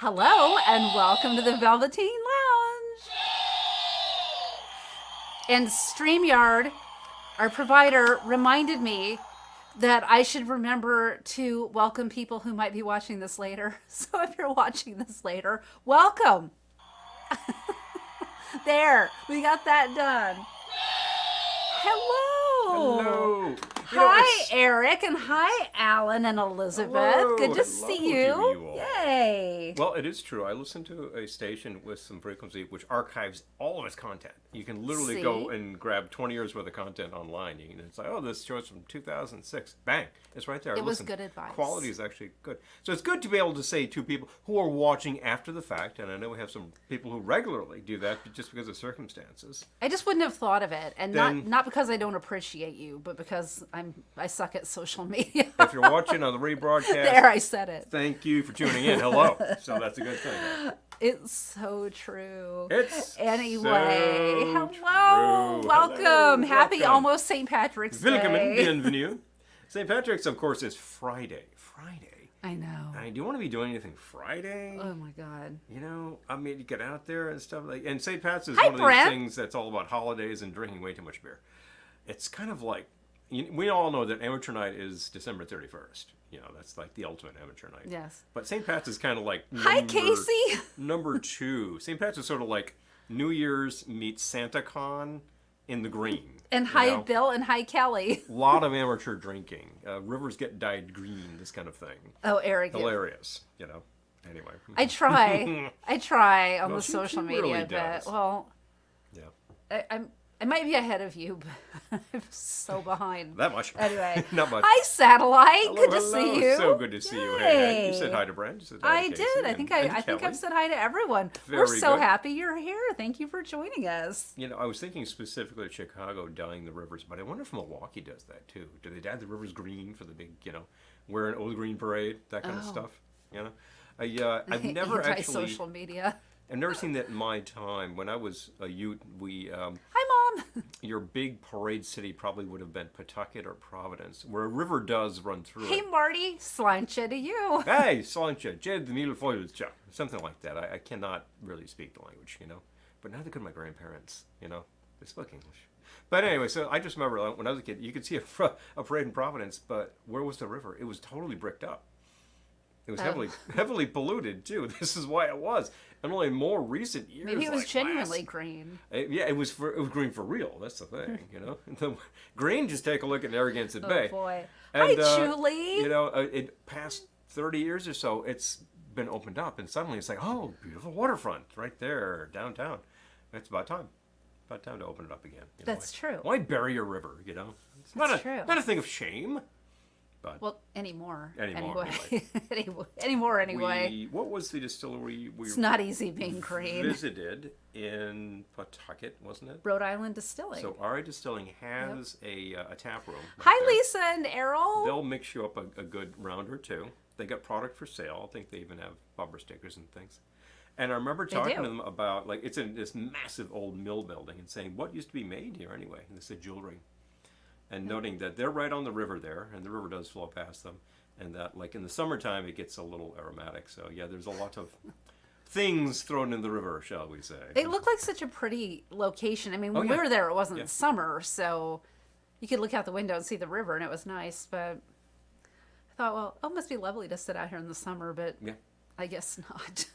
Hello and welcome to the Velveteen Lounge. And StreamYard, our provider, reminded me that I should remember to welcome people who might be watching this later. So if you're watching this later, welcome. There, we got that done. Hello. Hello. Hi, Eric, and hi, Alan and Elizabeth. Hello. Good to Hello see to you. you all. Yay. Well, it is true. I listen to a station with some frequency which archives all of its content. You can literally go and grab 20 years worth of content online. It's like, oh, this show's from 2006. Bang. It's right there. It was good advice. Quality is actually good. So it's good to be able to say to people who are watching after the fact, and I know we have some people who regularly do that just because of circumstances. I just wouldn't have thought of it, and Then- not because I don't appreciate you, but because I suck at social media. If you're watching on the rebroadcast, There, I said it. thank you for tuning in. Hello. So that's a good thing. It's so true. It's Anyway, so hello, true. welcome. Hello, Happy welcome. almost St. Patrick's Welcome and Day. bienvenue. St. Patrick's, of course, is Friday. I know. Do you want to be doing anything Friday? Oh my God. You know, I mean, you get out there and stuff like. And St. Pat's is Hi, one of Brent. these things that's all about holidays and drinking way too much beer. It's kind of like we all know that amateur night is December 31st. You know, that's like the ultimate amateur night. Yes. But St. Pat's is kind of like Hi, Casey. number two. St. Pat's is sort of like New Year's meets Santa Con in the green. And you hi, know? Bill, and hi, Kelly. A lot of amateur drinking. Rivers get dyed green, this kind of thing. Oh, Eric. Hilarious, you know. Anyway. I try on Well, the she social really media, does. but well, Yeah. I might be ahead of you, but I'm so behind. That much. Anyway, Not much. hi, Satellite. Hello, Good to hello. see you. So good to see you. Hey, you said Yay. hi to Brent. You said hi to I Casey did. I and- think and I think Kelly. I've said hi to everyone. We're Very so good. happy you're here. Thank you for joining us. You know, I was thinking specifically of Chicago dyeing the rivers, but I wonder if Milwaukee does that too. Do they dye the rivers green for the big, wear an old green parade, that kind of Oh. stuff? I've never actually, Anti-social media. I've never seen that in my time. When I was a youth, Hi, Mom. your big parade city probably would have been Pawtucket or Providence, where a river does run through Hey, it. Marty. Slancha to you. Hey, Slancha, Jed the Milfoilcha, something like that. I cannot really speak the language, but neither could my grandparents, they spoke English. But anyway, so I just remember when I was a kid, you could see a parade in Providence, but where was the river? It was totally bricked up. It was heavily polluted too. This is why it was. And only in more recent years. Maybe it was like genuinely green. it was green for real. That's the thing, The green, just take a look at Narragansett Bay. Oh, boy. And, Hi, Julie. It past 30 years or so, it's been opened up, and suddenly it's like, oh, beautiful waterfront right there downtown. It's about time. About time to open it up again. That's true. Why bury a river? It's That's true. not a thing of shame. But Well, anymore. Anymore, Anyway. what was the distillery we It's not easy being green. visited in Pawtucket, wasn't it? Rhode Island Distilling. So RI Distilling has a tap room. right Hi, there. Lisa and Errol. They'll mix you up a good round or two. They got product for sale. I think they even have bumper stickers and things. And I remember talking do. to them about, it's in this massive old mill building, and saying, what used to be made here anyway? And they said jewelry. And noting that they're right on the river there, and the river does flow past them, and that, in the summertime, it gets a little aromatic. So, yeah, there's a lot of things thrown in the river, shall we say. It looked like such a pretty location. I mean, when Oh, we yeah. were there, it wasn't Yeah. summer, so you could look out the window and see the river, and it was nice. But I thought, well, it must be lovely to sit out here in the summer, but Yeah. I guess not.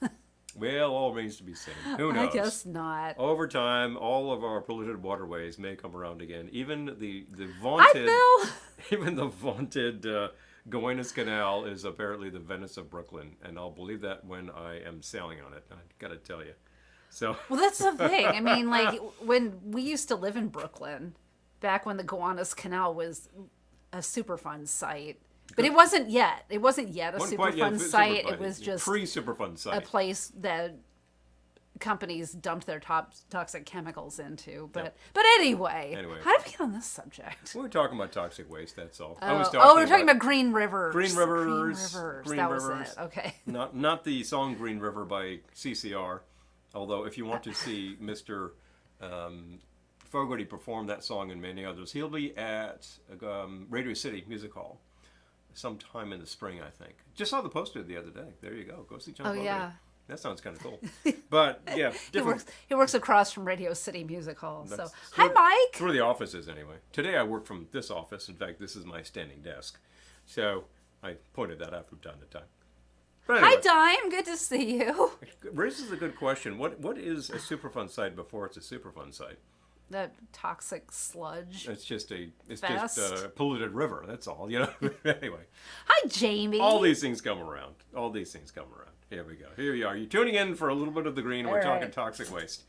Well, all remains to be seen. Who knows? I guess not. Over time, all of our polluted waterways may come around again. Even the Hi, vaunted, Phil. even the vaunted Gowanus Canal is apparently the Venice of Brooklyn, and I'll believe that when I am sailing on it. I gotta tell you. So Well, that's the thing. I mean, when we used to live in Brooklyn, back when the Gowanus Canal was a Superfund site. But it wasn't yet. It wasn't yet a wasn't quite yet Superfund Superfund. site. It was just pre-Superfund a site. place that companies dumped their toxic chemicals into. But Yep. but anyway, Anyway. how did we get on this subject? We were talking about toxic waste. That's all. We're talking about Green Rivers. Green Rivers. Green Rivers. That was it. Okay. Not the song Green River by CCR, although if you want to see Mr. Fogarty perform that song and many others, he'll be at Radio City Music Hall sometime in the spring, I think. Just saw the poster the other day. There you go. Go see John Fogarty. Yeah. That sounds kind of cool. But yeah, different. He works across from Radio City Music Hall. So, That's hi, Mike. It's where the office is anyway. Today I work from this office. In fact, this is my standing desk. So I pointed that out from time to time. But anyway, Hi, Dime. Good to see you. raises a good question. What is a Superfund site before it's a Superfund site? The toxic sludge. It's just a Fest. polluted river. That's all. Anyway, Hi, Jamie. all these things come around. All these things come around. Here we go. Here you are. You're tuning in for a little bit of the green. We're All talking right. toxic waste.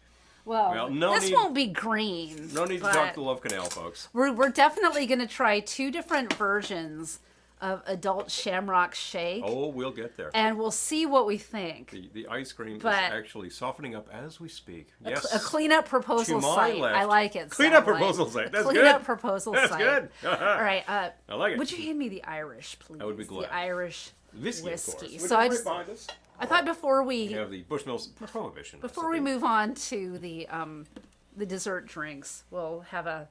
Well, no this need- won't be green. No need to but talk to Love Canal, folks. We're definitely going to try 2 different versions of Adult Shamrock Shake. Oh, we'll get there. And we'll see what we think. The ice cream But- is actually softening up as we speak. Yes. A cleanup proposal To my site. left. I like it. Cleanup Sally. proposal site. That's Cleanup good. proposal That's site. good. All right. I like it. Would you hand me the Irish, please? I would be glad. The Irish Whiskey, whiskey. of course. So Would I you just, behind us? I thought before We we have the Bushmills Prohibition. before we move on to the dessert drinks, we'll have a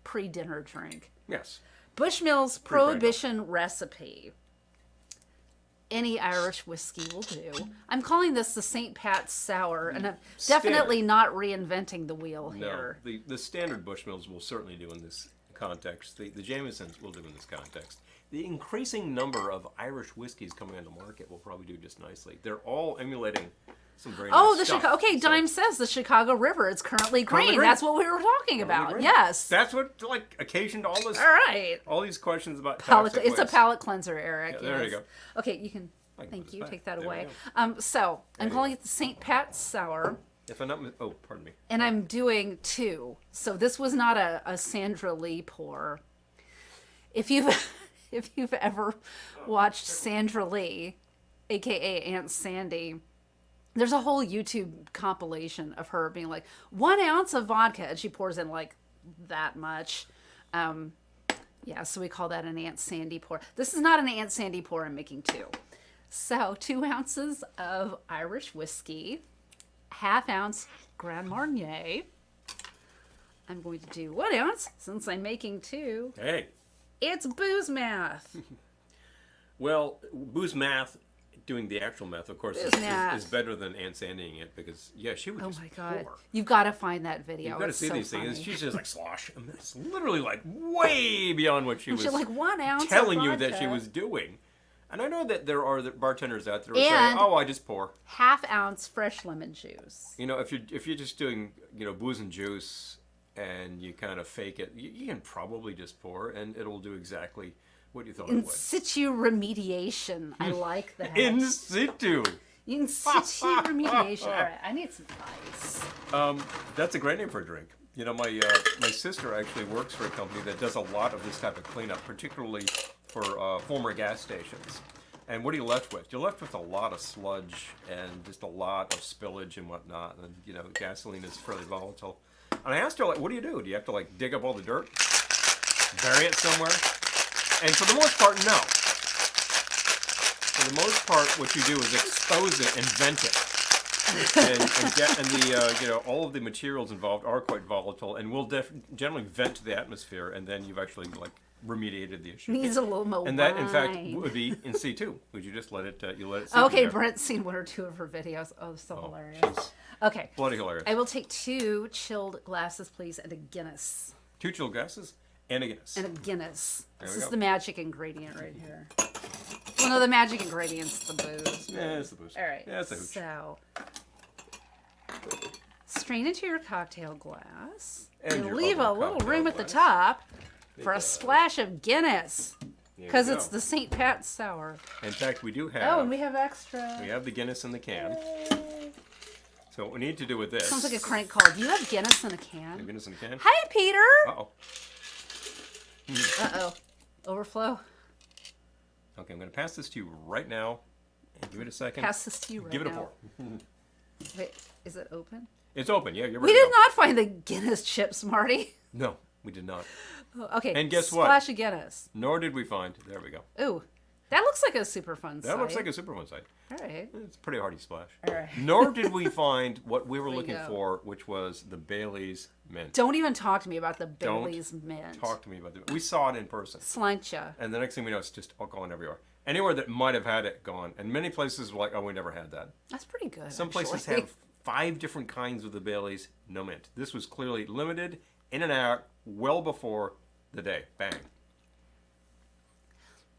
pre-dinner drink. Yes. Bushmills Prohibition recipe. Any Irish whiskey will do. I'm calling this the St. Pat's Sour, and I'm definitely not reinventing the wheel here. No, the standard Bushmills will certainly do in this context. The Jamesons will do in this context. The increasing number of Irish whiskeys coming on the market will probably do just nicely. They're all emulating some very Oh, nice the stuff. Chicago. Okay, So- Dime says the Chicago River. It's currently green. green. That's what we were talking about. Green. Yes. That's what occasioned all this. All right. All these questions about Palate, toxic it's a waste. palate cleanser, Eric. Yeah, there yes. you go. Okay, you can. I can Thank put you. this Take back. that There we away. go. So I'm you calling it the St. Pat's Sour, If I'm not, oh, pardon me. and I'm doing 2. So this was not a Sandra Lee pour. If you've if you've ever watched Sandra Lee, aka Aunt Sandy, there's a whole YouTube compilation of her being like 1 ounce of vodka, and she pours in like that much. Yeah, so we call that an Aunt Sandy pour. This is not an Aunt Sandy pour. I'm making 2. So 2 ounces of Irish whiskey, 1/2 ounce Grand Marnier. I'm going to do 1 ounce since I'm making 2. Hey. It's booze math. Well, booze math, doing the actual math, of course, Booze math. is better than Aunt Sandying it because, yeah, she would Oh just my god. pour. You've got to find that video. You've got to It's see so these funny. things. She's just like slosh. I mean, it's literally like way beyond what she was She's like 1 ounce telling of you that she vodka. was doing. And I know that there are the bartenders out there who And- say, "Oh, I just pour." 1/2 ounce fresh lemon juice. You know, if you're just doing booze and juice and you kind of fake it, you can probably just pour and it'll do exactly what you thought In it would. situ remediation. I like that. In situ. In situ remediation. All right, I need some ice. That's a great name for a drink. You know, my sister actually works for a company that does a lot of this type of cleanup, particularly for former gas stations. And what are you left with? You're left with a lot of sludge and just a lot of spillage and whatnot. And gasoline is fairly volatile. And I asked her, like, what do? Do you have to like dig up all the dirt, bury it somewhere? And for the most part, no. For the most part, what you do is expose it and vent it. All of the materials involved are quite volatile and will generally vent to the atmosphere, and then you've actually like remediated the issue. Needs a little more And that, in fact, wine. would be in C2. Would you just let it? You let it. Sit Okay, there. Brent's seen 1 or 2 of her videos. Oh, so hilarious. She's Okay, bloody hilarious. I will take 2 chilled glasses, please, and a Guinness. 2 chilled glasses and a Guinness. And a Guinness. There This we is go. the magic ingredient right here. Well, no, the magic ingredient's the booze. Yeah, it's the booze. All right. Yeah, it's the hooch. So, strain into your cocktail glass. And And your leave a other little cocktail room at the glass. top for a Because- splash of Guinness. There Because we it's go. the St. Pat's Sour. In fact, we do have. Oh, and we have extra. We have the Guinness in the can. So what we need to do with this? Sounds like a crank call. Do you have Guinness in a The can? Guinness in the can. Hi, Peter. Uh-oh. Uh-oh. Overflow. Okay, I'm going to pass this to you right now. And give it a second. Pass this to you right Give it a now. pour. Wait, is it open? It's open. Yeah, you're We ready to did go. not find the Guinness chips, Marty. No, we did not. Okay. And guess what? Splash of Guinness. Nor did we find. There we go. Ooh, that looks like a super fun That site. looks like a Superfund site. All right. It's a pretty hearty splash. All right. Nor did we find what we were we looking go. for, which was the Bailey's mint. Don't even talk to me about the Don't Bailey's mint. Talk to me about it. We saw it in person. Slancha. And the next thing we know, it's just alcohol everywhere. Anywhere that might have had it, gone. And many places were like, oh, we never had that. That's pretty good. Some places actually. have 5 different kinds of the Baileys, no mint. This was clearly limited, in and out, well before the day. Bang.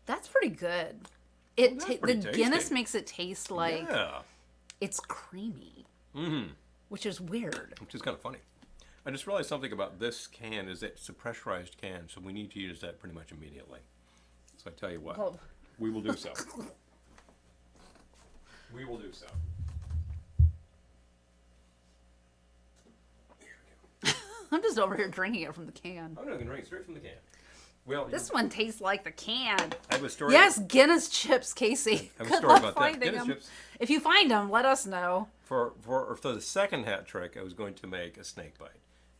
That's pretty good. That's pretty The Guinness tasty. makes it taste like Yeah. it's creamy, Mm-hmm. which is weird. Which is kind of funny. I just realized something about this can is that it's a pressurized can, so we need to use that pretty much immediately. So I tell you what, Well, we will do so. We will do so. I'm just over here drinking it from the can. I'm not going to drink it straight from the can. Well, This one tastes like the can. I have a story. Yes, Guinness chips, Casey. I have a Good story luck about that. finding Guinness them. chips. If you find them, let us know. For the second hat trick, I was going to make a snake bite.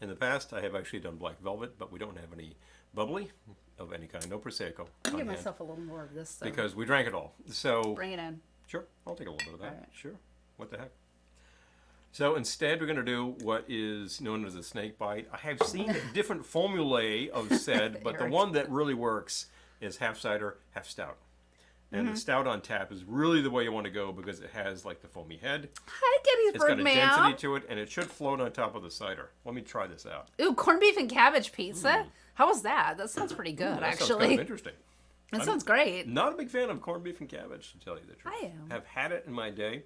In the past, I have actually done black velvet, but we don't have any bubbly of any kind. No Prosecco. I'll on give hand, myself a little more of this. Though. because we drank it all. So Bring it in. sure, I'll take a little bit of that. All right. Sure. What the heck? So instead, we're going to do what is known as a snake bite. I have seen different formulae of said, but the Eric. one that really works is half cider, half stout. And the stout on tap is really the way you want to go because it has like the foamy head. Hi, It's got a Gettysburg density man. to it, and it should float on top of the cider. Let me try this out. Ooh, corned beef and cabbage pizza. How was that? That sounds pretty good, That sounds actually. kind of interesting. That sounds great. Not a big fan of corned beef and cabbage, to tell you the truth. I am. Have had it in my day,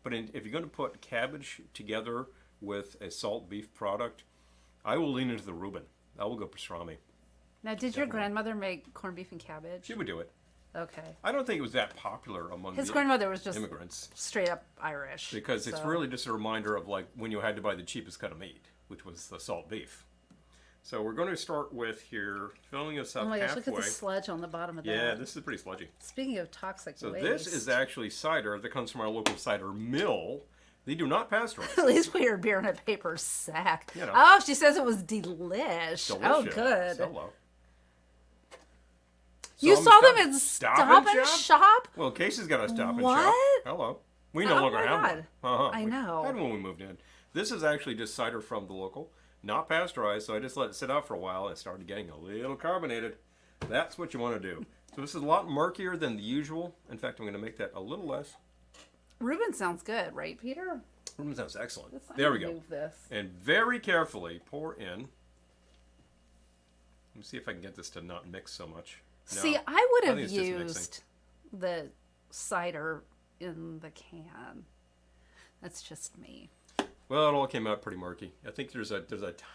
but if you're going to put cabbage together with a salt beef product, I will lean into the Reuben. I will go pastrami. Now, did your grandmother make corned beef and cabbage? She would do it. Okay. I don't think it was that popular among His the grandmother was just immigrants straight up Irish. because it's so- really just a reminder of like when you had to buy the cheapest cut of meat, which was the salt beef. So we're going to start with here, filling us up Oh my gosh, halfway. look at the sludge on the bottom of that. Yeah, this is pretty sludgy. Speaking of toxic So waste. this is actually cider that comes from our local cider mill. They do not pasteurize. At least put your beer in a paper sack. You know. Oh, she says it was delish. Oh, Delicious. good. Hello. You Some saw them Stop- at Stop Stop and and Shop? Shop? Well, Casey's got a stop and What? shop. Hello. We no Oh longer my have God. one. Uh-huh. I We know. had one when we moved in. This is actually just cider from the local, not pasteurized, so I just let it sit out for a while and it started getting a little carbonated. That's what you want to do. So this is a lot murkier than the usual. In fact, I'm going to make that a little less. Reuben sounds good, right, Peter? Sounds excellent. Let's There we go. Move this. And very carefully pour in. Let me see if I can get this to not mix so much. No, See, I would have think it's just mixing. used the cider in the can. That's just me. Well, it all came out pretty murky. I think there's a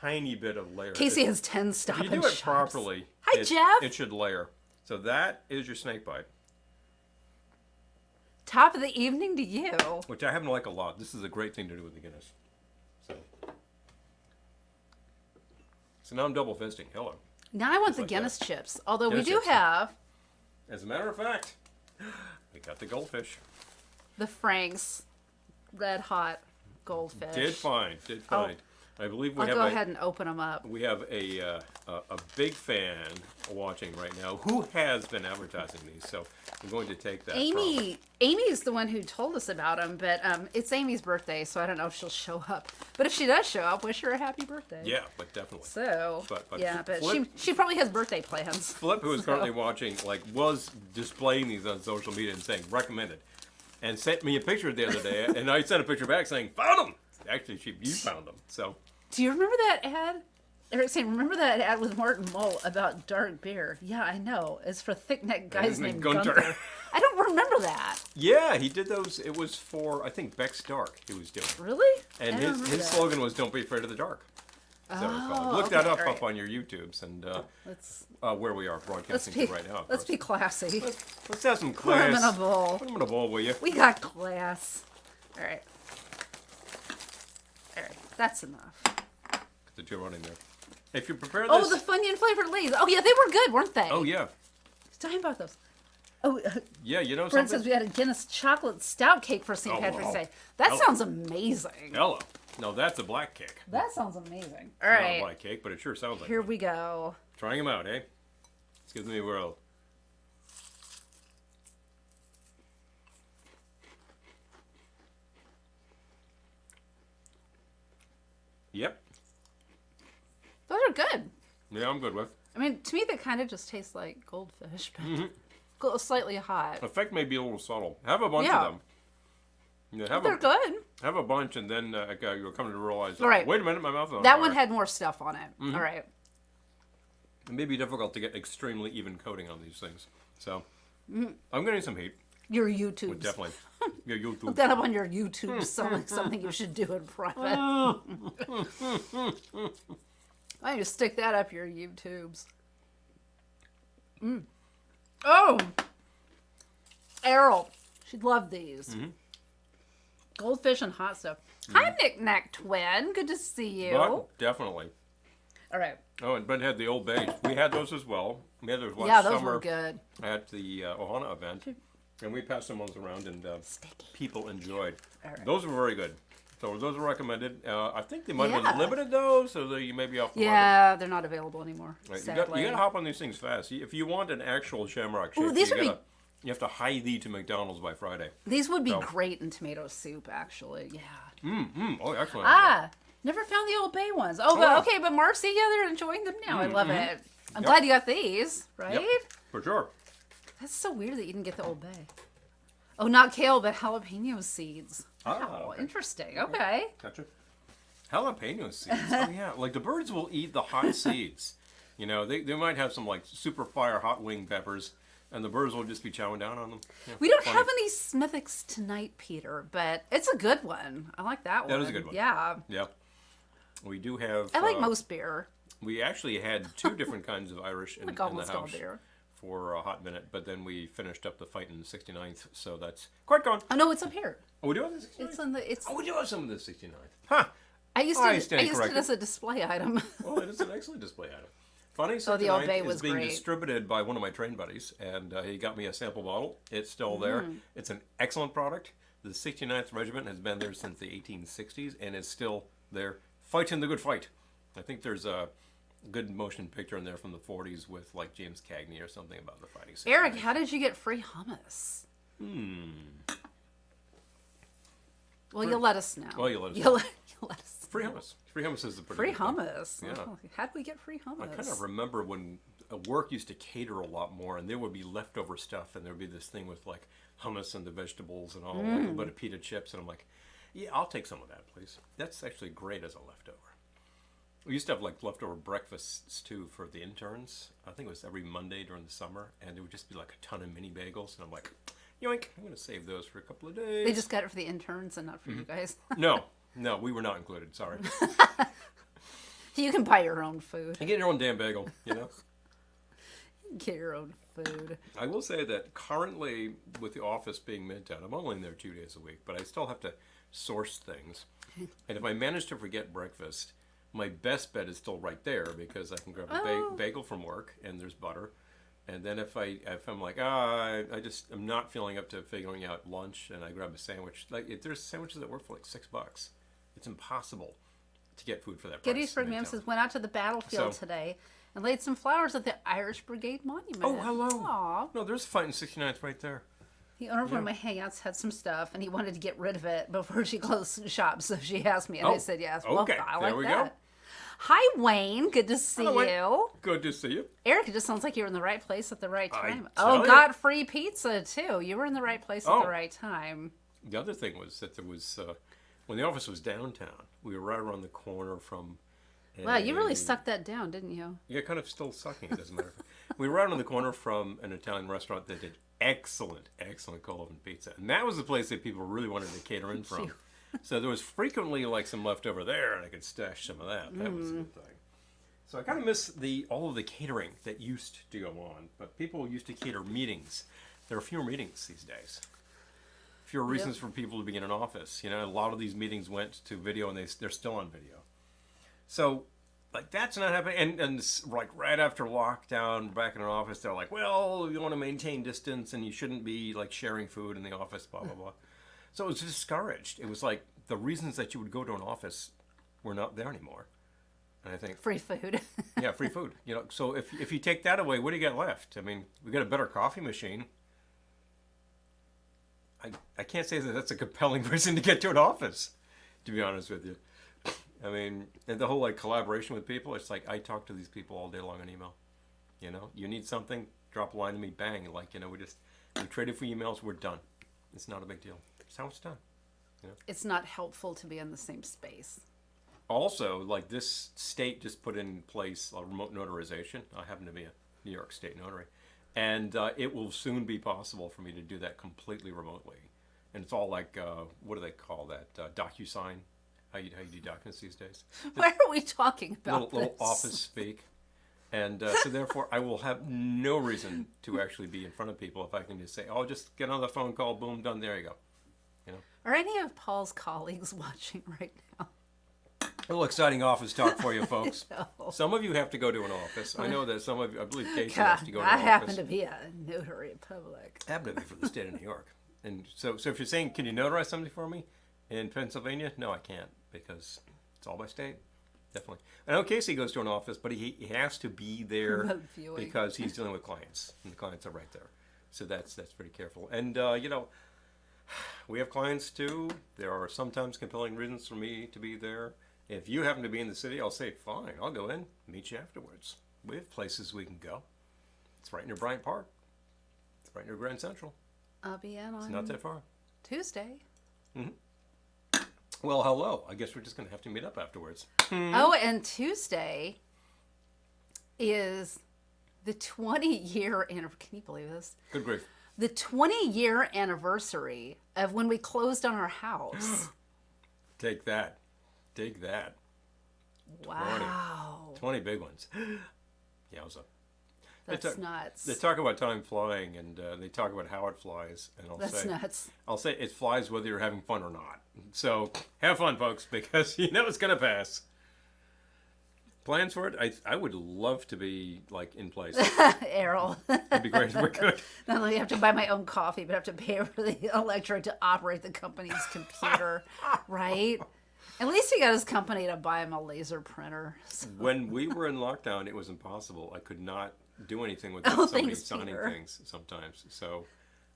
tiny bit of layer. Casey If has 10 Stop you and do it Shops. properly, Hi, Jeff. it should layer. So that is your snake bite, Top of the evening to you. which I happen to like a lot. This is a great thing to do with the Guinness. So now I'm double fisting. Hello. Now I want Just the like Guinness chips. Although Guinness we do chips. have As a matter of fact, we got the goldfish. the Frank's Red Hot Goldfish. Did find. I believe we I'll have go ahead and open them up. we have a big fan watching right now who has been advertising these. So I'm going to take that. Amy's the one who told us about them, but it's Amy's birthday, so I don't know if she'll show up. But if she does show up, wish her a happy birthday. Yeah, but definitely. So, But yeah, but Flip- she probably has birthday plans. Flip, who is currently watching, was displaying these on social media and saying recommended, and sent me a picture the other day, and I sent a picture back saying found them. Actually, you found them. So Do you remember that ad? Eric saying, remember that ad with Martin Mull about dark beer? Yeah, I know. It's for thick-necked guys Isn't it named Gunter? Gunther. I don't remember that. yeah, he did those. It was for I think Beck's Dark. He was doing, Really? and I don't remember his that. slogan was "Don't be afraid of the dark." So Oh, look that okay, up all right. up on your YouTubes and Let's where we are broadcasting be to right now. of let's course. be classy. Let's have some Put 'em class. in a bowl. Put them in a bowl, will you? We got class. All right. All right. That's enough. The two running there. If you prepare Oh, this. the Funyun flavored Lay's. Oh, yeah, they were good, weren't they? Oh yeah, He's talking about those. Oh, yeah. You know Brent something? says we had a Guinness chocolate stout cake for St. Oh, Patrick's wow. Day. That Hello. sounds amazing. Hello. No, that's a black cake. That sounds amazing. All Not a right. black cake, but it sure sounds like Here one. we go. Trying them out, eh? Excuse me, world. Yep. Those are good. Yeah, I'm good with. I mean, to me, they kind of just taste like goldfish. But slightly hot. Effect may be a little subtle. Have a bunch Yeah. of them. You know, They're good. Have a bunch, and then you'll come to realize, All right. wait a minute, my mouth's on That fire. one had more stuff on it. Mm-hmm. All right. It may be difficult to get extremely even coating on these things. So, I'm getting some heat. Your YouTubes. Definitely. Yeah, YouTube. Look that up on your YouTube. Something you should do in private. I need to stick that up your YouTubes. Oh, Errol, she'd love these. Goldfish and hot stuff. Hi, Knick-Knack Twin. Good to see you. But definitely. All right. Oh, and Brent had the Old Bays. We had those as well. We had those last Yeah, those summer were good. at the Ohana event. And we passed some ones around, and people enjoyed. All right. Those were very good. So those are recommended. I think they might have Yeah. been limited, though, so that you may be off the market. Yeah, they're not available anymore. Right, you Sadly. got to hop on these things fast. If you want an actual Shamrock Shake, Ooh, these would be- you have to hie thee to McDonald's by Friday. These would be So- great in tomato soup, actually. Yeah. Oh, excellent. Never found the Old Bay ones. Oh, Oh. but okay, but Mark, see, yeah, they're enjoying them now. I love it. I'm glad you got these, right? Yep, for sure. That's so weird that you didn't get the Old Bay. Oh, not kale, but jalapeno seeds. Wow, okay. interesting. Okay. Gotcha. Jalapeno seeds. Oh, yeah. Like, the birds will eat the hot seeds. You know, they might have some, like, super fire hot wing peppers, and the birds will just be chowing down on them. Yeah, We don't funny. have any Smithwick's tonight, Peter, but it's a good one. I like that one. That is a good one. Yeah. Yeah. We do have... I like most beer. We actually had two different kinds of Irish in, Like in the almost all house beer. for a hot minute, but then we finished up the fight in the 69th, so that's quite gone. Oh no, it's up here. Oh, we do have the 69th? It's on the. It's. Oh, we do have some of the 69th. Huh. I used I to. stand I used it corrected. as a display item. Well, it is an excellent display item. Funny, Oh, the Old 69th Bay is was being great. distributed by one of my train buddies, and he got me a sample bottle. It's still there. It's an excellent product. The 69th Regiment has been there since the 1860s, and is still there fighting the good fight. I think there's a good motion picture in there from the 40s with, like, James Cagney or something about the fighting. 69th. Eric, how did you get free hummus? Well, you'll let us know. Well, you'll let us You'll let us. Free hummus. Free hummus is the pretty Free good thing. hummus. Yeah. Oh, how'd we get free hummus? I kind of remember when work used to cater a lot more, and there would be leftover stuff, and there would be this thing with, like, hummus and the vegetables and all, like a bit of pita chips, and I'm like, yeah, I'll take some of that, please. That's actually great as a leftover. We used to have, like, leftover breakfasts, too, for the interns. I think it was every Monday during the summer, and it would just be, like, a ton of mini bagels, and I'm like, yoink, I'm going to save those for a couple of days. They just got it for the interns and not for you guys. No, we were not included, sorry. You can buy your own food. And get your own damn bagel, you know? Get your own food. I will say that currently, with the office being Midtown, I'm only in there 2 days a week, but I still have to source things. And if I manage to forget breakfast, my best bet is still right there because I can grab a bagel from work and there's butter. And then if I'm like, I'm not feeling up to figuring out lunch, and I grab a sandwich, like if there's sandwiches that work for like $6, it's impossible to get food for that price. Gettysburg in Ma'am Midtown. says, went out to the battlefield So- today and laid some flowers at the Irish Brigade Monument. Oh, hello. Aw. No, there's a fight in 69th right there. The owner of one of my hangouts had some stuff, and he wanted to get rid of it before she closed shop, so she asked me, and I Oh, said yes. Well, okay. I There like we that. go. Hi, Wayne. Good to see Hello, Wayne. you. Good to see you. Eric, it just sounds like you were in the right place at the right time. tell Oh, ya. got free pizza, too. You were in the right place at Oh. the right time. The other thing was that there was, when the office was downtown, we were right around the corner from... Wow, you really sucked that down, didn't you? Yeah, kind of still sucking, it doesn't matter. We were right on the corner from an Italian restaurant that did excellent cold oven pizza. And that was the place that people really wanted to cater in from. So there was frequently like some leftover there, and I could stash some of that. That was a good thing. So I kind of miss all of the catering that used to go on. But people used to cater meetings. There are fewer meetings these days. Fewer reasons for people to be in an office. You know, a lot of these meetings went to video, and they're still on video. So, like, that's not happening. And like, right after lockdown, back in an office, they're like, well, you want to maintain distance, and you shouldn't be, like, sharing food in the office, blah, blah, blah. So it was discouraged. It was like the reasons that you would go to an office were not there anymore. And I think, Free food. yeah, free food. You know, so if you take that away, what do you get left? I mean, we got a better coffee machine. I can't say that that's a compelling reason to get to an office, to be honest with you. I mean, and the whole like collaboration with people, it's like I talk to these people all day long on email. You know, you need something, drop a line to me, bang, like, we traded for emails, we're done. It's not a big deal. It's how it's done. It's not helpful to be in the same space. Also, like this state just put in place a remote notarization. I happen to be a New York State notary. And it will soon be possible for me to do that completely remotely. And it's all like, what do they call that? DocuSign? How you do documents these days? Why are we talking about Little this? office speak. And so therefore, I will have no reason to actually be in front of people if I can just say, oh, just get on the phone call, boom, done, there you go. Are any of Paul's colleagues watching right now? A little exciting office talk for you folks. No. Some of you have to go to an office. I know that some of you, I believe Casey God, has to go to I an happen office. to be a notary public. I happen to be from the state of New York. And so if you're saying, can you notarize something for me in Pennsylvania? No, I can't, because it's all by state. Definitely. I know Casey goes to an office, but he has to be there Remote viewing. because he's dealing with clients, and the clients are right there. So that's pretty careful. And, we have clients too. There are sometimes compelling reasons for me to be there. If you happen to be in the city, I'll say, fine, I'll go in, meet you afterwards. We have places we can go. It's right near Bryant Park. It's right near Grand Central. I'll be in It's on not that far. Tuesday. Well, hello. I guess we're just going to have to meet up afterwards. Oh, and Tuesday is the 20-year anniversary. Can you believe this? Good grief. The 20-year anniversary of when we closed on our house. Take that. Take that. Wow. 20 big ones. Yowza. That's nuts. They talk about time flying, and they talk about how it flies. And That's nuts. I'll say it flies whether you're having fun or not. So have fun, folks, because you know it's going to pass. Plans for it? I would love to be like in place. Errol. It'd be great if we could. Not only have to buy my own coffee, but have to pay for the electric to operate the company's computer, right? At least he got his company to buy him a laser printer. So. When we were in lockdown, it was impossible. I could not do anything without Oh, somebody thanks, signing Peter. things sometimes. So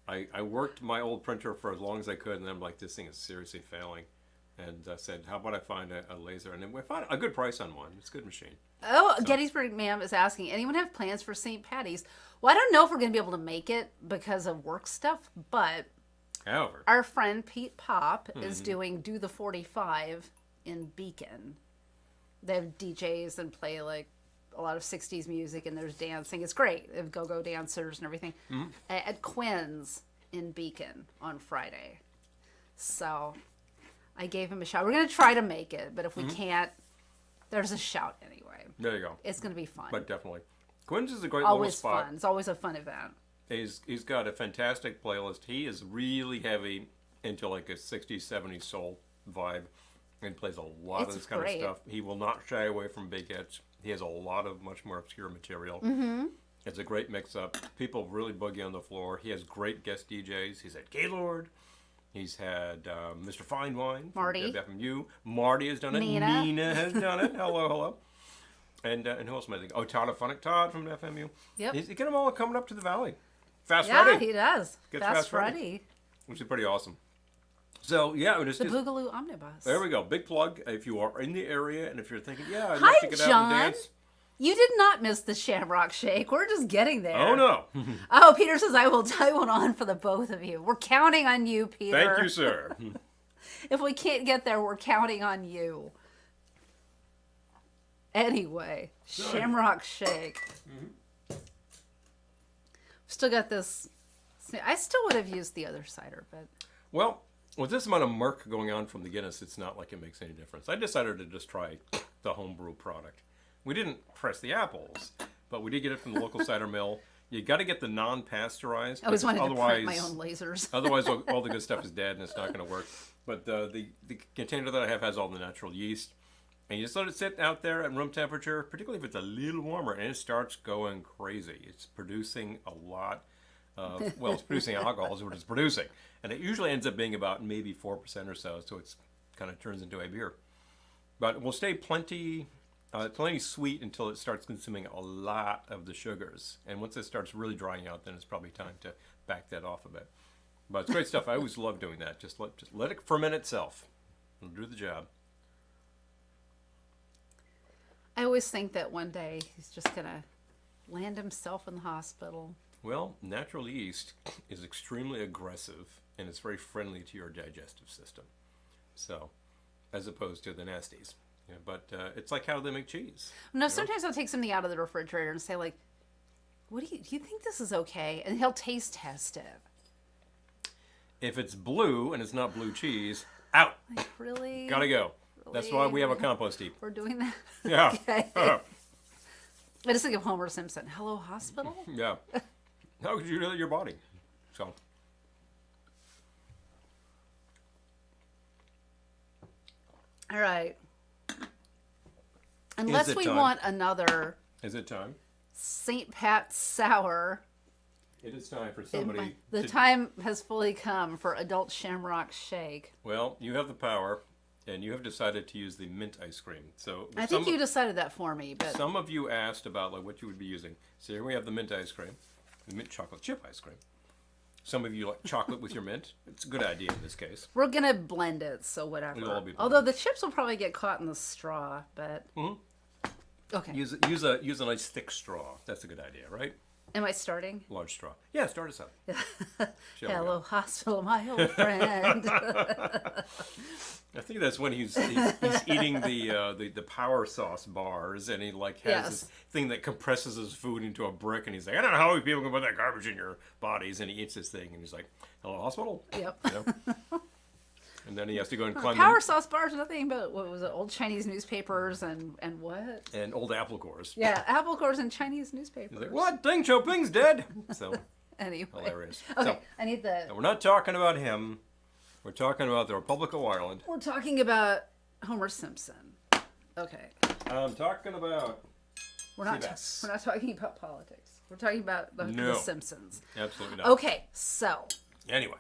I worked my old printer for as long as I could, and then I'm like, this thing is seriously failing. And I said, how about I find a laser? And then we found a good price on one. It's a good machine. Oh, Gettysburg ma'am is asking, anyone have plans for St. Patty's? Well, I don't know if we're going to be able to make it because of work stuff, but However, our friend Pete Pop is doing Do the 45 in Beacon. They have DJs and play like a lot of 60s music, and there's dancing. It's great. They have go-go dancers and everything. At Quinn's in Beacon on Friday. So I gave him a shout. We're going to try to make it, but if we can't, there's a shout anyway. there you go. It's going to be fun. But definitely. Quinn's is a great little Always spot. fun. It's always a fun event. He's got a fantastic playlist. He is really heavy into like a 60s, 70s soul vibe and plays a lot It's of this kind great. of stuff. He will not shy away from big hits. He has a lot of much more obscure material. It's a great mix-up. People really boogie on the floor. He has great guest DJs. He's had Gaylord. He's had Mr. Fine Wine from Marty. WFMU. Marty has done it. Nina. Has done it. Hello, hello. And who else am I thinking? Oh, Telephonic Todd from FMU. Yep. He's get them all coming up to the valley. Fast Yeah, Friday, he does. Gets Fast Fast Friday. Friday. which is pretty awesome. So yeah, it is The just, Boogaloo Omnibus. there we go. Big plug if you are in the area and if you're thinking, yeah, I'd Hi, like to get out John. and dance. You did not miss the Shamrock Shake. We're just getting there. Oh no. Oh, Peter says, I will tie one on for the both of you. We're counting on you, Peter. Thank you, sir. If we can't get there, we're counting on you. Anyway, Shamrock Shake. Still got this. I still would have used the other cider, but Well, with this amount of murk going on from the Guinness, it's not like it makes any difference. I decided to just try the homebrew product. We didn't press the apples, but we did get it from the local cider mill. You got to get the non-pasteurized. I always because wanted to print my own lasers. Otherwise, all the good stuff is dead and it's not going to work. But the container that I have has all the natural yeast. And you just let it sit out there at room temperature, particularly if it's a little warmer, and it starts going crazy. It's producing a lot of, well, it's producing alcohol is what it's producing. And it usually ends up being about maybe 4% or so it's kind of turns into a beer. But it will stay plenty sweet until it starts consuming a lot of the sugars. And once it starts really drying out, then it's probably time to back that off a bit. But it's great stuff. I always love doing that. Just let it ferment itself. It'll do the job. I always think that one day he's just going to land himself in the hospital. Well, natural yeast is extremely aggressive and it's very friendly to your digestive system. So, as opposed to the nasties. Yeah, but it's like how they make cheese. No, sometimes I'll take something out of the refrigerator and say, like, do you think this is okay? And he'll taste test it. If it's blue and it's not blue cheese, out. Like, really? Gotta go. That's why we have a compost heap. We're doing that? Yeah. Okay. I just think of Homer Simpson. Hello, hospital? Yeah. How could you do that to your body? So. All right. Unless it we time? want another Is it time? St. Pat's sour, It is time for somebody the to... time has fully come for Adult Shamrock Shake. Well, you have the power, and you have decided to use the mint ice cream. So I think you decided that for me, but some of you asked about like what you would be using. So here we have the mint ice cream, the mint chocolate chip ice cream. Some of you like chocolate with your mint. It's a good idea in this case. we're gonna blend it, so whatever. It'll all be blended. Although the chips will probably get caught in the straw, but okay. Use a nice thick straw. That's a good idea, right? Am I starting? Large straw. Yeah, start us out. Shall we Hello, go? hospital, my old friend. I think that's when he's eating the power sauce bars, and he like has this thing that compresses his food into a brick, and he's like, I don't know how people can put that garbage in your bodies, and he eats this thing, and he's like, hello, hospital. Yep. You know? And then he has to go and climb Power sauce bars, nothing but what was it? Old Chinese newspapers and what? and old apple cores. Yeah, apple cores and Chinese newspapers. He's like, what? Deng Xiaoping's dead. So Anyway. hilarious. Okay, So, I need the. and we're not talking about him. We're talking about the Republic of Ireland. We're talking about Homer Simpson. Okay, I'm talking about we're not. Yes. We're not talking about politics. We're talking about the No. Simpsons. absolutely not. Okay, so Anyway,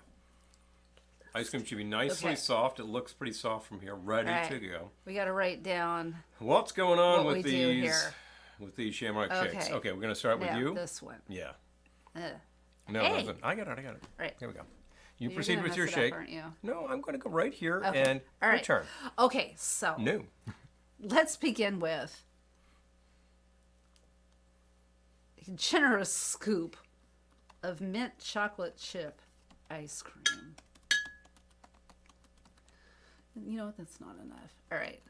ice cream should be nicely Okay. soft. It looks pretty soft from here, ready All right. to go. we got to write down What's going on what with we do these here. with these Shamrock Shakes? Okay. Okay, we're gonna start with Yeah, you. this one. Yeah. Ugh. No, Hey. nothing. I got it. Right. Here we go. You You're proceed gonna with your mess it up, shake. aren't you? No, I'm gonna go right here Okay. and All right. return. Okay, so No. let's begin with a generous scoop of mint chocolate chip ice cream. You know what? That's not enough. All right.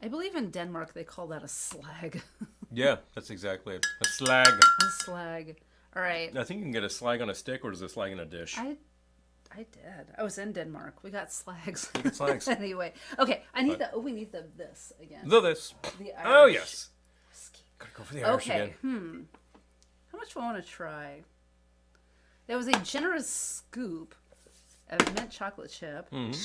I believe in Denmark they call that a slag. Yeah, that's exactly it. A slag. A slag. All right. I think you can get a slag on a stick, or is a slag in a dish? I did. I was in Denmark. We got slags. You get slags. Anyway. Okay. I need we need this again. This. The Oh Irish yes. whiskey. Gotta go for the Irish Okay. again. How much do I want to try? That was a generous scoop of mint chocolate chip. And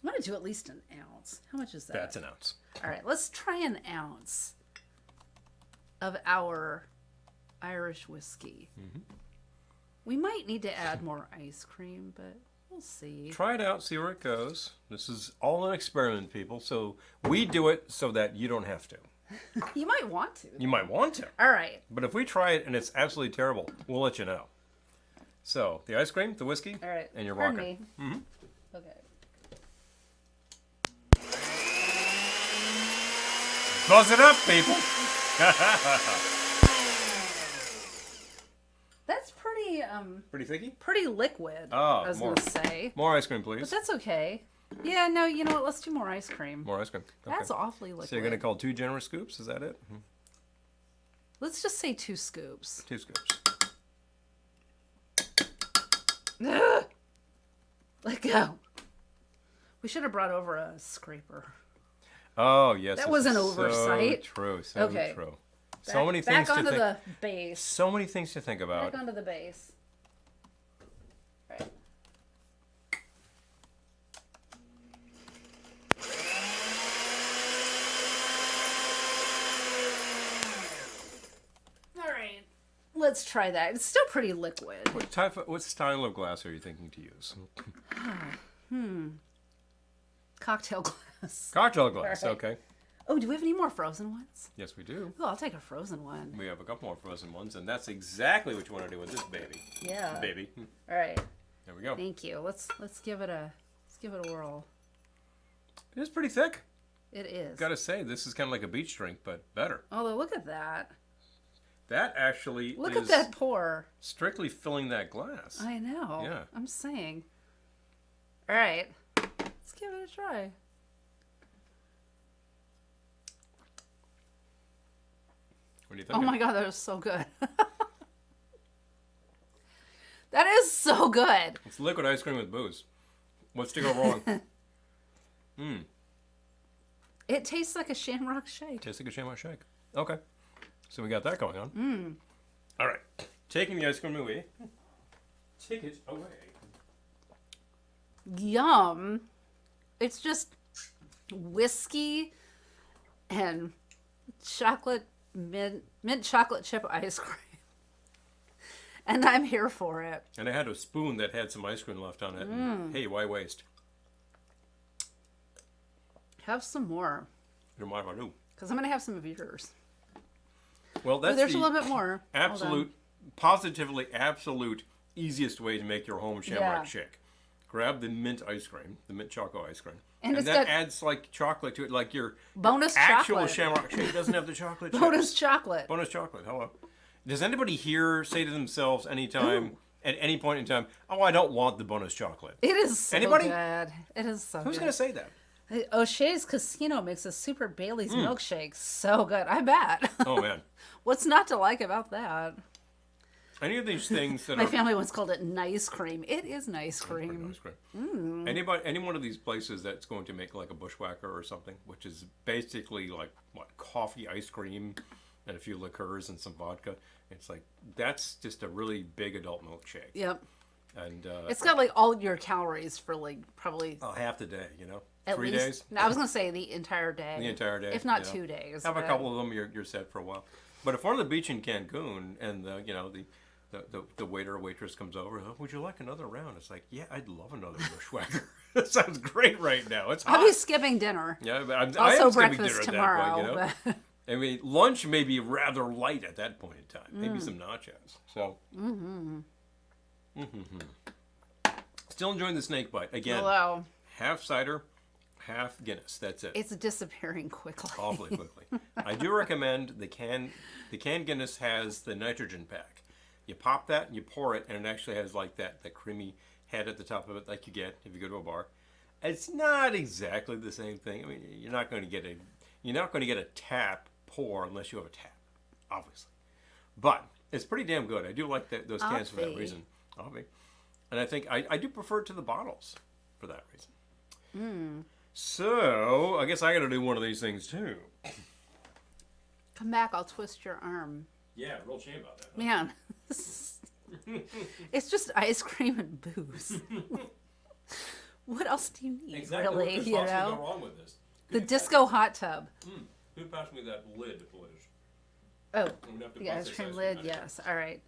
I'm going to do at least an ounce. How much is that? That's an ounce. All right, let's try an ounce of our Irish whiskey. We might need to add more ice cream, but we'll see. Try it out, see where it goes. This is all an experiment, people. So we do it so that you don't have to. You might want to. You might want to. All right. But if we try it and it's absolutely terrible, we'll let you know. So, the ice cream, the whiskey, All right. and you're Pardon rocking. me. Okay. Buzz it up, people. That's pretty Pretty thicky? pretty liquid. Oh, I was more. gonna say. More ice cream, But please. that's okay. Yeah, no, you know what? Let's do more ice cream. More ice cream. Okay. That's awfully liquid. So you're going to call 2 generous scoops? Is that it? Let's just say 2 scoops. 2 scoops. Ugh. Let go. We should have brought over a scraper. Oh, yes. That this was an is oversight. So true. So Okay. true. So many Back things to onto think. the base. So many things to think about. Back onto the base. All right. All right. Let's try that. It's still pretty liquid. What style of glass are you thinking to use? Cocktail glass. Cocktail glass. All right. Okay. Oh, do we have any more frozen ones? Yes, we do. Oh, I'll take a frozen one. We have a couple more frozen ones, and that's exactly what you want to do with this baby. Yeah. Baby. All right. There we go. Thank you. Let's give it a whirl. It is pretty thick. It is. Gotta say, this is kind of like a beach drink, but better. Although, look at that. That actually Look is at that pour. strictly filling that glass. I know. Yeah. I'm saying. All right. Let's give it a try. What do you think? Oh my God, that was so good. That is so good. It's liquid ice cream with booze. What's to go wrong? It tastes like a Shamrock Shake. Tastes like a Shamrock Shake. Okay. So we got that going on. All right. Taking the ice cream away. Take it away. Yum. It's just whiskey and chocolate, mint chocolate chip ice cream. And I'm here for it. And I had a spoon that had some ice cream left on it. And, hey, why waste? Have some more. You don't mind if I do. Because I'm going to have some of yours. Well, that's There's the a little bit more. absolute, positively absolute easiest way to make your home Shamrock Yeah. Shake. Grab the mint ice cream, the mint choco ice cream. And it's that got adds like chocolate to it, like your bonus actual chocolate. Shamrock Shake doesn't have the chocolate chips. Bonus chocolate. Bonus chocolate. Hello. Does anybody here say to themselves anytime, at any point in time, oh, I don't want the bonus chocolate? It is so Anybody? good. It is so Who's good. going to say that? O'Shea's Casino makes a Super Bailey's milkshake so good. I bet. Oh, man. What's not to like about that? Any of these things that My are... family once called it nice cream. It is nice cream. Ice cream. Any one of these places that's going to make like a bushwhacker or something, which is basically like, what, coffee, ice cream, and a few liqueurs and some vodka. It's like, that's just a really big adult milkshake. Yep. And It's got like all your calories for like probably half the day, you know? at 3 least. days? No, I was going to say the entire day. The entire day. If not you know. 2 days. Have a but- couple of them, you're set for a while. But if we're on the beach in Cancun and the waiter or waitress comes over, oh, would you like another round? It's like, yeah, I'd love another bushwhacker. That sounds great right now. It's hot. I'll be skipping dinner. Yeah, but Also I am skipping breakfast dinner tomorrow. at that point, you know? But I mean, lunch may be rather light at that point in time. Maybe some nachos. So, Still enjoying the snake bite. Again, hello. half cider, half Guinness. That's it. It's disappearing quickly. Awfully quickly. I do recommend the canned Guinness has the nitrogen pack. You pop that and you pour it, and it actually has like that creamy head at the top of it, like you get if you go to a bar. It's not exactly the same thing. I mean, you're not going to get a tap pour unless you have a tap, obviously. But it's pretty damn good. I do like those cans for that Obvi. reason. Obvi. And I think I do prefer it to the bottles for that reason. So I guess I got to do one of these things too. Come back, I'll twist your arm. Yeah, real shame about that. Man, it's just ice cream and booze. What else do you need, Exactly. really? What could You possibly know, go wrong with this? the disco hot tub. Who passed me that lid, please? Oh, I'm gonna have to the bust ice this cream lid. out. Yes. All right.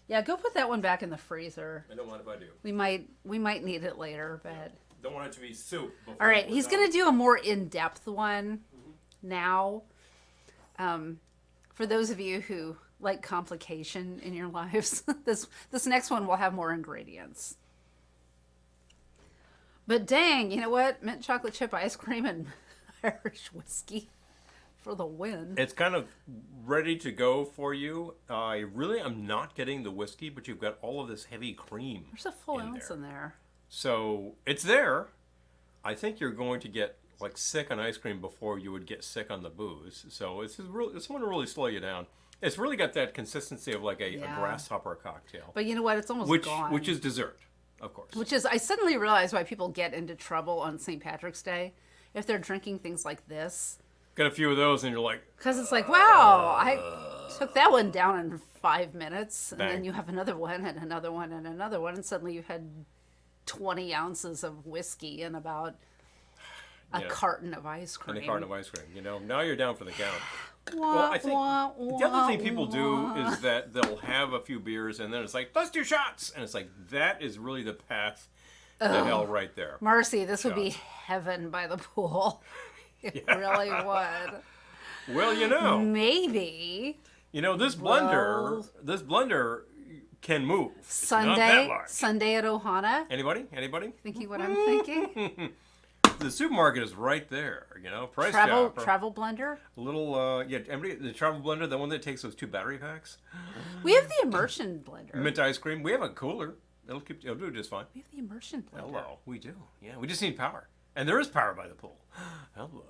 Yeah, go put that one back in the freezer. I don't mind if I do. We might need it later, but Don't want it to be soup. all right. He's gonna do a more in-depth one now. For those of you who like complication in your lives, this next one will have more ingredients. But dang, you know what? Mint chocolate chip ice cream and Irish whiskey for the win. It's kind of ready to go for you. I really am not getting the whiskey, but you've got all of this heavy cream. There's a full in ounce there. in there. So it's there. I think you're going to get like sick on ice cream before you would get sick on the booze. So it's going to really slow you down. It's really got that consistency of like a Yeah. grasshopper cocktail, But you know what? It's almost gone. which is dessert, of course. Which is, I suddenly realize why people get into trouble on St. Patrick's Day if they're drinking things like this. Got a few of those, and you're like, Because it's like, wow, I took that one down in 5 minutes. And Bang. then you have another one and another one and another one. And suddenly you've had 20 ounces of whiskey and about a Yeah. carton of ice cream. and a carton of ice cream. You know, now you're down for the count. Wah, Well, I think wah, the other thing wah, people do wah. is that they'll have a few beers, and then it's like, let's do shots, and it's like that is really the path to hell right there. Mercy, this would be Shots. heaven by the pool. It really would. Well, you know, Maybe this blender can move. It's not that Sunday, large. Sunday at Ohana. Anybody? Thinking what I'm thinking. the supermarket is right there. You know, price Travel blender. A little, yeah. Everybody, the travel blender, the one that takes those 2 battery packs. We have the immersion blender. Mint ice cream. We have a cooler. It'll do just fine. We have the immersion blender. Hello, we do. Yeah, we just need power, and there is power by the pool. Hello.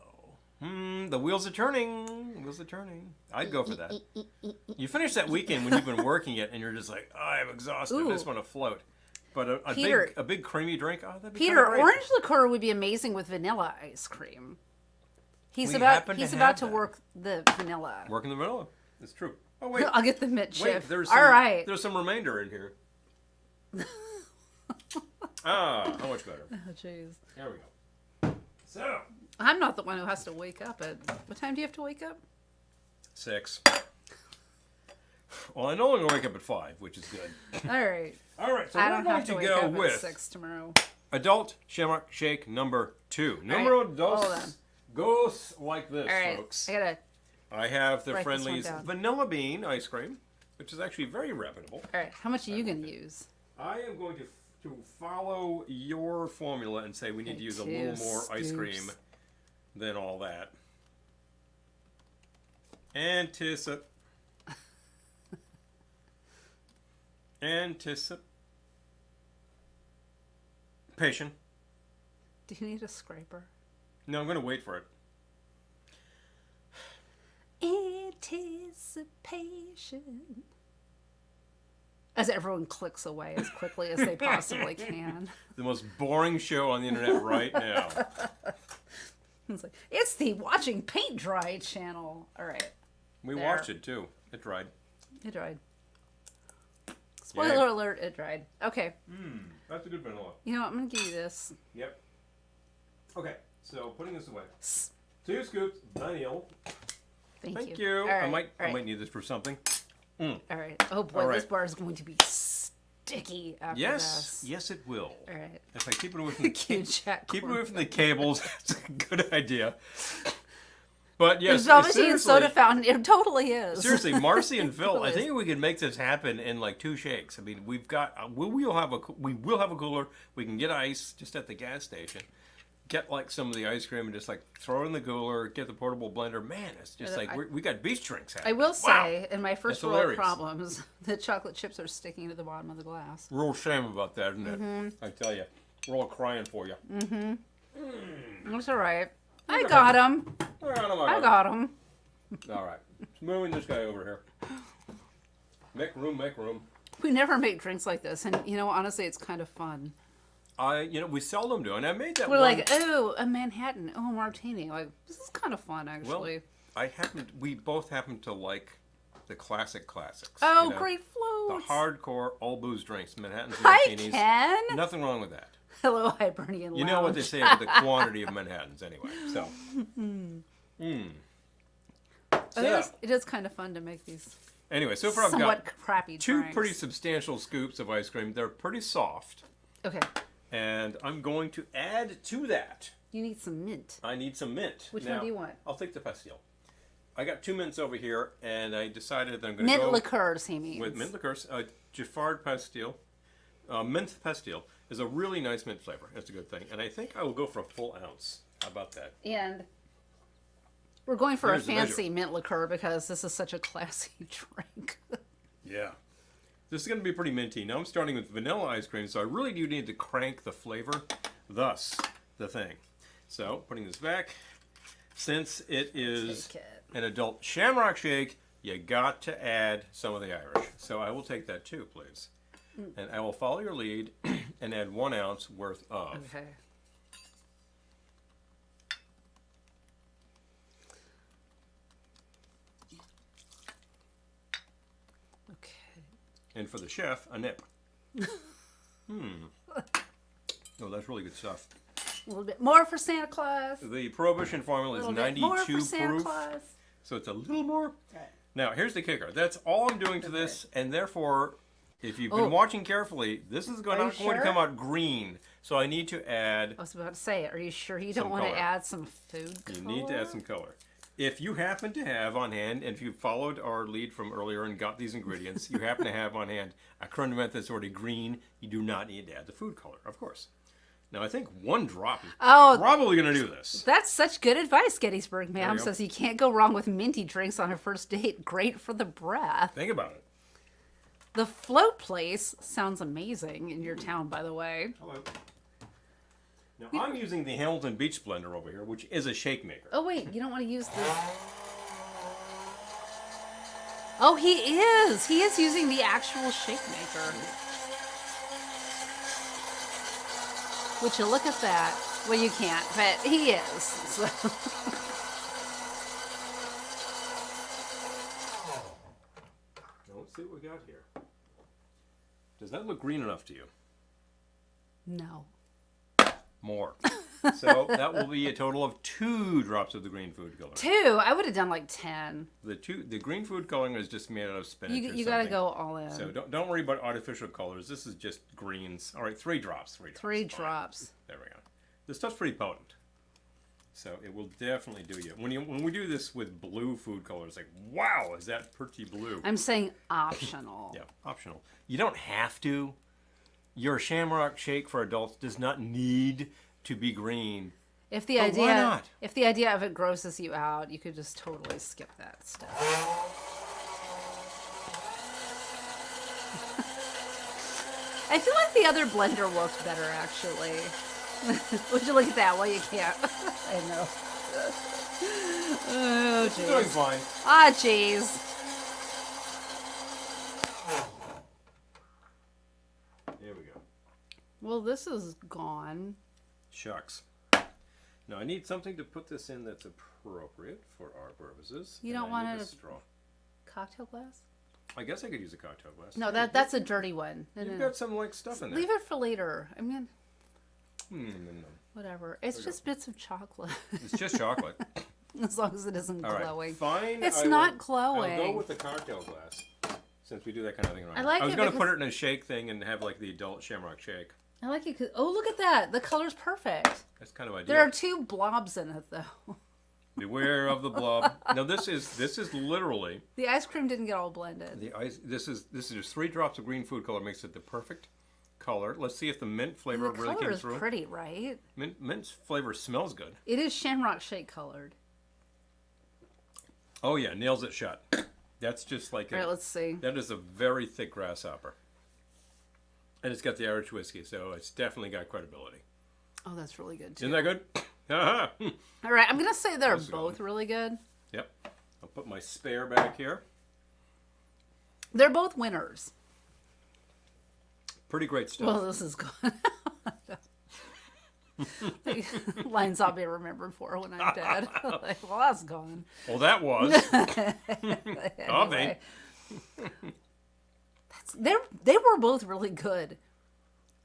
The wheels are turning. Wheels are turning. I'd go for that. You finish that weekend when you've been working it, and you're just like, oh, I'm exhausted. Ooh. I just want to float. But Peter, a big creamy drink. Oh, that'd be Peter, great. orange liqueur would be amazing with vanilla ice cream. He's We about happen to to have that. work the vanilla. Working the vanilla. It's true. Oh wait. I'll get the mint Wait, chip. there's All some, right. There's some remainder in here. How much better? Oh, jeez. There we go. So. I'm not the one who has to wake up at... What time do you have to wake up? 6. Well, I know I'm going to wake up at 5, which is good. All right. All right, so I we're don't going have to to wake go up with at 6 tomorrow. Adult Shamrock Shake number 2. right, Numero hold dos on. goes like this, All right. folks. I have the write this one Friendly's down. vanilla bean ice cream, which is actually very reputable. All right. How much are you going to use? I am going to follow your formula and say we need to use a little more ice cream than all that. Anticipation. Do you need a scraper? No, I'm going to wait for it. Anticipation. As everyone clicks away as quickly as they possibly can. The most boring show on the internet right now. It's the Watching Paint Dry channel. All right. We There. watched it too. It dried. It dried. Spoiler alert, it dried. Okay. That's a good vanilla. You know what? I'm going to give you this. Yep. Okay, so putting this away. 2 scoops vanilla. Thank you. All right, I might need this for something. All right. Oh boy, All right. this bar is going to be sticky after Yes, this. yes, it will. All right. If I keep it away from the keep it away from the cables, it's a good idea. But yes, There's obviously a seriously, soda fountain. It totally is. seriously, Marcy and Phil, I It think we can make this happen in like 2 shakes. I mean, we've got we will have a cooler. We can get ice just at the gas station. Get like some of the ice cream and just like throw it in the cooler. Get the portable blender. Man, it's just like we got beach drinks happening. I will say, in my first That's world hilarious. problems, the chocolate chips are sticking to the bottom of the glass. Real shame about that, isn't it? I tell you, we're all crying for you. That's all right. I got him. I got him. All right, moving this guy over here. Make room, make room. We never make drinks like this, and you know, honestly, it's kind of fun. We seldom do, and I made that. We're one. like, oh, a Manhattan, oh, a martini. Like, this is kind of fun, actually. We both happen to like the classics. Oh, you know? great floats. The hardcore all booze drinks, Manhattans, Hi, martinis. Ken. Nothing wrong with that. Hello, Hibernian You know what they say about the quantity of Manhattans, anyway. So, It is kind of fun to make these anyway, so far I've somewhat got crappy 2 drinks. pretty substantial scoops of ice cream. They're pretty soft, Okay. and I'm going to add to that. You need some mint. I need some mint. Which Now, one do you want? I'll take the pastille. I got 2 mints over here, and I decided that I'm going to Mint go liqueurs, he means. with mint liqueurs. Giffard pastille, mint pastille is a really nice mint flavor. That's a good thing, and I think I will go for a full ounce. How about that? And we're going for Here's a the measure. fancy mint liqueur because this is such a classy drink. Yeah. This is going to be pretty minty. Now I'm starting with vanilla ice cream, so I really do need to crank the flavor. Thus, the thing. So, putting this back. Since it is Take it. an adult shamrock shake, you got to add some of the Irish. So I will take that too, please. And I will follow your lead and add 1 ounce worth of. Okay. Okay. And for the chef, a nip. Oh, that's really good stuff. A little bit more for Santa Claus. The Prohibition formula is A little bit more for 92 Santa proof. Claus. So it's a little more. Right. Now, here's the kicker. That's all I'm doing to this, and therefore, if you've Oh. been watching carefully, this is Are not you going to sure? come out green. So I need to add, I was about to say, are you sure you Some don't want color. to add some food color? you need to add some color. If you happen to have on hand, and if you followed our lead from earlier and got these ingredients, you happen to have on hand a condiment that's already green, you do not need to add the food color, of course. Now, I think 1 drop is Oh, probably going to do this. that's such good advice, Gettysburg There ma'am you go. says you can't go wrong with minty drinks on a first date. Great for the breath. Think about it. The float place sounds amazing in your town, by the way. Hello. Now, I'm using the Hamilton Beach blender over here, which is a shake maker. Oh, wait, you don't want to use the... Oh, he is. He is using the actual shake maker. Would you look at that? Well, you can't, but he is. So. Now, let's see what we got here. Does that look green enough to you? No. More. So that will be a total of 2 drops of the green food color. 2? I would have done like 10. The green food coloring is just made out of spinach. You got to go all in. So don't worry about artificial colors. This is just greens. All right, 3 drops. 3 drops. 3 Fine. drops. There we go. This stuff's pretty potent. So it will definitely do you. When we do this with blue food colors, like, wow, is that pretty blue? I'm saying optional. Yeah, optional. You don't have to. Your Shamrock Shake for adults does not need to be green. If the But idea, why not? if the idea of it grosses you out, you could just totally skip that stuff. I feel like the other blender worked better, actually. Would you look at that? Well, you can't. I know. Oh, It's doing jeez. fine. Ah, jeez. There we go. Well, this is gone. Shucks. Now I need something to put this in that's appropriate for our purposes. You and don't I want need it a to- straw. Cocktail glass? I guess I could use a cocktail glass. No, that's a dirty one. No, You've no, got no. some like stuff in there. Leave it for later. I mean, No. whatever. It's just bits of chocolate. It's just chocolate. As long as it isn't All right, glowing. fine. It's I not will- glowing. I'll go with the cocktail glass since we do that kind of thing around. I like I was it going to because- put it in a shake thing and have like the Adult Shamrock Shake. I like it. Oh, look at that. The color's perfect. That's kind of ideal. There are 2 blobs in it, though. Beware of the blob. Now this is literally The ice cream didn't get all blended. the ice. This is just 3 drops of green food color makes it the perfect color. Let's see if the mint flavor The really color came is through. pretty, right? Mint's flavor smells good. It is Shamrock Shake colored. Oh yeah, nails it shut. That's just like All right, let's see. that is a very thick grasshopper. And it's got the Irish whiskey, so it's definitely got credibility. Oh, that's really good, too. Isn't that good? Haha. All right, I'm going to say they're This is both really good. Yep. I'll put my spare back here. They're both winners. Pretty great stuff. Well, this is gone. Lines I'll be remembered for when I'm dead. Like, well, that's gone. Well, that was. Anyway. They were both really good.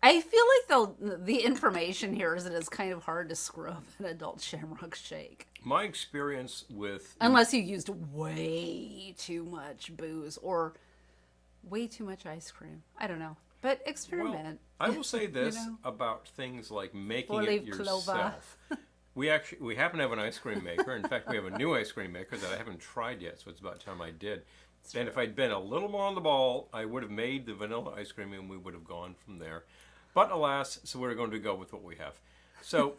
I feel like the information here is that it's kind of hard to screw up an Adult Shamrock Shake. My experience with Unless you used way too much booze or way too much ice cream. I don't know. But experiment. I will say this know? about things like making Four-leaf it clover. yourself. We happen to have an ice cream maker. In fact, we have a new ice cream maker that I haven't tried yet, so it's about time I did. And if I'd been a little more on the ball, I would have made the vanilla ice cream and we would have gone from there. But alas, so we're going to go with what we have. So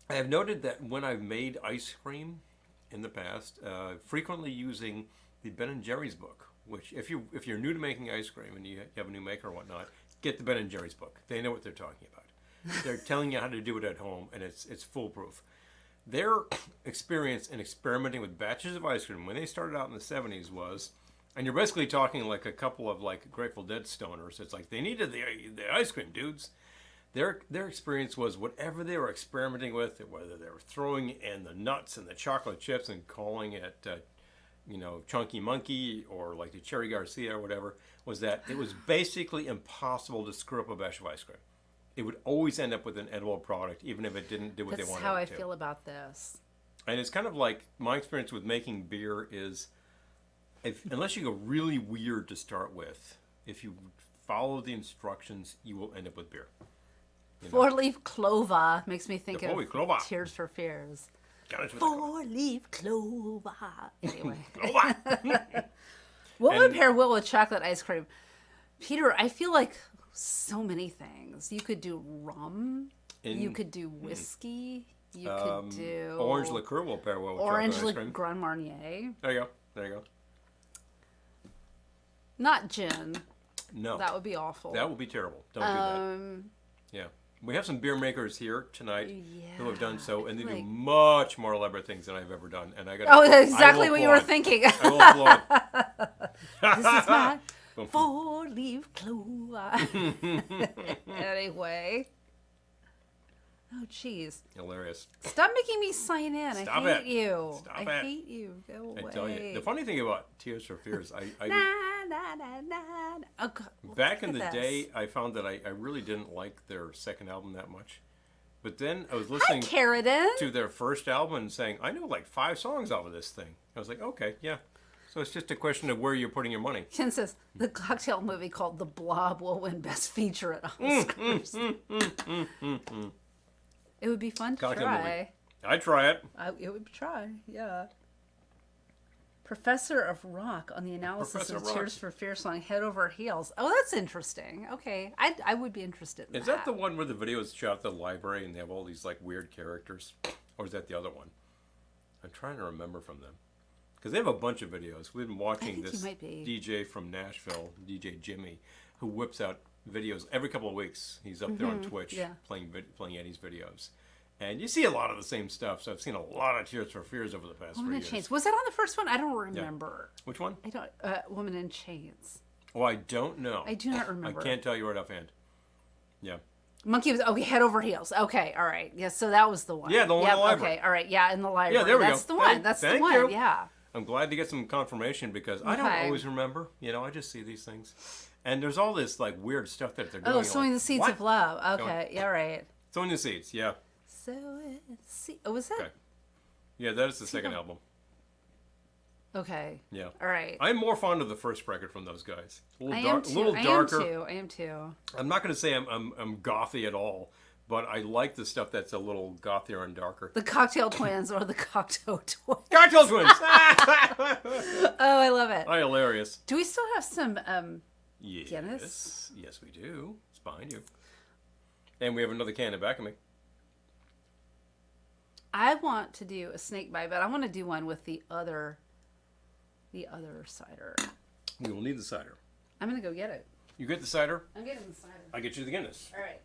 I have noted that when I've made ice cream in the past, frequently using the Ben & Jerry's book, which if you're new to making ice cream and you have a new maker or whatnot, get the Ben & Jerry's book. They know what they're talking about. They're telling you how to do it at home, and it's foolproof. Their experience in experimenting with batches of ice cream when they started out in the 70s was, and you're basically talking like a couple of like Grateful Dead stoners. It's like they needed the ice cream, dudes. Their experience was whatever they were experimenting with, whether they were throwing in the nuts and the chocolate chips and calling it, Chunky Monkey or like the Cherry Garcia or whatever, was that it was basically impossible to screw up a batch of ice cream. It would always end up with an edible product, even if it didn't do what That's they wanted how it I to. feel about this. And it's kind of like my experience with making beer is, unless you go really weird to start with, if you follow the instructions, you will end up with beer. Four-leaf clover makes me think The of four-leaf clover. Tears for Fears. Garnish with the Four-leaf clover. Anyway. clover. What would And- pair well with chocolate ice cream? Peter, I feel like so many things. You could do rum. You could do whiskey. You could do orange liqueur will pair well with orange chocolate ice cream. Grand Marnier. There you go. There you go. Not gin. No. That would be awful. That would be terrible. Don't do that. Yeah. We have some beer makers here tonight who have done so, and they do much more elaborate things than I've ever done. And I got. Oh, that's exactly what you were thinking. I will applaud. This is my four-leaf clover. Anyway. Oh, jeez. Hilarious. Stop making me sign in. Stop I hate it. you. Stop I it. hate you. Go away. I tell you, the funny thing about Tears for Fears, Na, na, na, na. Oh, God. back Look in the at this. day, I found that I really didn't like their second album that much. But then I was Hi, listening Carradine. to their first album and saying, I know like 5 songs off of this thing. I was like, okay, yeah. So it's just a question of where you're putting your money. Ken says the cocktail movie called The Blob will win Best Feature at Oscars. It would be fun to Cocktail try. movie. I'd try it. It would try, yeah. Professor of Rock on the analysis Professor of Rock. Tears for Fears song Head Over Heels. Oh, that's interesting. Okay, I would be interested in Is that the one where the video is shot at the library and they have all these like weird characters? Or is that the other one? I'm trying to remember from them. Because they have a bunch of videos. We've been watching think this you might be. DJ from Nashville, DJ Jimmy, who whips out videos every couple of weeks. He's up there on Twitch yeah. playing Eddie's videos. And you see a lot of the same stuff. So I've seen a lot of Tears for Fears over the past 3 Woman in years. Chains. Was that on the first one? I don't remember. Which one? I don't. Woman in Chains. Oh, I don't know. I do not I remember. can't tell you right offhand. Yeah. Monkey was okay. Head Over Heels. Okay, all right. Yeah, so that was the one. Yeah, the one in Yep, the library. Okay, all right. Yeah, in the library. Yeah, there we That's go. the one. Thank- That's the thank one. you. Yeah. I'm glad to get some confirmation because I don't Okay. always remember. You know, I just see these things. And there's all this like weird stuff that they're doing. Oh, You're Sowing like, the Seeds what? of Love. Okay, yeah, right. Sowing the Seeds, yeah. Oh, was that? Okay. Yeah, that is the second album. Okay. Yeah. All right. I'm more fond of the first record from those guys. A little, I am too. little darker. I am too. I'm not going to say I'm gothy at all, but I like the stuff that's a little gothier and darker. The Cocktail Twins or the Cocteau Twins. Cocktail Twins! Oh, I love it. Oh, hilarious. Do we still have some Yes. Guinness? Yes, we do. It's behind you. And we have another can in back of me. I want to do a snake bite, but I want to do one with the other cider. We will need the cider. I'm going to go get it. You get the cider, I'm getting the cider. I get you the Guinness. All right.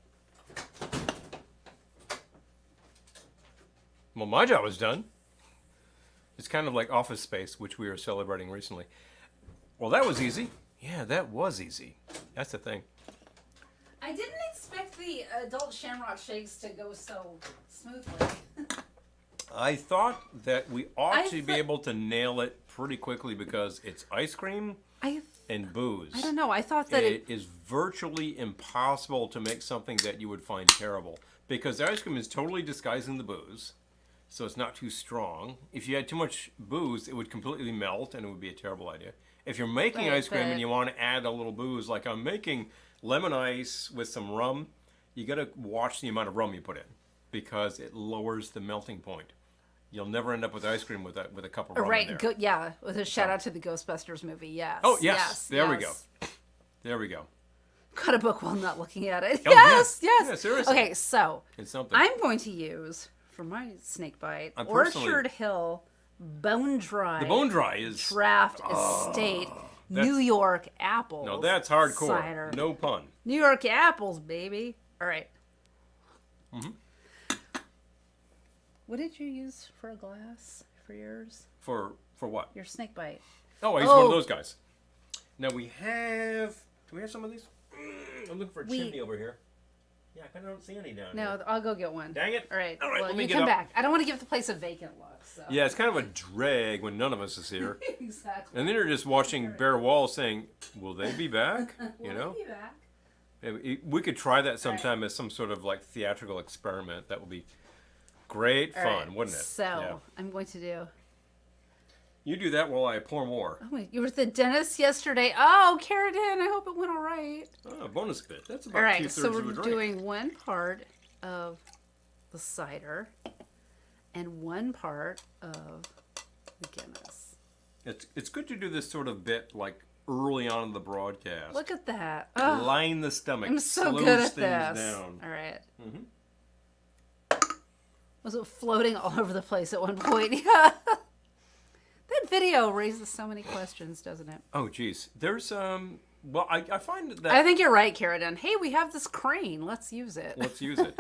Well, my job is done. It's kind of like Office Space, which we were celebrating recently. Well, that was easy. Yeah, that was easy. That's the thing. I didn't expect the Adult Shamrock Shakes to go so smoothly. I thought that we ought I to be thought- able to nail it pretty quickly because it's ice cream and booze. I don't know. I thought that It is virtually impossible to make something that you would find terrible because the ice cream is totally disguising the booze, so it's not too strong. If you had too much booze, it would completely melt and it would be a terrible idea. If you're making Right, ice cream but- and you want to add a little booze, like I'm making lemon ice with some rum, you got to watch the amount of rum you put in because it lowers the melting point. You'll never end up with ice cream with a cup of rum in right. there. Yeah. With a shout out to the Ghostbusters movie. Yes. Oh, yes. There we yes. go. There we go. Cut a book while not looking at it. Oh, yes. yeah. Yes. Yeah, seriously. Okay. So It's something. I'm going to use for my snake bite I'm personally- Orchard Hill Bone Dry. The bone dry is... Draft Estate New York apples. No, that's hardcore. Cider. No pun. New York apples, baby. All right. Mm-hmm. What did you use for a glass for yours? For what? Your snake bite. Oh, I used one Oh. of those guys. Now we have... Do we have some of these? I'm looking for a chimney over here. Yeah, I kind of don't see any down here. No, I'll go get one. Dang it. All right. All right, Well, let me you get come up. back. I don't want to give the place a vacant look. So. Yeah, it's kind of a drag when none of us is here. Exactly. And then you're just watching bare walls saying, will they be back? You know? We'll be back. We could try that sometime as some sort of like theatrical experiment. That would be great All fun, right, wouldn't it? So Yeah. I'm going to do. You do that while I pour more. Oh, wait, you were at the dentist yesterday. Oh, Carradine. I hope it went all right. Oh, a bonus bit. That's about All right. 2/3 So of a we're drink. doing one part of the cider and one part of the Guinness. It's good to do this sort of bit like early on in the broadcast. Look at that. Oh, Line the stomach. I'm so slows good at things this. down. All right. Was it floating all over the place at one point? Yeah. That video raises so many questions, doesn't it? Oh, geez. There's well, I find that I think you're right, Karen. Hey, we have this crane. Let's use it. let's use it.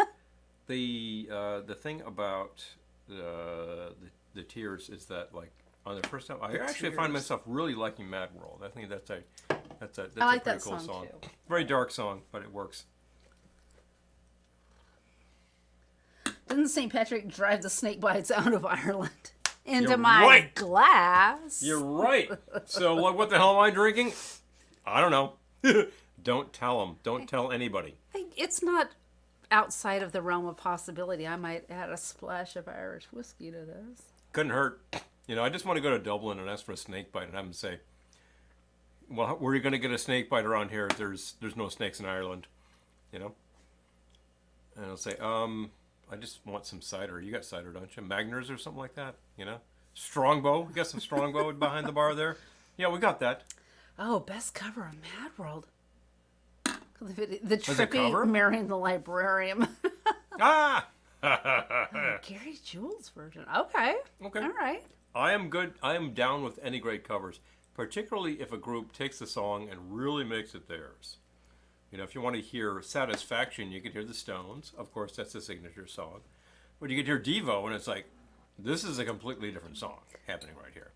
The thing about the tears is that, like, on the first time, I actually find Tears. myself really liking Mad World. I think that's a I like pretty that cool song, too. Very dark song, but it works. Didn't St. Patrick drive the snake bites out of Ireland into You're my right. glass? You're right. So, like, what the hell am I drinking? I don't know. Don't tell them. Don't tell anybody. It's not outside of the realm of possibility. I might add a splash of Irish whiskey to this. Couldn't hurt. You know, I just want to go to Dublin and ask for a snake bite and have them say, well, where are you going to get a snake bite around here? There's no snakes in Ireland. You know? And I'll say, I just want some cider. You got cider, don't you? Magners or something like that, you know? Strongbow. You got some Strongbow behind the bar there? Yeah, we got that. Oh, best cover of Mad World. The it cover? trippy marrying the librarian. Ah! Gary Jules version. Okay. Okay. All right. I am good. I am down with any great covers, particularly if a group takes the song and really makes it theirs. You know, if you want to hear Satisfaction, you can hear the Stones. Of course, that's a signature song. But you can hear Devo, and it's like, this is a completely different song happening right here.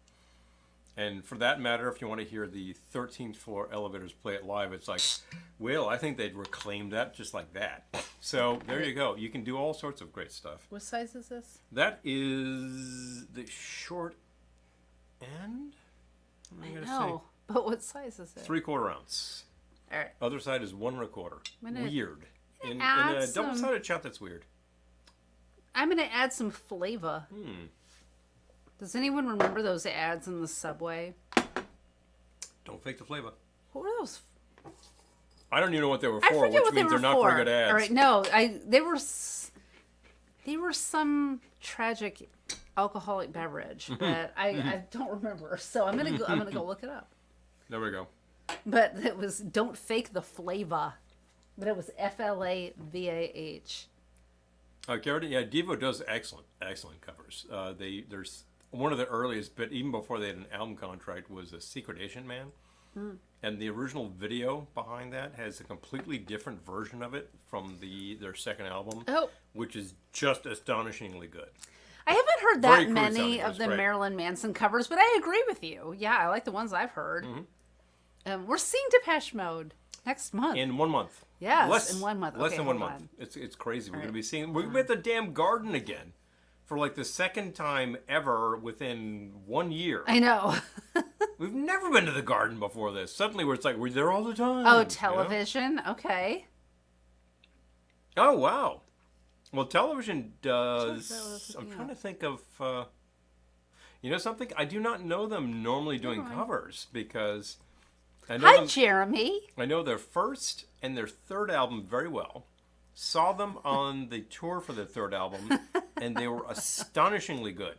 And for that matter, if you want to hear the 13th Floor Elevators play it live, it's like, well, I think they'd reclaim that just like that. So there you go. You can do all sorts of great stuff. What size is this? That is the short end. What am I gonna No, but what size is it? say? 3/4 ounce. All right. Other side is 1 1/4. I'm gonna Weird. In add a some- double-sided shot, that's weird. I'm going to add some flavor. Does anyone remember those ads in the subway? Don't fake the flavor. What were those? I don't even know what they were I for, forget which what they means were they're not for. very good ads. All right, no, they were some tragic alcoholic beverage that I don't remember. So I'm gonna go look it up. There we go. But it was don't fake the flavor. But it was FLAVAH. Garrett, yeah, Devo does excellent covers. There's one of the earliest, but even before they had an album contract, was a Secret Asian Man. And the original video behind that has a completely different version of it from their second album, Oh. which is just astonishingly good. I haven't heard Very that crude many sounding. It of was the great. Marilyn Manson covers, but I agree with you. Yeah, I like the ones I've heard. We're seeing Depeche Mode next month. In 1 month. Yes, in 1 month. Less Okay, than 1 hold month. on. It's crazy. We're going to be seeing... We're at the damn Garden again. For like the second time ever within 1 year. I know. We've never been to the Garden before this. Suddenly we're like, we're there all the time. Oh, you know? television. Okay. Oh, wow. Well, television That was does... the I'm thing. trying to think of... you know something? I do not know them normally doing Never mind. covers because... I know Hi, them, Jeremy. I know their first and their third album very well. Saw them on the tour for their third album, and they were astonishingly good.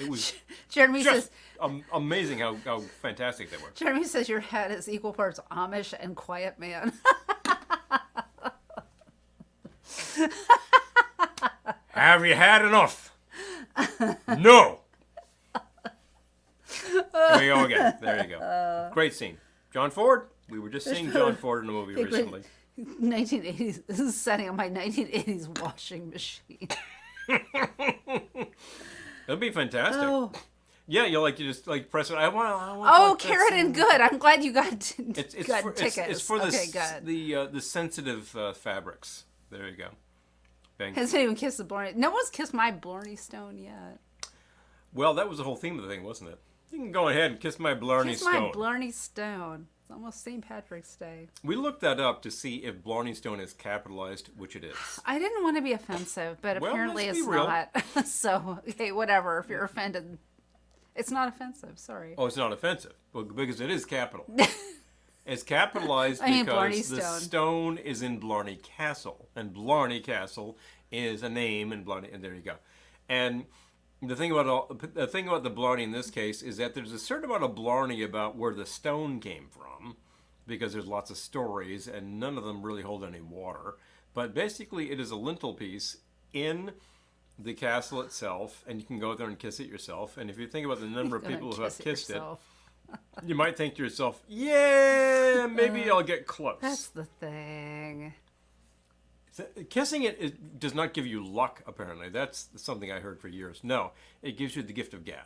It was Jeremy just says. amazing how fantastic they were. Jeremy says your hat is equal parts Amish and quiet man. Have you had enough? No. There you go again. There you go. Great scene. John Ford. We were just seeing John Ford in a movie recently. 1980s. This is setting on my 1980s washing machine. That'd be fantastic. Oh, Yeah, you just press it. I want. oh, like that Carrot scene. and good. I'm glad you got It's got for, tickets. it's for okay, good. the sensitive fabrics. There you go. Bang. Hasn't even kissed the Blarney. No one's kissed my Blarney Stone yet. Well, that was the whole theme of the thing, wasn't it? You can go ahead and kiss my Blarney Kiss Stone. my Blarney Stone. It's almost St. Patrick's Day. We looked that up to see if Blarney Stone is capitalized, which it is. I didn't want to be offensive, but Well, apparently let's it's be real. not. So, okay, whatever. If you're offended, it's not offensive. Sorry. Oh, it's not offensive, well, because it is capital. It's capitalized I mean, Blarney because the Stone. stone is in Blarney Castle, and Blarney Castle is a name in Blarney, and there you go. And the thing about the Blarney in this case is that there's a certain amount of Blarney about where the stone came from, because there's lots of stories, and none of them really hold any water. But basically, it is a lintel piece in the castle itself, and you can go there and kiss it yourself. And if you think about the number of people who have kissed it, you might think to yourself, yeah, maybe I'll get close. That's the thing. Kissing it does not give you luck, apparently. That's something I heard for years. No, it gives you the gift of gab,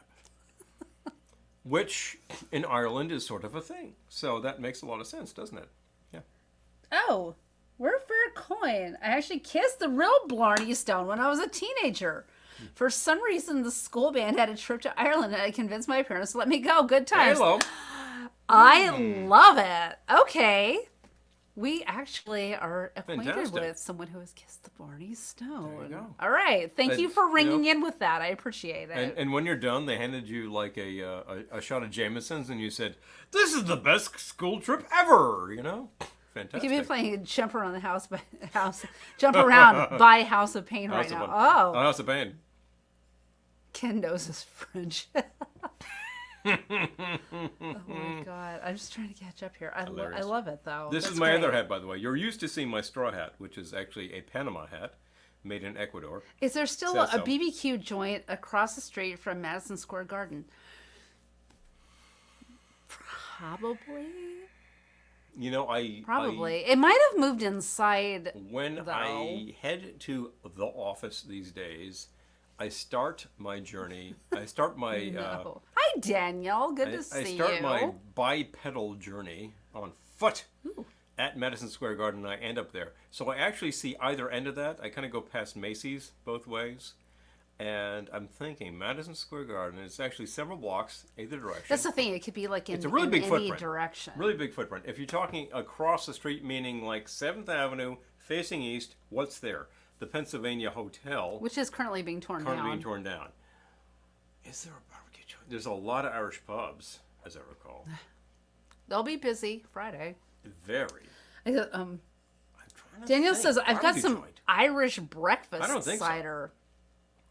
which in Ireland is sort of a thing. So that makes a lot of sense, doesn't it? Yeah. Oh, word for a coin. I actually kissed the real Blarney Stone when I was a teenager. For some reason, the school band had a trip to Ireland, and I convinced my parents to let me go. Good times. Hello. I love it. Okay. We actually are acquainted Fantastic. with someone who has kissed the Blarney Stone. There you go. All right. Thank you for ringing in with that. I appreciate it. And when you're done, they handed you like a shot of Jameson's, and you said, "This is the best school trip ever." You know, fantastic. You could be playing Jump Around the House by House, Jump Around by House of Pain right now. Oh, House of Pain. Ken knows his French. Oh my god! I'm just trying to catch up here. I love it though. This That's is my great. other hat, by the way. You're used to seeing my straw hat, which is actually a Panama hat made in Ecuador. Is there still Says a so. BBQ joint across the street from Madison Square Garden? Probably. You know, Probably. It might have moved inside. When though. I head to the office these days, I start my journey. I start my No. Hi, Daniel. Good to see you. I start my bipedal journey on foot at Madison Square Garden, and I end up there. So I actually see either end of that. I kind of go past Macy's both ways. And I'm thinking Madison Square Garden is actually several blocks either direction. That's the thing. It could be like It's a really big any footprint. direction. Really big footprint. If you're talking across the street, meaning like 7th Avenue, facing east, what's there? The Pennsylvania Hotel. Which is currently being torn Currently down. being torn down. Is there a barbecue joint? There's a lot of Irish pubs, as I recall. They'll be busy Friday. Very. I go, I'm trying to Daniel think. says, I've got Barbecue some joint. Irish breakfast I don't think so. cider.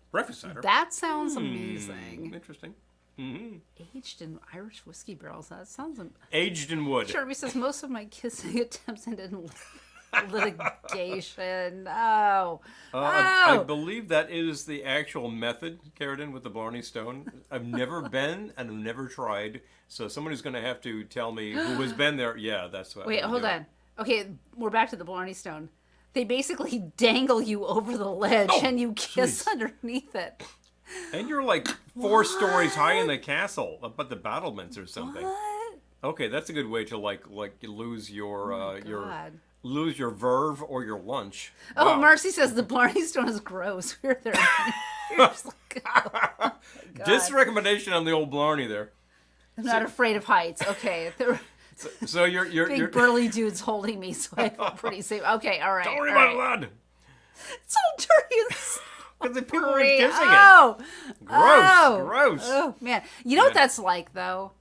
Breakfast cider. That sounds amazing. Interesting. Mm-hmm. Aged in Irish whiskey barrels. That sounds Aged in wood. Sure, says most of my kissing attempts ended in litigation. No. I believe that is the actual method, Carradine, with the Blarney Stone. I've never been and I've never tried. So someone who's going to have to tell me who has been there. Yeah, that's what. Wait, hold on. Okay, we're back to the Blarney Stone. They basically dangle you over the ledge and you kiss underneath it. And you're like 4 stories high in the castle, up at the battlements or something. What? Okay, that's a good way to like lose your God. lose your verve or your lunch. Oh, Wow. Marcy says the Blarney Stone is gross. We're there. You're just like, oh my God. Just a recommendation on the old Blarney there. I'm not afraid of heights. Okay. There So you're big burly dudes holding me, so I feel pretty safe. Okay, all right. don't worry all about right. blood. It's all dirty and Because the people were slippery. kissing Oh, it. Gross. Oh man, you know what that's like though?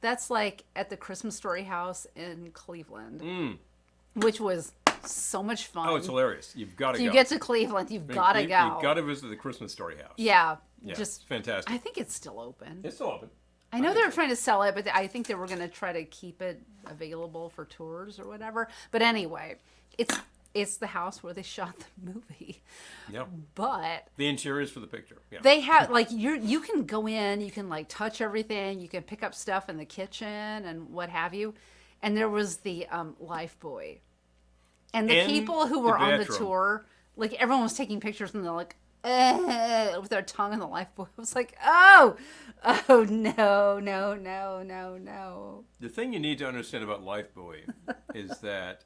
That's like at the Christmas Story House in Cleveland, which was so much fun. Oh, it's hilarious. You've got to go. You get to Cleveland, you've got to go. You've got to visit the Christmas Story House. Yeah, Yeah, just fantastic. I think it's still open. It's still open. I know they were trying to sell it, but I think they were going to try to keep it available for tours or whatever. But anyway, it's the house where they shot the movie. Yep. But The interiors for the picture. Yeah. they have like you can go in, you can like touch everything, you can pick up stuff in the kitchen and what have you. And there was the life buoy, and the In people who the were on the bathroom. tour, like everyone was taking pictures and they're like. With their tongue in the life buoy. I was like, oh no. The thing you need to understand about Lifebuoy is that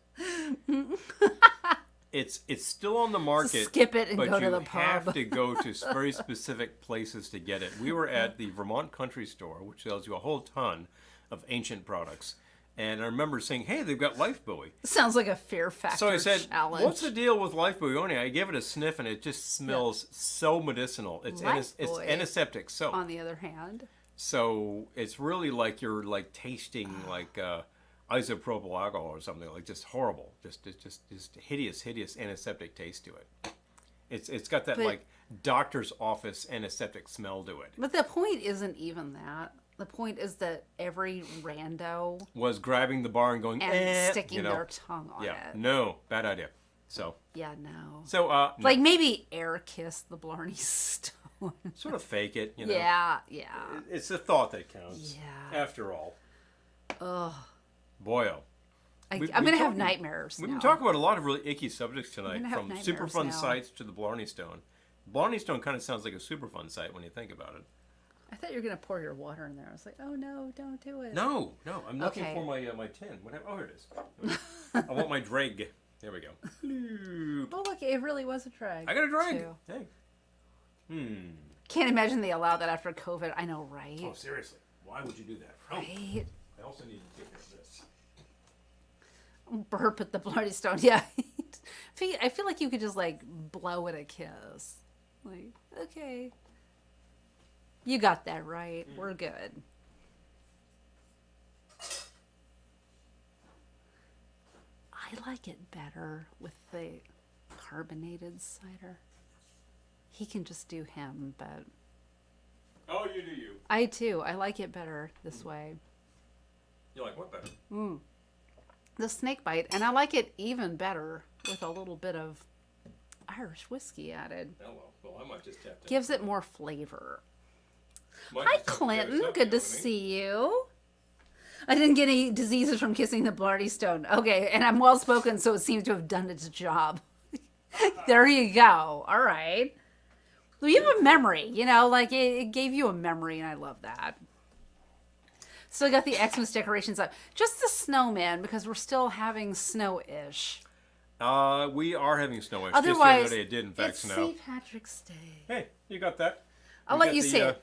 it's still on the market. Skip it and but go to you the have pub. to go to very specific places to get it. We were at the Vermont Country Store, which sells you a whole ton of ancient products. And I remember saying, hey, they've got Lifebuoy. Sounds like a Fear Factor So I said, challenge. what's the deal with Lifebuoy? Only I gave it a sniff, and it just smells so medicinal. It's Lifebuoy, antiseptic soap. On the other hand, So it's really like you're like tasting like isopropyl alcohol or something, like just horrible, just hideous antiseptic taste to it. It's got that But- like doctor's office antiseptic smell to it. but the point isn't even that. The point is that every rando Was grabbing the bar and going and eh, sticking you know. their tongue on Yeah, it. no, bad idea. So Yeah, no. so no. Like maybe air kiss the Blarney Stone. Sort of fake it, you know. Yeah. It's the thought that counts. Yeah. After all, Ugh. boy, oh. I'm We've going to have talked- nightmares We've now. been talking about a lot of really icky subjects tonight, gonna have from nightmares super fun now. sites to the Blarney Stone. Blarney Stone kind of sounds like a super fun site when you think about it. I thought you were going to pour your water in there. I was like, oh, no, don't do it. No, I'm looking Okay. for my tin. What happened? Oh, here it is. I want my drag. There we go. Bloop. Oh, look, it really was a drag. I got a drag. too. Hey. Can't imagine they allow that after COVID. I know, right? Oh, seriously. Why would you do that? Oh, Right? I also need to take care of this. Burp at the Blarney Stone. Yeah. I feel like you could just like blow it a kiss. Like, okay. You got that right. We're good. I like it better with the carbonated cider. He can just do him, but Oh, you do you. I too. I like it better this way. You like what better? The snake bite, and I like it even better with a little bit of Irish whiskey added. Oh, well, I might just tap that. Gives it more flavor. Might Hi, just have to Clinton. finish up, Good you to know what I mean? see you. I didn't get any diseases from kissing the Blarney Stone. Okay, and I'm well spoken, so it seems to have done its job. There you go. All right. Well, you have a memory, you know, like it gave you a memory, and I love that. So I got the Xmas decorations up. Just the snowman, because we're still having snow-ish. We are having snow. Otherwise, just the other day it did in fact it's snow. St. Patrick's Day. Hey, you got that? I'll We let got you the, say it.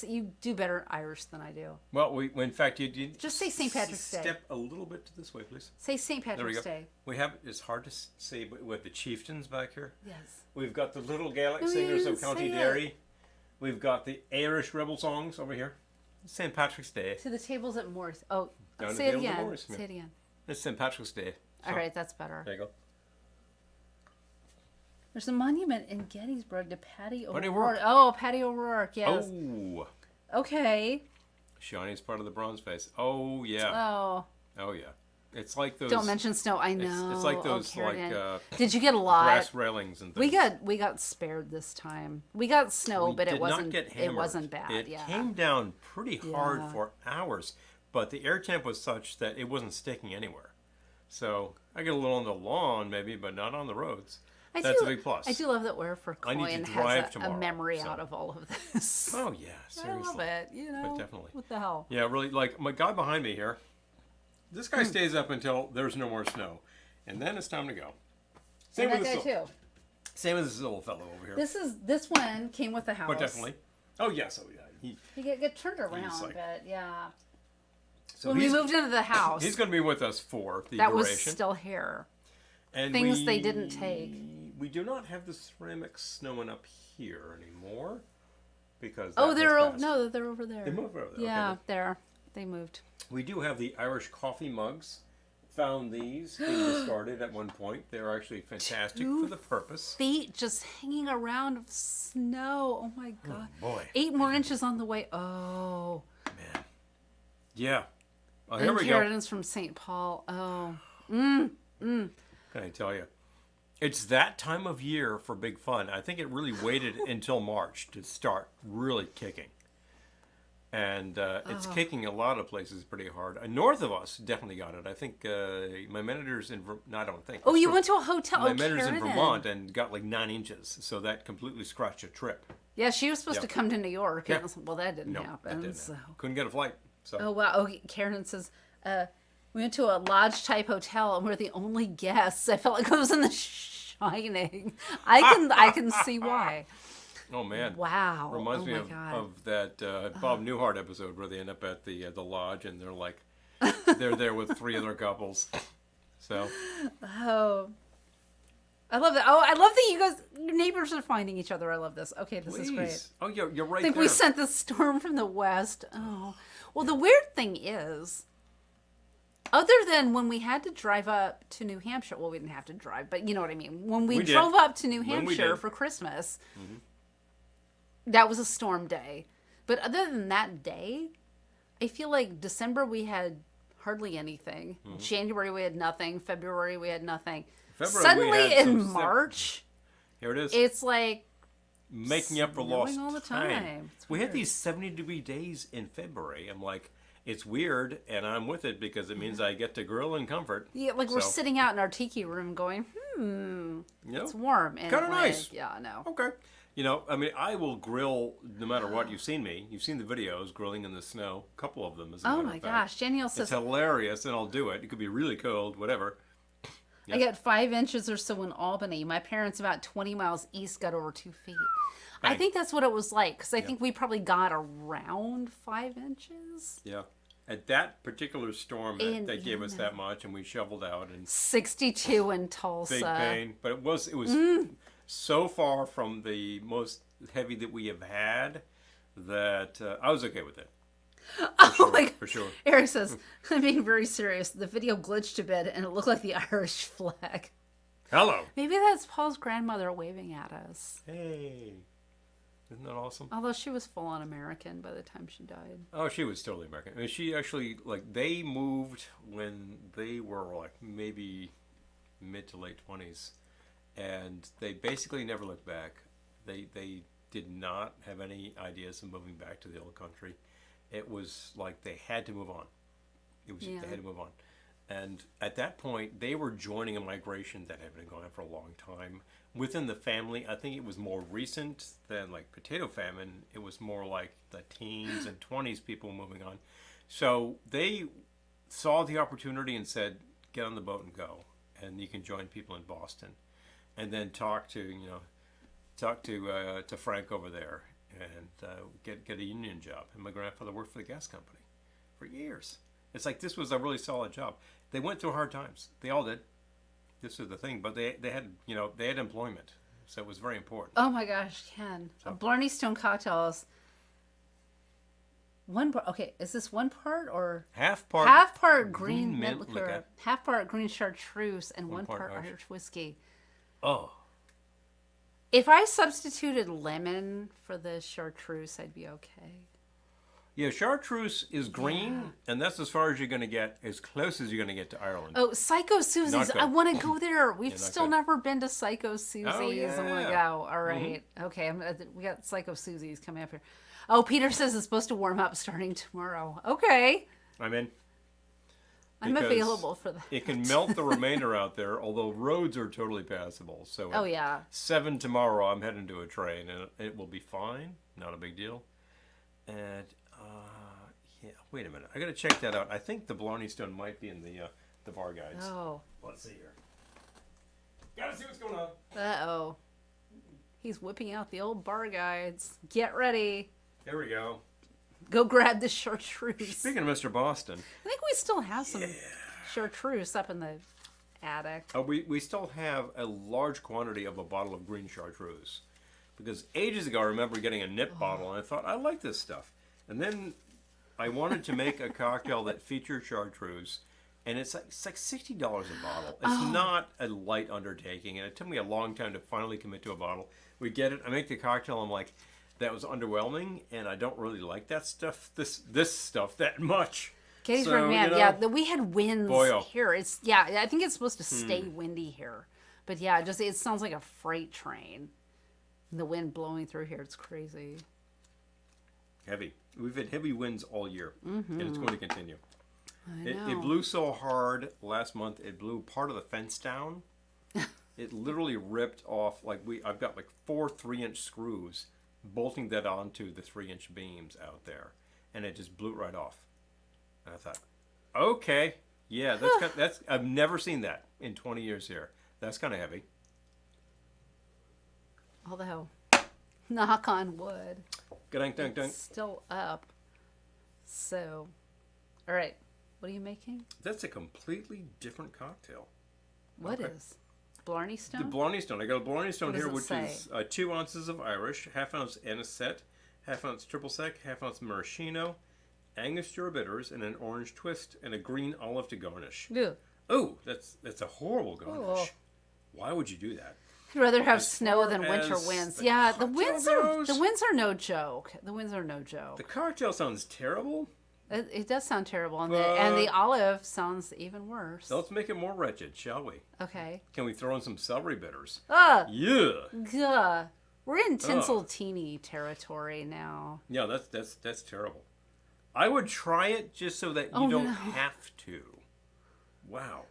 You do better Irish than I do. Well, in fact, you Just say St. Patrick's Day. Step a little bit to this way, please. Say St. There we Patrick's go. Day. We have. It's hard to say, but with the chieftains back here. Yes. We've got the little Gaelic No, you singers didn't of County say Derry. We've got the Irish rebel songs over here. St. Patrick's Day. To the tables at Morris. Oh, Down to say the it tables at again. Morris, yeah. Say it again. It's St. Patrick's Day. All right, that's better. There you go. There's a monument in Gettysburg to Patty Patty O'Rourke. O'Rourke. Oh, Patty O'Rourke, yes. Oh, Okay. Shawnee's part of the bronze face. Oh yeah. Oh, Oh yeah. It's like those. don't mention snow. I know. It's like those Karen. Did you get a lot? brass railings and things. We got spared this time. We got snow, We but did it wasn't not get it hammered. wasn't bad. It Yeah. came down pretty hard Yeah. for hours, but the air temp was such that it wasn't sticking anywhere. So I get a little on the lawn maybe, but not on the roads. That's a big plus. I do love that Where for I need to Coin drive has a tomorrow, memory so. out of all of this. Oh yeah, I seriously. love it. You know, definitely. What the hell? Yeah, really. Like my guy behind me here. This Hmm. guy stays up until there's no more snow, and then it's time to go. Same And with that this guy little, too. Same with this little fellow over here. This one came with the house. But definitely. Oh yes, oh yeah. He get turned around, like- but yeah. So When we he's, moved into the house, he's going to be with us for the that duration. was still here. And things they didn't take. We do not have the ceramic snowing up here anymore because Oh, that they're has passed. no, they're over there. They moved over there. Yeah, Okay. there. They moved. We do have the Irish coffee mugs. Found these being discarded at one point. They're actually fantastic for the purpose. Feet just hanging around of snow. Oh my god. Boy, 8 more inches on the way. Oh. man. Yeah. Oh, here And we go. Carradines from St. Paul. Oh. Can I tell you? It's that time of year for big fun. I think it really waited until March to start really kicking. And it's kicking a lot of places pretty hard. North of us definitely got it. I think my manager's in no, I don't think. Oh, you went to a hotel. My Oh, manager's in Carradine. Vermont and got like 9 inches. So that completely scratched a trip. Yeah, she was supposed Yep. to come to New York. Yeah. Well, that didn't No, happen. that didn't so. happen. Couldn't get a flight. So Oh wow! Oh, Karen says we went to a lodge type hotel and we're the only guests. I felt like I was in The Shining. I can see why. oh man. Wow! Reminds oh me my of, God. of that Bob Newhart episode where they end up at the lodge and they're like they're there with 3 other couples. So Oh, I love that. Oh, I love that you guys, your neighbors are finding each other. I love this. Okay, this is great. please. Oh, you're right I think there. we sent the storm from the west. Oh, well, the weird thing is, other than when we had to drive up to New Hampshire, well, we didn't have to drive, but you know what I mean. When we We did. drove up to New When we Hampshire did. for Christmas, that was a storm day. But other than that day, I feel like December we had hardly anything. Mm-hmm. January we had nothing. February we had nothing. February, Suddenly in March, here it is. it's like making up for lost snowing all the time. It's We had weird. these 70-degree days in February. I'm like, it's weird, and I'm with it because it means I get to grill in comfort. Yeah, like we're So, sitting out in our tiki room going, you know, it's warm. And Kinda like, nice. Yeah, I know. okay. You know, I mean, I will grill no matter what. You've seen me. You've seen the videos grilling in the snow. A couple of them, as a Oh matter my of fact. gosh. Danielle It's says, hilarious, and I'll do it. It could be really cold, whatever. I got 5 inches or so in Albany. My parents about 20 miles east got over 2 feet. I Bang. think that's what it was like because I think we probably got around 5 inches. Yeah. At that particular storm, And, that gave you us know. that much, and we shoveled out and 62 in Tulsa. big pain. But it was so far from the most heavy that we have had that I was okay with it. Oh my God. For sure. Eric says, I'm being very serious. The video glitched a bit and it looked like the Irish flag. Hello. Maybe that's Paul's grandmother waving at us. Hey. Isn't that awesome? Although she was full on American by the time she died. Oh, she was totally American. I mean, she actually, like, they moved when they were, like, maybe mid to late 20s. And they basically never looked back. They did not have any ideas of moving back to the old country. It was like they had to move on. They had to move on. And at that point, they were joining a migration that had been going on for a long time. Within the family, I think it was more recent than like potato famine. It was more like the teens and 20s people moving on. So they saw the opportunity and said, get on the boat and go. And you can join people in Boston. And then talk to Frank over there and get a union job. And my grandfather worked for the gas company for years. It's like this was a really solid job. They went through hard times. They all did. This is the thing, but they had employment, so it was very important. Oh my gosh, Ken. A Blarney Stone cocktail is one part. Okay, is this one part or Half part green mint liqueur, liquor. half part green chartreuse, and one part part Irish. Irish whiskey? Oh, If I substituted lemon for the chartreuse, I'd be okay. yeah. Chartreuse is green, and that's as far as you're going to get, as close as you're going to get to Ireland. Oh, Psycho Susie's. Not good. I want to go there. We've not still good. never been to Psycho Susie's. Oh, yeah. I want to go. All right. Okay. We got Psycho Susie's coming up here. Oh, Peter says it's supposed to warm up starting tomorrow. Okay. I'm in. I'm Because available for that. It can melt the remainder out there, although roads are totally passable. So Oh, at yeah. 7 tomorrow, I'm heading to a train, and it will be fine. Not a big deal. And yeah, wait a minute. I got to check that out. I think the Blarney Stone might be in the bar guides. Oh. Let's see here. Gotta see what's going on. Uh-oh. He's whipping out the old bar guides. Get ready. There we go. Go grab the chartreuse. Speaking of Mr. Boston, I think we still have some chartreuse up in the attic. we still have a large quantity of a bottle of green chartreuse. Because ages ago, I remember getting a nip bottle, and I thought, I like this stuff. And then I wanted to make a cocktail that featured chartreuse, and it's like $60 a bottle. It's not a light undertaking, and it took me a long time to finally commit to a bottle. We get it, I make the cocktail, I'm like, that was underwhelming, and I don't really like that stuff, this stuff that much. Gettysburg, So, man, you know, yeah, we had winds boy-o. here. It's I think it's supposed to stay windy here, but yeah, it sounds like a freight train. The wind blowing through here, it's crazy. Heavy. We've had heavy winds all year, and it's going to continue. I It know. blew so hard last month, it blew part of the fence down. It literally ripped off, I've got like 4 3-inch screws bolting that onto the 3-inch beams out there, and it just blew it right off. And I thought, okay, yeah, that's I've never seen that in 20 years here. That's kind of heavy. Although, knock on wood, Dunk, dunk, dunk. it's still up. So, all right, what are you making? That's a completely different cocktail. What Okay. is Blarney Stone? The Blarney Stone. I got a Blarney Stone What does here, it which say? is 2 ounces of Irish, half ounce anisette, half ounce triple sec, half ounce maraschino, Angostura bitters, and an orange twist, and a green olive to garnish. Ew. Oh, that's a horrible garnish. Oh. Why would you do that? I'd rather have As snow far than winter as winds. the Yeah, the cocktail winds goes- are no joke. The winds are no joke. The cocktail sounds terrible, It does sound terrible, and the olive sounds even worse. So let's make it more wretched, shall we? Okay. Can we throw in some celery bitters? Yeah. Yeah. We're in tinsel teeny territory now. Yeah, that's terrible. I would try it just so that you don't have to. Wow.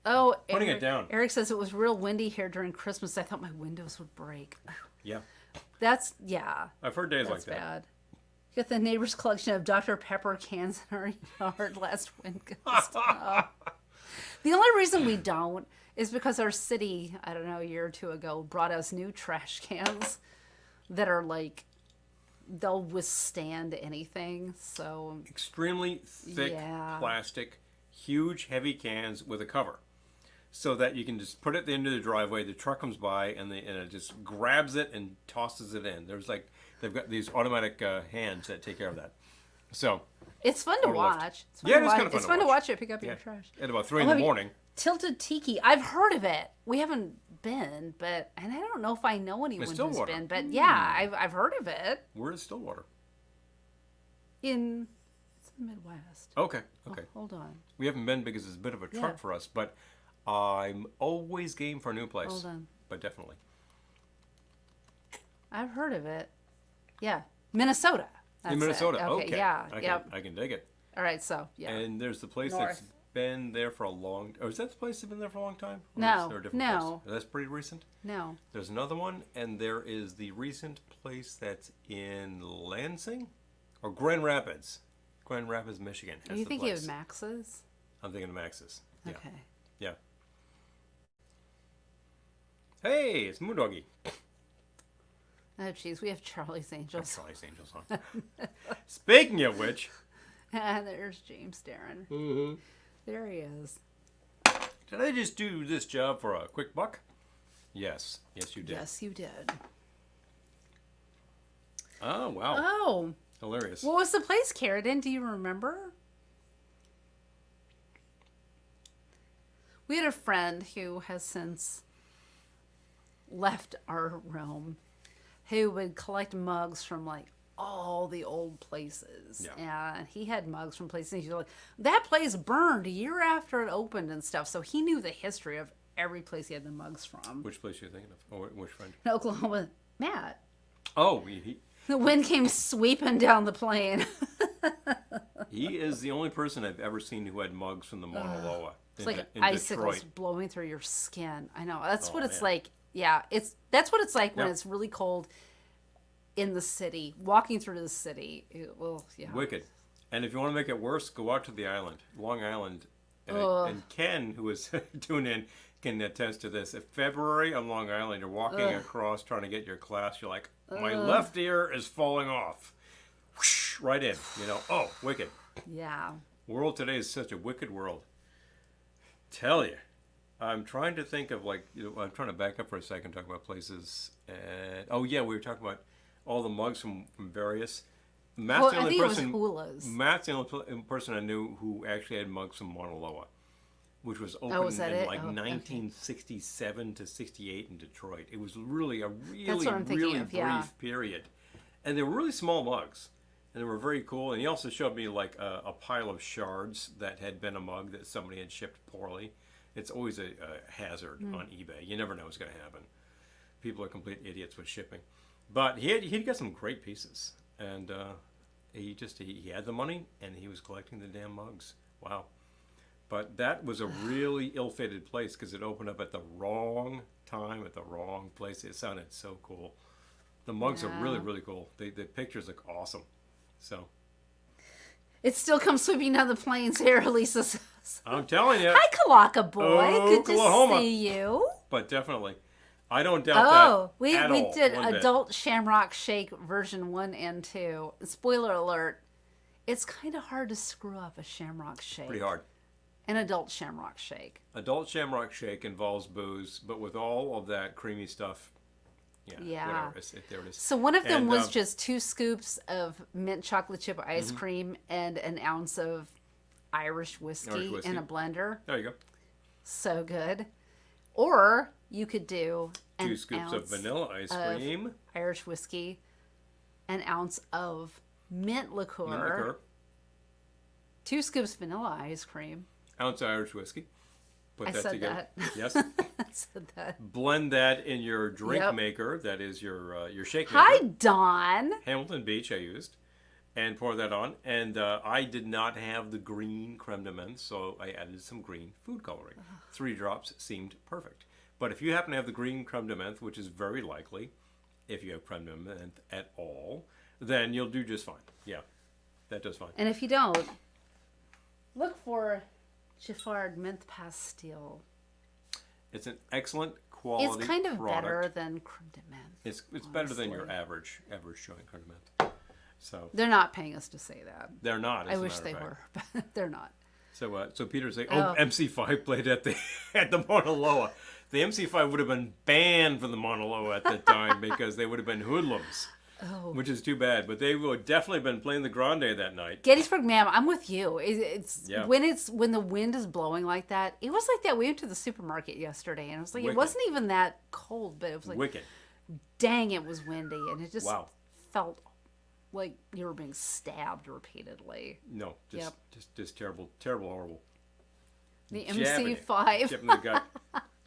Oh, Putting it down. Eric says it was real windy here during Christmas. I thought my windows would break. Yeah. Yeah. I've heard days like that. That's bad. Got the neighbor's collection of Dr. Pepper cans in our yard last winter. Oh. The only reason we don't is because our city, I don't know, a year or two ago, brought us new trash cans that are like, they'll withstand anything. So extremely thick plastic, huge, heavy cans with a cover, so that you can just put it at the end of the driveway. The truck comes by and it just grabs it and tosses it in. There's like they've got these automatic hands that take care of that. So it's fun to watch. It's kind of fun. It's fun to watch it pick up your trash at about 3 in the morning. Tilted Tiki. I've heard of it. We haven't been, and I don't know if I know anyone who's been, but yeah, I've heard of it. Where is Stillwater? It's in the Midwest. Okay. Oh, hold on. We haven't been because it's a bit of a trek for us, but I'm always game for a new place. Hold on. But definitely. I've heard of it. Yeah. Minnesota. In Minnesota. Okay. Yeah. I can dig it. All right. So, yeah. And there's the place that's been there for a long... Oh, is that the place that's been there for a long time? Or no. Is there a different place? That's pretty recent? No. There's another one, and there is the recent place that's in Lansing? Or Grand Rapids. Grand Rapids, Michigan. Are you thinking of Max's? I'm thinking of Max's. Yeah. Okay. Yeah. Hey, it's Moondoggy. Oh, jeez. We have Charlie's Angels. Charlie's Angels on. Speaking of which... There's James Darren. Mm-hmm. There he is. Did I just do this job for a quick buck? Yes. Yes, you did. Yes, you did. Oh, wow. Oh. Hilarious. What was the place, Carradine? Do you remember? We had a friend who has since left our realm who would collect mugs from like all the old places. Yeah. And he had mugs from places. He's like, that place burned a year after it opened and stuff. So he knew the history of every place he had the mugs from. Which place are you thinking of? Oh, which friend? In Oklahoma. Matt. Oh, the wind came sweeping down the plain. He is the only person I've ever seen who had mugs from the Mauna Loa. It's like icicles Detroit. blowing through your skin. I know. That's what it's like. Yeah, that's what it's like when it's really cold in the city. Walking through the city. Wicked. And if you want to make it worse, go out to the island, Long Island. And Ken, who is tuned in, can attest to this. If February on Long Island, you're walking across trying to get your class, you're like, my left ear is falling off. Whoosh, right in. Oh, wicked. Yeah. World today is such a wicked world. Tell you. I'm trying to think of I'm trying to back up for a second, talk about places. And we were talking about all the mugs from various. Matt's the only person I knew who actually had mugs from Mauna Loa, which was opened in 1967 to 68 in Detroit. It was really a really brief period. And they were really small mugs. And they were very cool. And he also showed me like a pile of shards that had been a mug that somebody had shipped poorly. It's always a hazard on eBay. You never know what's going to happen. People are complete idiots with shipping. But he'd got some great pieces. And he had the money and he was collecting the damn mugs. Wow. But that was a really ill-fated place because it opened up at the wrong time, at the wrong place. It sounded so cool. The mugs are really, really cool. The pictures look awesome. So it still comes sweeping down the plains here, Lisa says. I'm telling you. Hi, Kalaka boy. Good Oklahoma. to see you. But definitely. I don't doubt that. We did Adult Shamrock Shake version 1 and 2. Spoiler alert, it's kind of hard to screw up a Shamrock Shake. Pretty hard. An Adult Shamrock Shake. Adult Shamrock Shake involves booze, but with all of that creamy stuff. Yeah. There it is. So one of them was just 2 scoops of mint chocolate chip ice cream and an ounce of Irish whiskey in a blender. There you go. So good. Or you could do 2 scoops of vanilla ice cream, Irish whiskey, an ounce of mint liqueur, 2 scoops vanilla ice cream. Ounce Irish whiskey. Put I that said together. that. Yes. I said that. Blend that in your drink Yep. maker. That is your shake maker. Hi, Dawn. Hamilton Beach I used. And pour that on. And I did not have the green creme de menthe, so I added some green food coloring. 3 drops seemed perfect. But if you happen to have the green creme de menthe, which is very likely, if you have creme de menthe at all, then you'll do just fine. Yeah, that does fine. And if you don't, look for Giffard mint pastille. It's an excellent quality It's kind of product. better than creme de menthe. It's better than your average showing creme de menthe. So They're not paying us to say that. they're not. I wish they were, but they're not. So Peter's saying, Oh. MC5 played at the Mauna Loa. The MC5 would have been banned from the Mauna Loa at that time because they would have been hoodlums, which is too bad. But they would definitely have been playing the Grande that night. Gettysburg, ma'am, I'm with you. It's Yeah. when the wind is blowing like that. It was like that. We went to the supermarket yesterday, and it was like Wicked. it wasn't even that cold, but it was like, Wicked. dang, it was windy, and it just Wow. felt like you were being stabbed repeatedly. No, Yep. just terrible, horrible. The Jabbing it. MC5. Jabbing the gut.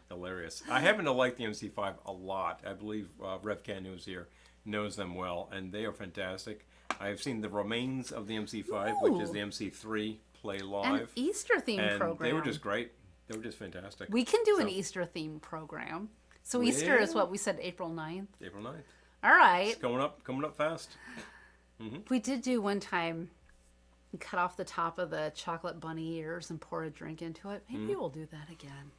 Hilarious. I happen to like the MC5 a lot. I believe Rev Ken, who's here, knows them well, and they are fantastic. I've seen the remains of the MC5, which is the MC3, play An live. Easter theme And program. they were just great. They were just fantastic. We can do an Easter themed program. So Easter is Yeah. what we said, April 9th. April 9th. All right. It's coming up fast. We did do one time, cut off the top of the chocolate bunny ears and pour a drink into it. Maybe we'll do that again.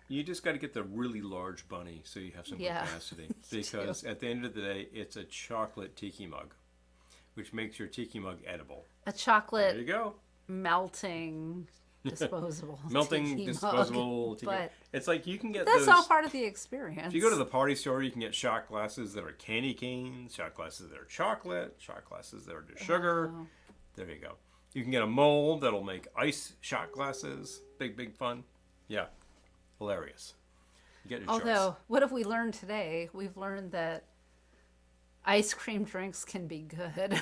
You just got to get the really large bunny so you have some Yeah. capacity. Because at the end of the day, it's a chocolate tiki mug, which makes your tiki mug edible. A There chocolate you go. melting disposable Melting tiki disposable mug. tiki. But It's like you can get that's those. all part of the experience. If you go to the party store, you can get shot glasses that are candy canes, shot glasses that are chocolate, shot glasses that are just sugar. Oh. There you go. You can get a mold that'll make ice shot glasses. Big fun. Yeah. Hilarious. You get your Although, choice. what have we learned today? We've learned that ice cream drinks can be good.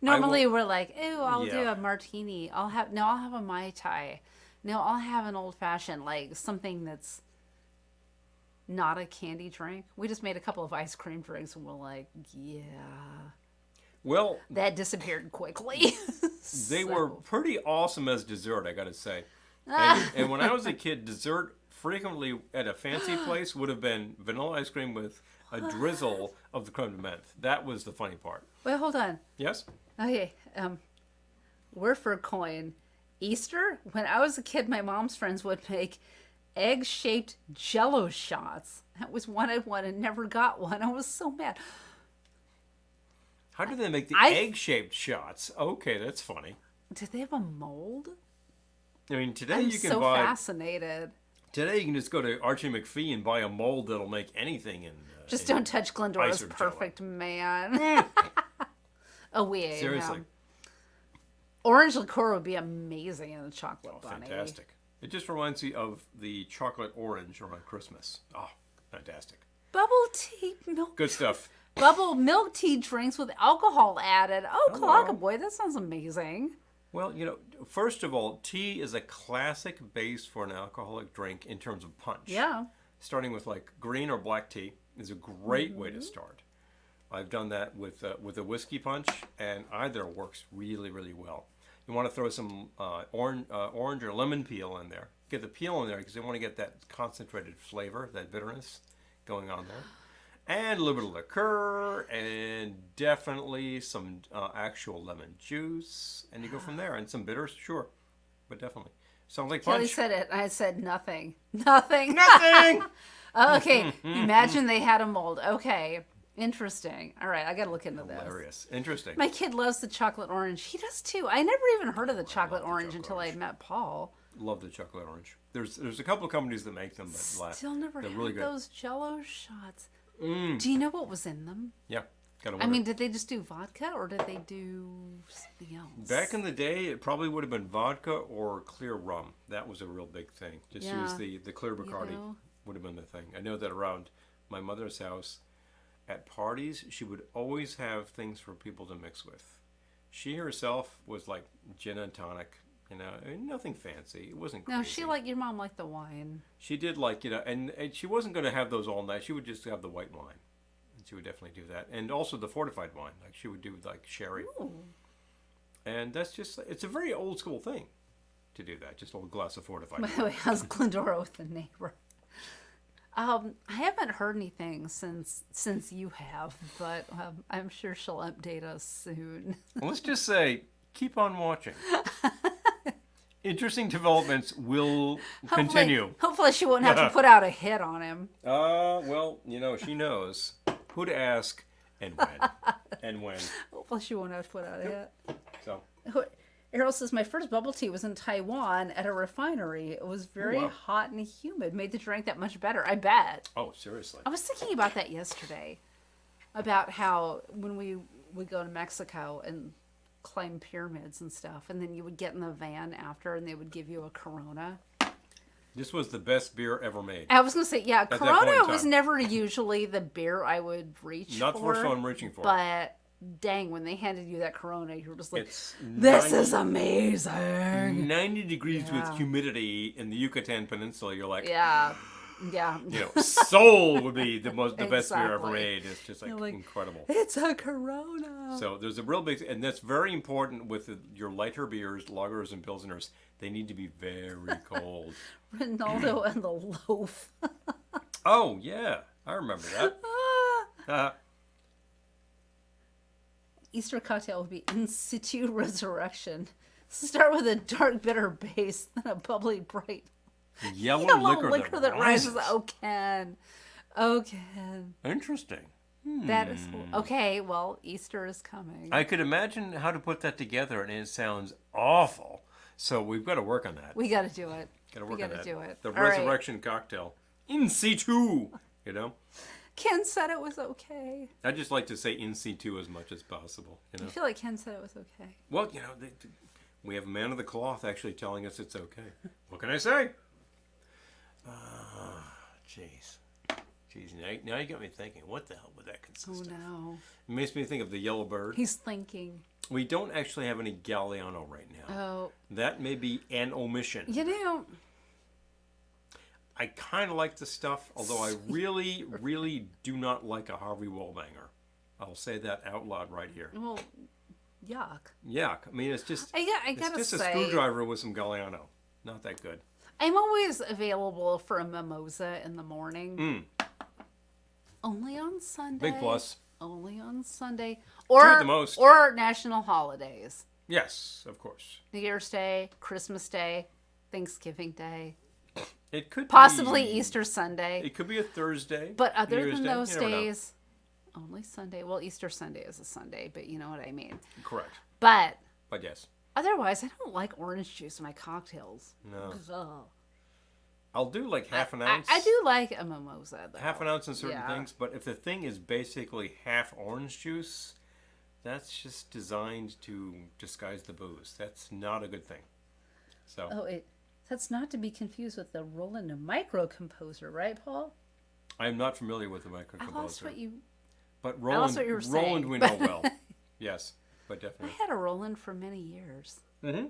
Normally, we're like, "Ooh, I'll do Yeah. a martini. I'll have a Mai Tai. No, I'll have an old fashioned, like something that's not a candy drink." We just made a couple of ice cream drinks, and we're like, "Yeah." Well, That disappeared quickly. they were pretty awesome as dessert, I gotta say. And when I was a kid, dessert frequently at a fancy place would have been vanilla ice cream with a drizzle of the creme de menthe. That was the funny part. Wait, hold on. Yes? Okay, word for a coin. Easter, when I was a kid, my mom's friends would make egg-shaped Jello shots. That was one I wanted, never got one. I was so mad. How do they make the I- egg-shaped shots? Okay, that's funny. Did they have a mold? I mean, today I'm you can so buy. fascinated. Today you can just go to Archie McPhee and buy a mold that'll make anything in. Just in don't touch Glendora's ice or Jell-O. perfect man. Oh, wait. Seriously. Orange liqueur would be amazing in a chocolate bunny. Fantastic. It just reminds me of the chocolate orange around Christmas. Oh, fantastic. Bubble tea milk. Good stuff. Bubble milk tea drinks with alcohol added. Oh, Hello. Kalaka boy, that sounds amazing. Well, first of all, tea is a classic base for an alcoholic drink in terms of punch. Yeah. Starting with like green or black tea is a great way to start. I've done that with a whiskey punch, and either works really, really well. You want to throw some orange or lemon peel in there. Get the peel in there because you want to get that concentrated flavor, that bitterness going on there. And a little bit of liqueur, and definitely some actual lemon juice. And you go from there. And some bitters, sure. But definitely. Sounds like Kelly punch. said it. I said nothing. Nothing. Nothing! Okay. Imagine they had a mold. Okay. Interesting. All right. I got to look into this. Hilarious. Interesting. My kid loves the chocolate orange. He does too. I never even heard of the chocolate the orange chocolate until I met Paul. Love the chocolate orange. There's a couple of companies that make them, but Still never they're had really good. those Jello shots. Do you know what was in them? Yeah. Gotta I wonder. mean, did they just do vodka or did they do something else? Back in the day, it probably would have been vodka or clear rum. That was a real big thing. Just Yeah. use the clear Bacardi know? would have been the thing. I know that around my mother's house, at parties, she would always have things for people to mix with. She herself was like gin and tonic, nothing fancy. It wasn't crazy. No, your mom liked the wine. She did like, and she wasn't going to have those all night. She would just have the white wine. And she would definitely do that. And also the fortified wine. Like she would do like sherry. Ooh. And that's just, it's a very old school thing to do that. Just a little glass of fortified By wine. the way, how's Glendora with the neighbor? I haven't heard anything since you have, but I'm sure she'll update us soon. Well, let's just say, keep on watching. Interesting developments will continue. Hopefully she won't have to put out a hit on him. Well, she knows who to ask and when. And when. Hopefully she won't have to put out a hit. So. Errol says, my first bubble tea was in Taiwan at a refinery. It was very hot and humid. Made the drink that much better, I bet. Oh, seriously. I was thinking about that yesterday. About how when we would go to Mexico and climb pyramids and stuff, and then you would get in the van after and they would give you a Corona. This was the best beer ever made. I was going to say, yeah, At Corona was never usually the beer I would reach for. Not the first one I'm reaching for. But dang, when they handed you that Corona, you were just like, this is amazing. 90 degrees with humidity in the Yucatan Peninsula. You're like, yeah. Seoul would be the best beer ever made. It's just like incredible. It's a Corona. So there's a real big, and that's very important with your lighter beers, lagers and pilsners. They need to be very cold. Ronaldo and the loaf. Oh yeah, I remember that. Easter cocktail would be in situ resurrection. Start with a dark bitter base, then a bubbly bright Yellow liquor that rises. Oh, Ken. Interesting. That is okay. Well, Easter is coming. I could imagine how to put that together, and it sounds awful. So we've got to work on that. We got to do it. Got to work on that. Do it. The resurrection cocktail in situ. Ken said it was okay. I just like to say in situ as much as possible. I feel like Ken said it was okay. Well, we have a man of the cloth actually telling us it's okay. What can I say? Jeez. Now you got me thinking. What the hell would that consist of? Oh no. It makes me think of the yellow bird. He's thinking. We don't actually have any Galliano right now. Oh. That may be an omission. I kind of like the stuff, although I really, really do not like a Harvey Wallbanger. I'll say that out loud right here. Well, yuck. Yuck. I mean, it's just it's just a screwdriver with some Galliano. Not that good. I'm always available for a mimosa in the morning. Only on Sunday. Big plus. Only on Sunday. Two at the most. Or national holidays. Yes, of course. New Year's Day, Christmas Day, Thanksgiving Day. It could possibly be Easter Sunday. It could be a Thursday. But other than those days, only Sunday. Well, Easter Sunday is a Sunday, but you know what I mean. Correct. But yes. Otherwise, I don't like orange juice in my cocktails. No. Ugh. I'll do like half an ounce. I do like a mimosa, though. Half an ounce in certain things, but if the thing is basically half orange juice, that's just designed to disguise the booze. That's not a good thing. So. That's not to be confused with the Roland microcomposer, right, Paul? I'm not familiar with the microcomposer. I lost what you. But Roland, what you were saying. Roland, we know well. Yes, but definitely. I had a Roland for many years. Mm-hmm.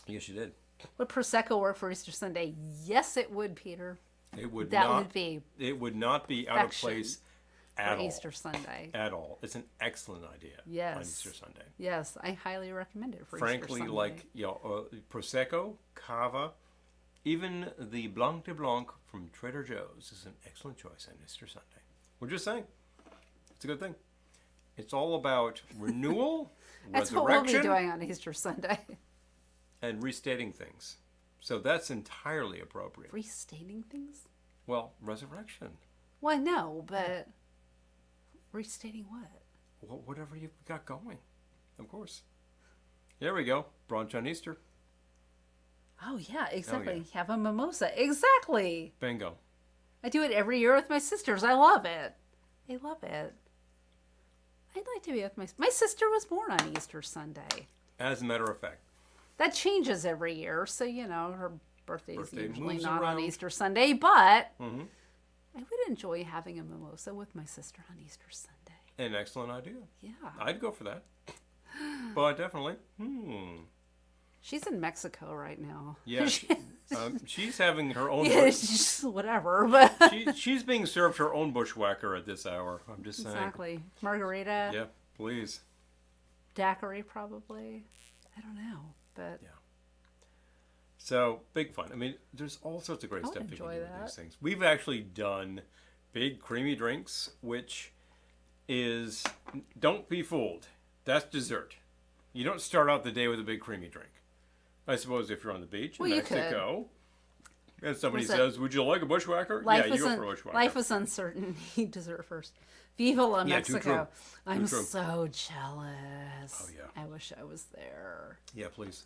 Yes, you did. Would Prosecco work for Easter Sunday? Yes, it would, Peter. It would that not. Would be. It would not be out of place at all. Easter Sunday. At all. It's an excellent idea. Yes. On Easter Sunday. Yes, I highly recommend it for Frankly, Easter Sunday. Prosecco, Cava, even the Blanc de Blanc from Trader Joe's is an excellent choice on Easter Sunday. We're just saying. It's a good thing. It's all about renewal, that's what we'll be doing on Easter Sunday. And restating things. So that's entirely appropriate. Restating things? Well, resurrection. Well, no, but restating what? Well, whatever you've got going, of course. There we go. Brunch on Easter. Oh, yeah, exactly. Oh, yeah. Have a mimosa. Exactly. Bingo. I do it every year with my sisters. I love it. I love it. I'd like to be with my sister was born on Easter Sunday. As a matter of fact. That changes every year, so, her birthday is usually not around. on Easter Sunday, but I would enjoy having a mimosa with my sister on Easter Sunday. An excellent idea. Yeah. I'd go for that. But definitely. She's in Mexico right now. Yeah, she's having her own. Yeah, it's just whatever. But She's being served her own bushwhacker at this hour. I'm just saying. exactly. Margarita. Yeah, please. Daiquiri, probably. I don't know, but Yeah. So big fun. I mean, there's all sorts of great stuff you can do with these things. We've actually done big creamy drinks, which is, don't be fooled. That's dessert. You don't start out the day with a big creamy drink. I suppose if you're on the beach in Mexico, and somebody says, "Would you like a bushwhacker?" Yeah, you go for a bushwhacker. Life is uncertain. You dessert first. Viva la Mexico. Too true. I'm so jealous. Oh, yeah. I wish I was there. Yeah, please.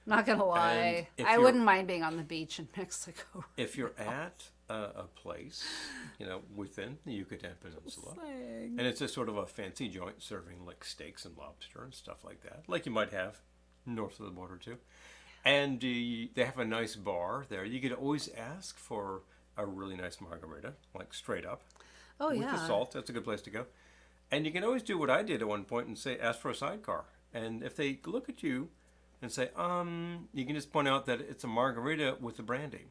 Not gonna lie, I wouldn't mind being on the beach in Mexico. If you're at a place, within the Yucatan Peninsula, and it's just sort of a fancy joint serving like steaks and lobster and stuff like that, like you might have north of the border too, and they have a nice bar there. You could always ask for a really nice margarita, like straight up. Oh, with the salt. That's a good place to go. And you can always do what I did at one point and say, ask for a sidecar. And if they look at you and say, you can just point out that it's a margarita with the brandy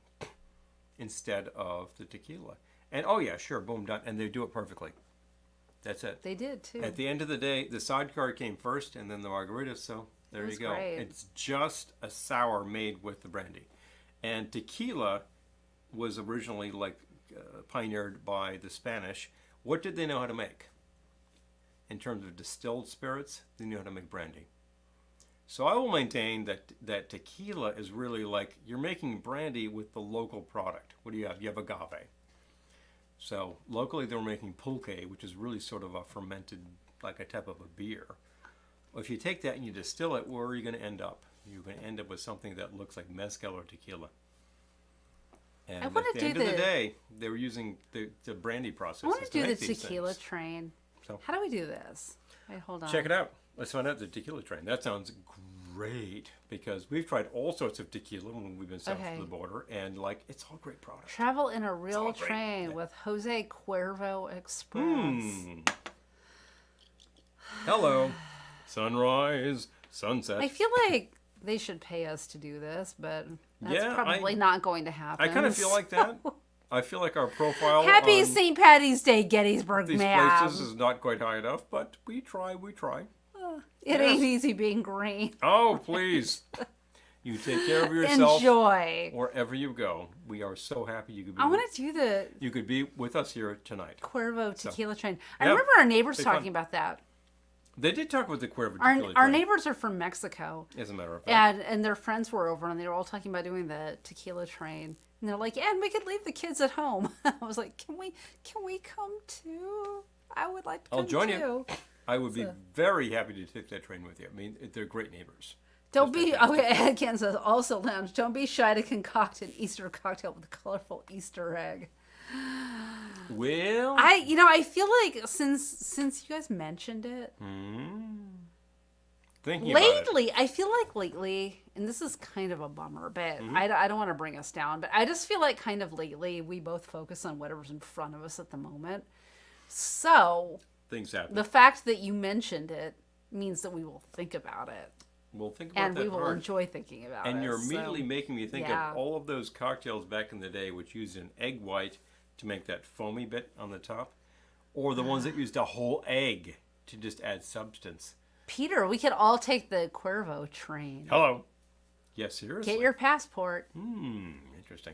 instead of the tequila. And oh yeah, sure, boom, done. And they do it perfectly. That's it. They did too. At the end of the day, the sidecar came first and then the margarita. So there you go. Great. It's just a sour made with the brandy. And tequila was originally pioneered by the Spanish. What did they know how to make? In terms of distilled spirits, they knew how to make brandy. So I will maintain that tequila is really like you're making brandy with the local product. What do you have? You have agave. So locally they were making pulque, which is really sort of a fermented, like a type of a beer. Well, if you take that and you distill it, where are you going to end up? You're going to end up with something that looks like mezcal or tequila. And at the end of the day, they were using the brandy process. I want to do the tequila train. So how do we do this? Wait, hold on. Check it out. Let's find out the tequila train. That sounds great because we've tried all sorts of tequila when we've been south of the border, and it's all great products. Travel in a real train with Jose Cuervo Express. Hello, sunrise, sunset. I feel like they should pay us to do this, but that's probably not going to happen. I kind of feel like that. I feel like our profile Happy St. Patty's Day, Gettysburg, these places is not quite high enough, but we try. It ain't easy being green. Oh, please. You take care of yourself. Enjoy. Wherever you go. We are so happy you could be. I want to do You could be with us here tonight. Cuervo tequila train. I remember our neighbors talking about that. They did talk about the Cuervo tequila train. Our neighbors are from Mexico. As a matter of fact. And their friends were over, and they were all talking about doing the tequila train. And they're like, and we could leave the kids at home. I was like, can we come too? I would like to come too. I'll join you. I would be very happy to take that train with you. I mean, they're great neighbors. Don't be, okay, Ken says, also lounge, don't be shy to concoct an Easter cocktail with a colorful Easter egg. Well, I feel like since you guys mentioned it, I feel like lately, and this is kind of a bummer, but I don't want to bring us down, but I just feel like kind of lately we both focus on whatever's in front of us at the moment. So things happen. The fact that you mentioned it means that we will think about it. We'll think about and that we will hard. Enjoy thinking about it. And you're immediately making me think of all of those cocktails back in the day which used an egg white to make that foamy bit on the top, or the ones that used a whole egg to just add substance. Peter, we could all take the Cuervo train. Hello. Yes, seriously. Get your passport. Interesting.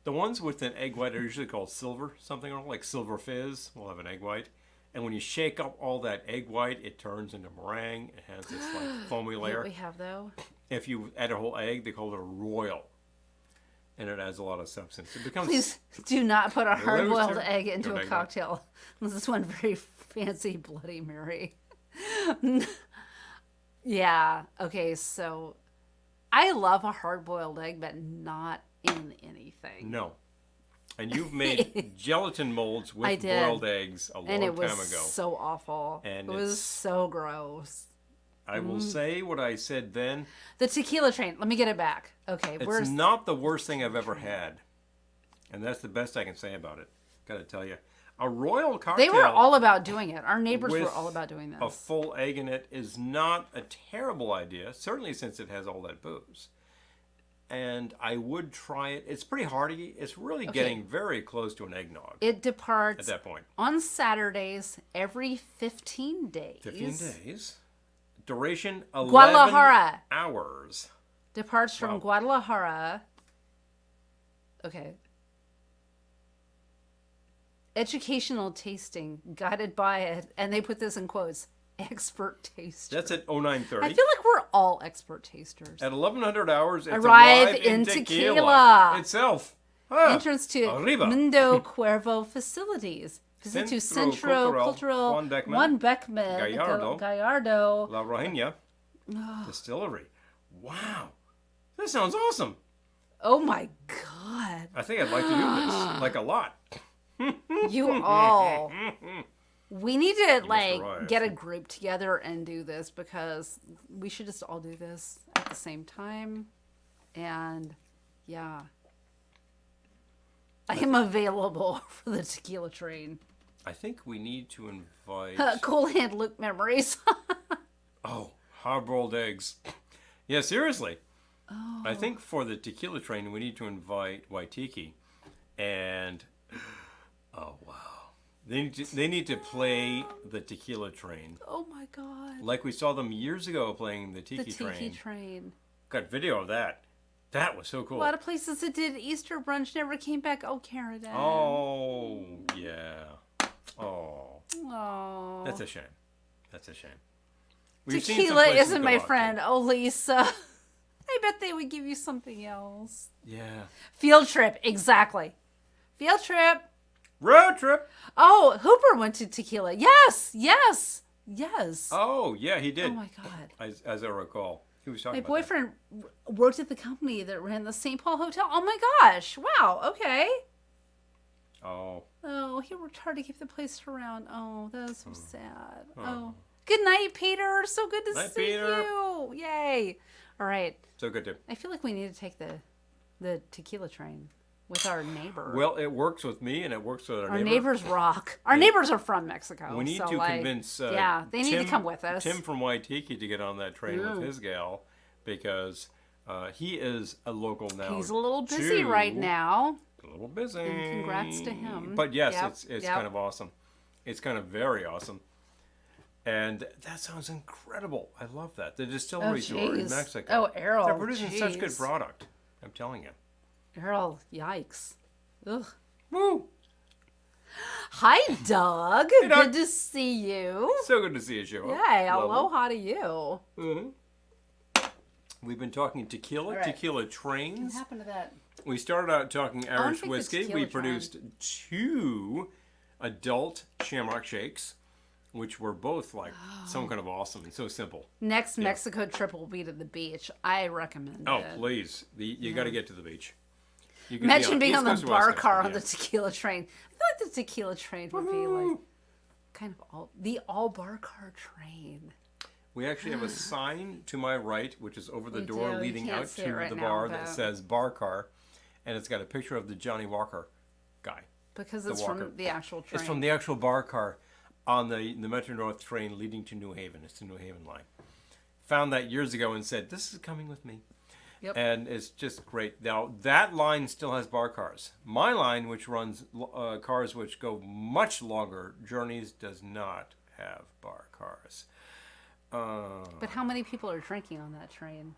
The ones with an egg white are usually called silver something, like Silver Fizz will have an egg white. And when you shake up all that egg white, it turns into meringue. It has this foamy layer. What we have though. If you add a whole egg, they call it a royal, and it adds a lot of substance. It becomes. Please do not put a hard-boiled egg into a cocktail. This is one very fancy Bloody Mary. Yeah. Okay. So, I love a hard-boiled egg, but not in anything. No. And you've made gelatin molds with boiled eggs a long time ago. And it was so awful. And it was so gross. I will say what I said then. The tequila train. Let me get it back. Okay. It's not the worst thing I've ever had. And that's the best I can say about it. Got to tell you. A royal cocktail. They were all about doing it. Our neighbors were with all about doing this. a full egg in it is not a terrible idea, certainly since it has all that booze. And I would try it. It's pretty hearty. It's really getting very close to an eggnog. It departs at that point on Saturdays every 15 days. 15 days. Duration 11 Guadalajara. hours. Departs from Guadalajara. Okay. Educational tasting, guided by it, and they put this in quotes, expert taster. That's at 09:30. I feel like we're all expert tasters. At 1100 hours, it's Arrive in tequila. itself. Entrance to Arriba. Mundo Cuervo facilities. Visit to Centro Cultural Juan Beckman Gallardo. La Reina Distillery. Wow. That sounds awesome. Oh my God. I think I'd like to do this. Like a lot. You all. We need to arrive. get a group together and do this because we should just all do this at the same time. And yeah. I am available for the tequila train. I think we need to invite... Cool Hand Luke memories. Oh, hard-boiled eggs. Yeah, seriously. Oh. I think for the tequila train, we need to invite Waitiki. And... Oh, wow. They need to play the tequila train. Oh, my God. Like we saw them years ago playing the Tiki Train. The Tiki Train. Got video of that. That was so cool. A lot of places that did Easter brunch never came back. Oh, Canada. Oh, yeah. Oh. Oh. That's a shame. That's a shame. We've seen some Tequila places isn't go my out friend. to. Oh, Lisa. I bet they would give you something else. Yeah. Field trip. Exactly. Field trip. Road trip. Oh, Hooper went to tequila. Yes. Yes. Yes. Oh, yeah, he did. Oh, my God. As I recall. He was talking My about boyfriend worked at the company that ran the St. Paul Hotel. Oh, my gosh. Wow. Okay. that. Oh. Oh, he worked hard to keep the place around. Oh, that is so sad. Oh. Good night, Peter. So good to Night, see Peter. you. Yay. All right. So good, too. I feel like we need to take the tequila train with our neighbor. Well, it works with me, and it works with our our neighbor. neighbors rock. Our neighbors are from Mexico. We need so to convince yeah, they need to come with us. Tim from Waitiki to get on that train with his gal because he is a local now. He's a little busy right now. A little busy. And congrats to him. But yes, Yep, it's yep. kind of awesome. It's kind of very awesome. And that sounds incredible. I love that. The distilleries are in jeez. Mexico. Oh, Errol, They're producing such good jeez. product. I'm telling you. Errol, yikes. Ugh. Woo! Hi, Doug. Hey, Doug. Good to see you. So good to see you, Joe. Yay, aloha to you. Mm-hmm. We've been talking tequila, All right. tequila trains. What happened to that? We started out talking Irish take the whiskey. tequila We train. produced 2 adult Shamrock Shakes, which were both like some kind of awesome and so simple. Next Mexico trip will be to the beach. I recommend Oh, it. please. You got to get to the beach. You can Imagine being East on the Coast or West bar Coast, car yeah. on the tequila train. I feel like the tequila train would be like kind of all bar car train. We actually have a sign to my right, which is over the We door do. You leading can't out see it to right the now, bar that but- says bar car, and it's got a picture of the Johnny Walker guy. Because The it's Walker. from the actual train. It's from the actual bar car on the Metro North train leading to New Haven. It's the New Haven line. Found that years ago and said, this is coming with me. Yep. And it's just great. Now, that line still has bar cars. My line, which runs cars which go much longer journeys, does not have bar cars. But how many people are drinking on that train?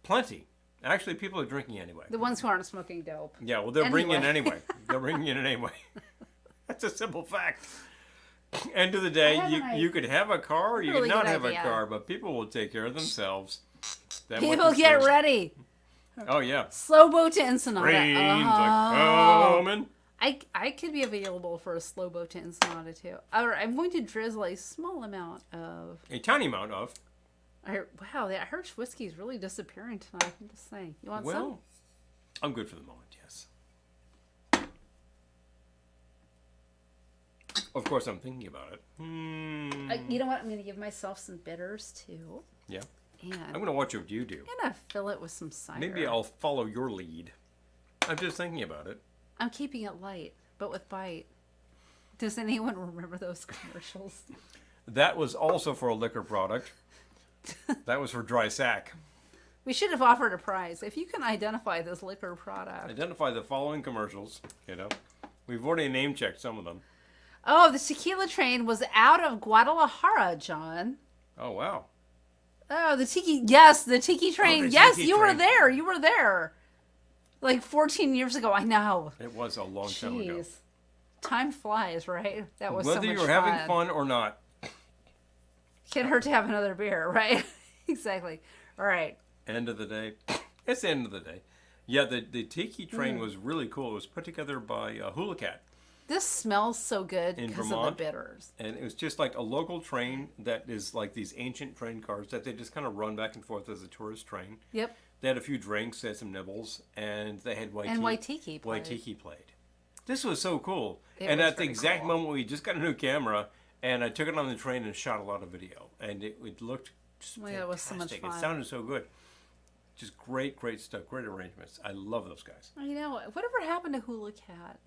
Plenty. Actually, people are drinking anyway. The ones who aren't smoking dope. Yeah, well, they're bringing it Anyway. anyway. They're bringing it anyway. That's a simple fact. End of the day, I have you could have a car or you really could not good have idea. a car, but people will take care of themselves. That People much is get true. ready. Oh, yeah. Slow boat to Ensenada. Trains Uh-huh. are coming. I could be available for a slow boat to Ensenada too. Or I'm going to drizzle a small amount of. A tiny amount of. Wow, the Irish whiskey is really disappearing tonight. I'm just saying. You want some? Well, I'm good for the moment, yes. Of course, I'm thinking about it. You know what? I'm going to give myself some bitters too. Yeah. And I'm going to watch what you do. I'm going to fill it with some cider. Maybe I'll follow your lead. I'm just thinking about it. I'm keeping it light, but with bite. Does anyone remember those commercials? That was also for a liquor product. That was for dry sack. We should have offered a prize. If you can identify this liquor product. Identify the following commercials, you know. We've already name checked some of them. Oh, the tequila train was out of Guadalajara, John. Oh, wow. Oh, the tiki. Yes, the tiki train. the Yes, tiki you were train. there. You were there. Like 14 years ago. I know. It was a long time ago. Jeez. Time flies, right? That was so Whether much you're fun. having fun or not. Can't hurt to have another beer, right? Exactly. All right. End of the day. It's the end of the day. Yeah, the tiki train was really cool. It was put together by Hula Cat. This smells so good In because of Vermont? the bitters. And it was just like a local train that is like these ancient train cars that they just kind of run back and forth as a tourist train. Yep. They had a few drinks, they had some nibbles, and they had And Waitiki played. Waitiki played. This was so cool. It And was at the very exact cool. moment we just got a new camera, and I took it on the train and shot a lot of video, and it looked just Oh, yeah, it was so much fantastic. fun. It sounded so good. Just great stuff, great arrangements. I love those guys. I know. Whatever happened to Hula Cat?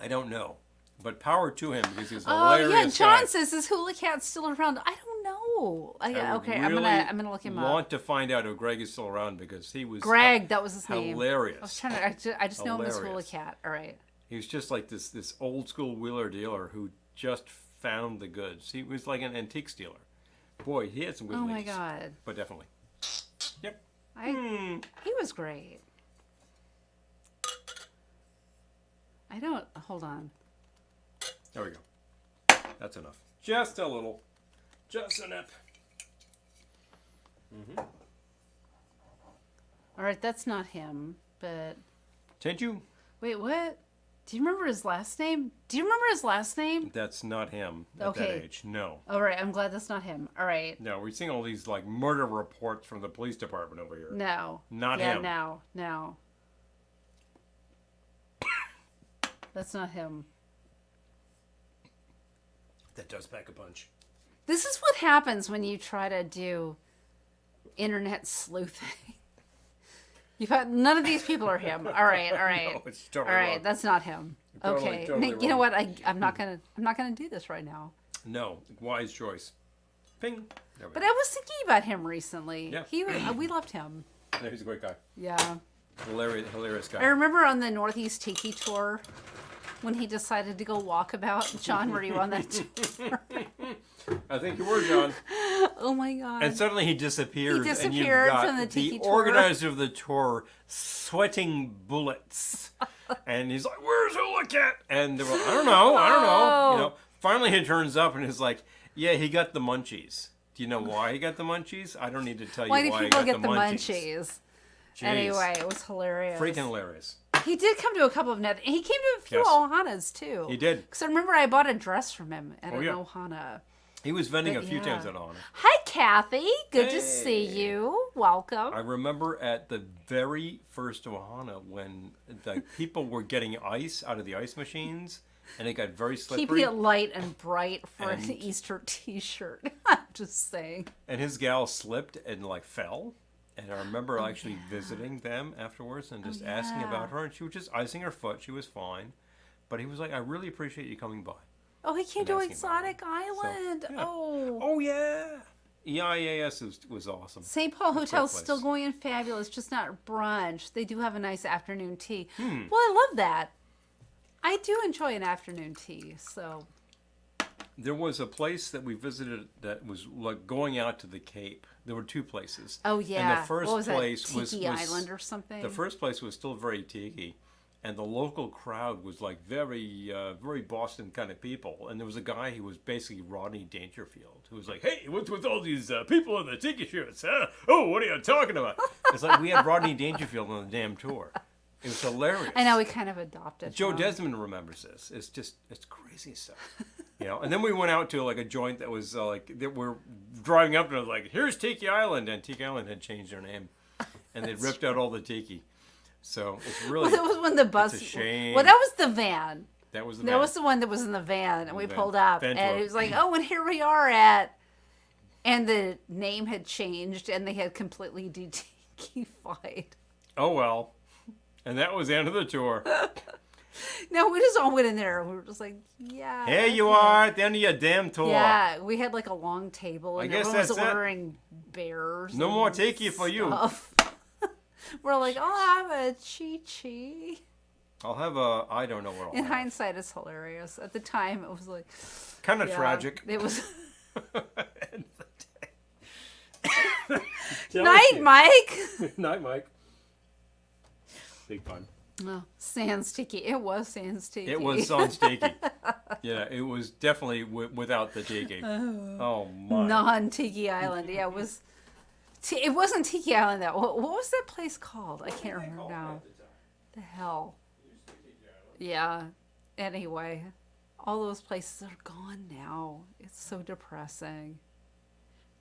I don't know, but power to him because he's a Oh hilarious yeah, John guy. says is Hula Cat still around? I don't know. I Okay, really I'm gonna look him up. want to find out if Greg is still around because he was Greg, that was his name. hilarious. I was trying to. I just know him as Hula Hilarious. Cat. All right. He was just like this old school wheeler dealer who just found the goods. He was like an antique dealer. Boy, he had some good Oh my leads, God. but definitely. Yep. He was great. I don't. Hold on. There we go. That's enough. Just a little. Just enough. All right, that's not him. But Did you? wait, what? Do you remember his last name? Do you remember his last name? That's not him at Okay. that age. No. All right, I'm glad that's not him. All right. No, we're seeing all these like murder reports from the police department over here. No. Not yeah, him. No. That's not him. That does pack a punch. This is what happens when you try to do internet sleuthing. You've had none of these people are him. All right. No, it's totally All right, wrong. that's not him. Totally, Okay. totally You know wrong. what? I'm not gonna do this right now. No, wise choice. Ping. There we But go. I was thinking about him recently. Yeah. We loved him. Yeah, he's a great guy. Yeah. Hilarious I guy. remember on the Northeast Tiki tour when he decided to go walkabout. John, were you on that tour? I think you were, John. Oh my God. And suddenly he disappears. He and you've disappeared got from the tiki tour. organizer of the tour sweating bullets. And he's like, "Where's Hula Cat?" And they're like, I don't know. Oh. You know. Finally he turns up and is like, "Yeah, he got the munchies." Do you know why he got the munchies? I don't need to tell you Why why do he people got get the the munchies. munchies? Jeez. Anyway, it was hilarious. Freaking hilarious. He did come to a couple of net. He came to a few Yes. Ohanas too. He did. Because I remember I bought a dress from him at an yeah. Ohana. He was vending But a few yeah. times at Honor. Hi, Kathy. Good to Hey. see you. Welcome. I remember at the very first Ohana when the people were getting ice out of the ice machines and it got very slippery. Keeping it light and bright for And- an Easter T-shirt. I'm just saying. And his gal slipped and like fell. And I remember actually visiting them afterwards and just asking yeah. about her. And she was just icing her foot. She was fine. But he was like, "I really appreciate you coming by." Oh, he came And to asking about Exotic Island. yeah. Oh. Oh, yeah. EIAS was awesome. St. Paul Hotel's place. still going in fabulous, just not brunch. They do have a nice afternoon tea. Hmm. Well, I love that. I do enjoy an afternoon tea, so. There was a place that we visited that was like going out to the Cape. There were two places. Oh, yeah. And the first what was place that? Tiki Island or something? The first place was still very tiki, and the local crowd was like very Boston kind of people. And there was a guy who was basically Rodney Dangerfield, who was like, "Hey, what's with all these people in the tiki shirts? Huh? Oh, what are you talking about?" It's like we had Rodney Dangerfield on the damn tour. It was hilarious. I know, we kind of adopted Joe him. Desmond remembers this. It's crazy stuff. You know, and then we went out to like a joint that was like that we're driving up and it was like, "Here's Tiki Island," and Tiki Island had changed their name, and they'd ripped out all the tiki. So it's really Well, that was when the bus. it's a shame. Well, that was the van. that was the That was the one that was in the van, and we van. pulled up, Van and tour. it was like, oh, and here we are at, and the name had changed, and they had completely de-tikified. Oh well, and that was the end of the tour. No, we just all went in there and we were just like, yeah. Here you okay. are at the end of your damn tour. Yeah, we had like a long table and I guess everyone was that's it. ordering bears. No and more tiki for you. stuff. We're like, I'll have a chi-chi. I'll have a, I don't know what I'll In have. hindsight, it's hilarious. At the time, it was like... Kind of yeah, tragic. It was... End of the day. Night, Mike! Night, Mike. Big fun. Oh, sans tiki. It was sans tiki. It was sans tiki. Yeah, it was definitely without the tiki. Oh my. Non-Tiki Island. Yeah, it was... It wasn't Tiki Island, though. What was that place called? I can't remember now. The hell. Yeah. Anyway, all those places are gone now. It's so depressing.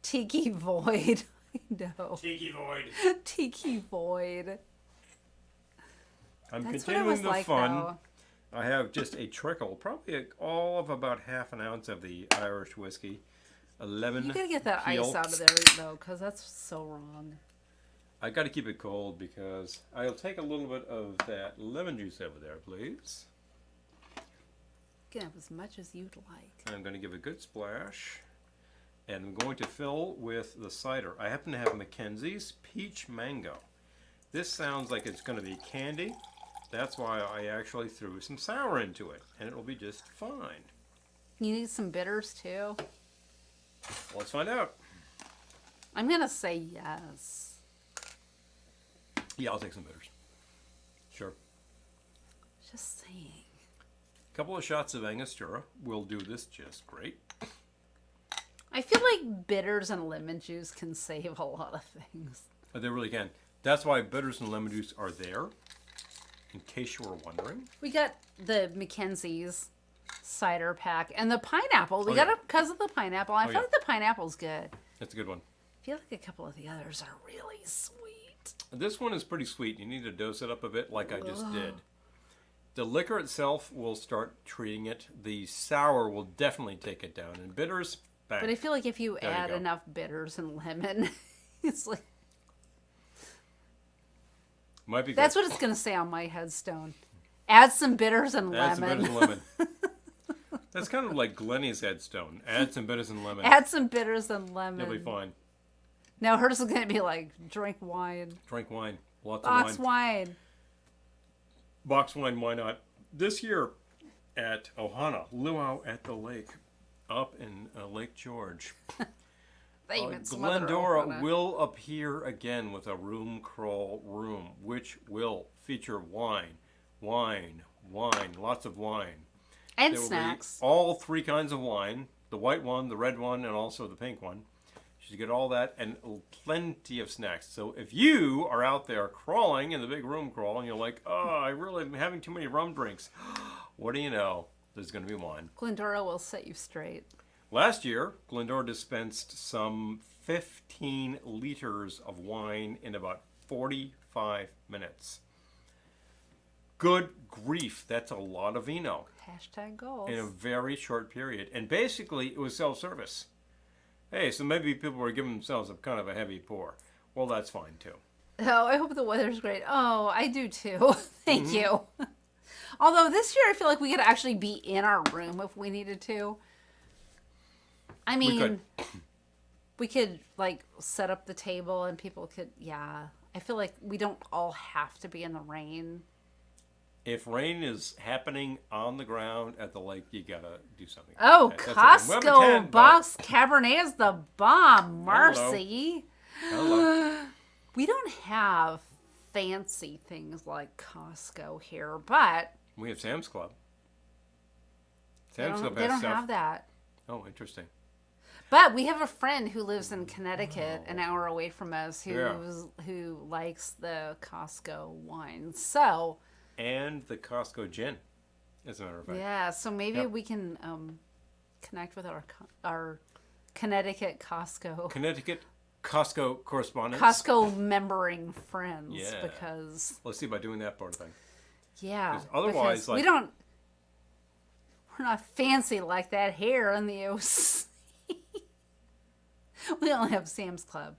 Tiki Void. I know. Tiki void. Tiki Void. I'm That's what it continuing was the like, fun. though. I have just a trickle, probably all of about half an ounce of the Irish whiskey. 11 You gotta get that keel. ice out of there, though, because that's so wrong. I got to keep it cold because I'll take a little bit of that lemon juice over there, please. You can have as much as you'd like. And I'm going to give a good splash. And I'm going to fill with the cider. I happen to have Mackenzie's Peach Mango. This sounds like it's going to be candy. That's why I actually threw some sour into it. And it will be just fine. You need some bitters, too? Let's find out. I'm gonna say yes. Yeah, I'll take some bitters. Sure. Just saying. A couple of shots of Angostura will do this just great. I feel like bitters and lemon juice can save a lot of things. They really can. That's why bitters and lemon juice are there, in case you were wondering. We got the Mackenzie's cider pack and the pineapple. We Oh, got yeah. it because of the pineapple. I Oh, feel yeah. like the pineapple's good. That's a good one. I feel like a couple of the others are really sweet. This one is pretty sweet. You need to dose it up a bit like I just did. The liquor itself will start treating it. The sour will definitely take it down. And bitters, bang. But I feel like if you There you add go. enough bitters and lemon, it's like Might be good. that's what it's gonna say on my headstone. Add some bitters and Add some lemon. bitters and lemon. That's kind of like Glennie's headstone. Add some bitters and lemon. Add some bitters and lemon. You'll be fine. No, hers is gonna be like drink wine, Drink wine. Lots box of wine. wine. Box wine, why not? This year at Ohana, Luau at the lake, up in Lake George. They even smother Glendora open it. will appear again with a room crawl room, which will feature wine, lots of wine. And There will be snacks. all three kinds of wine, the white one, the red one, and also the pink one. You get all that and plenty of snacks. So if you are out there crawling in the big room crawl and you're like, oh, I really am having too many rum drinks, what do you know? There's going to be wine. Glendora will set you straight. Last year, Glendora dispensed some 15 liters of wine in about 45 minutes. Good grief, that's a lot of vino Hashtag goals. in a very short period. And basically, it was self-service. Hey, so maybe people were giving themselves a kind of a heavy pour. Well, that's fine, too. Oh, I hope the weather's great. Oh, I do too. Thank you. Although this year I feel like we could actually be in our room if we needed to. I mean, we could like set up the table and people could, yeah. I feel like we don't all have to be in the rain. If rain is happening on the ground at the lake, you gotta do something. Oh, That's okay. We have a Costco tent, box Cabernet is the bomb. Mercy. Hello. We don't have fancy things like Costco here, but We have Sam's Club. they Sam's don't, Club they has don't stuff. have that. Oh, interesting. But we have a friend who lives in Connecticut, an hour away from us, Yeah. who likes the Costco wine. So And the Costco gin, as a matter of fact. yeah, so maybe Yep. we can connect with our Connecticut Costco Costco correspondence. Costco membering friends Yeah. because Let's see about doing that part of thing. yeah, 'Cause otherwise, because like- we're not fancy like that here in the OC. We only have Sam's Club.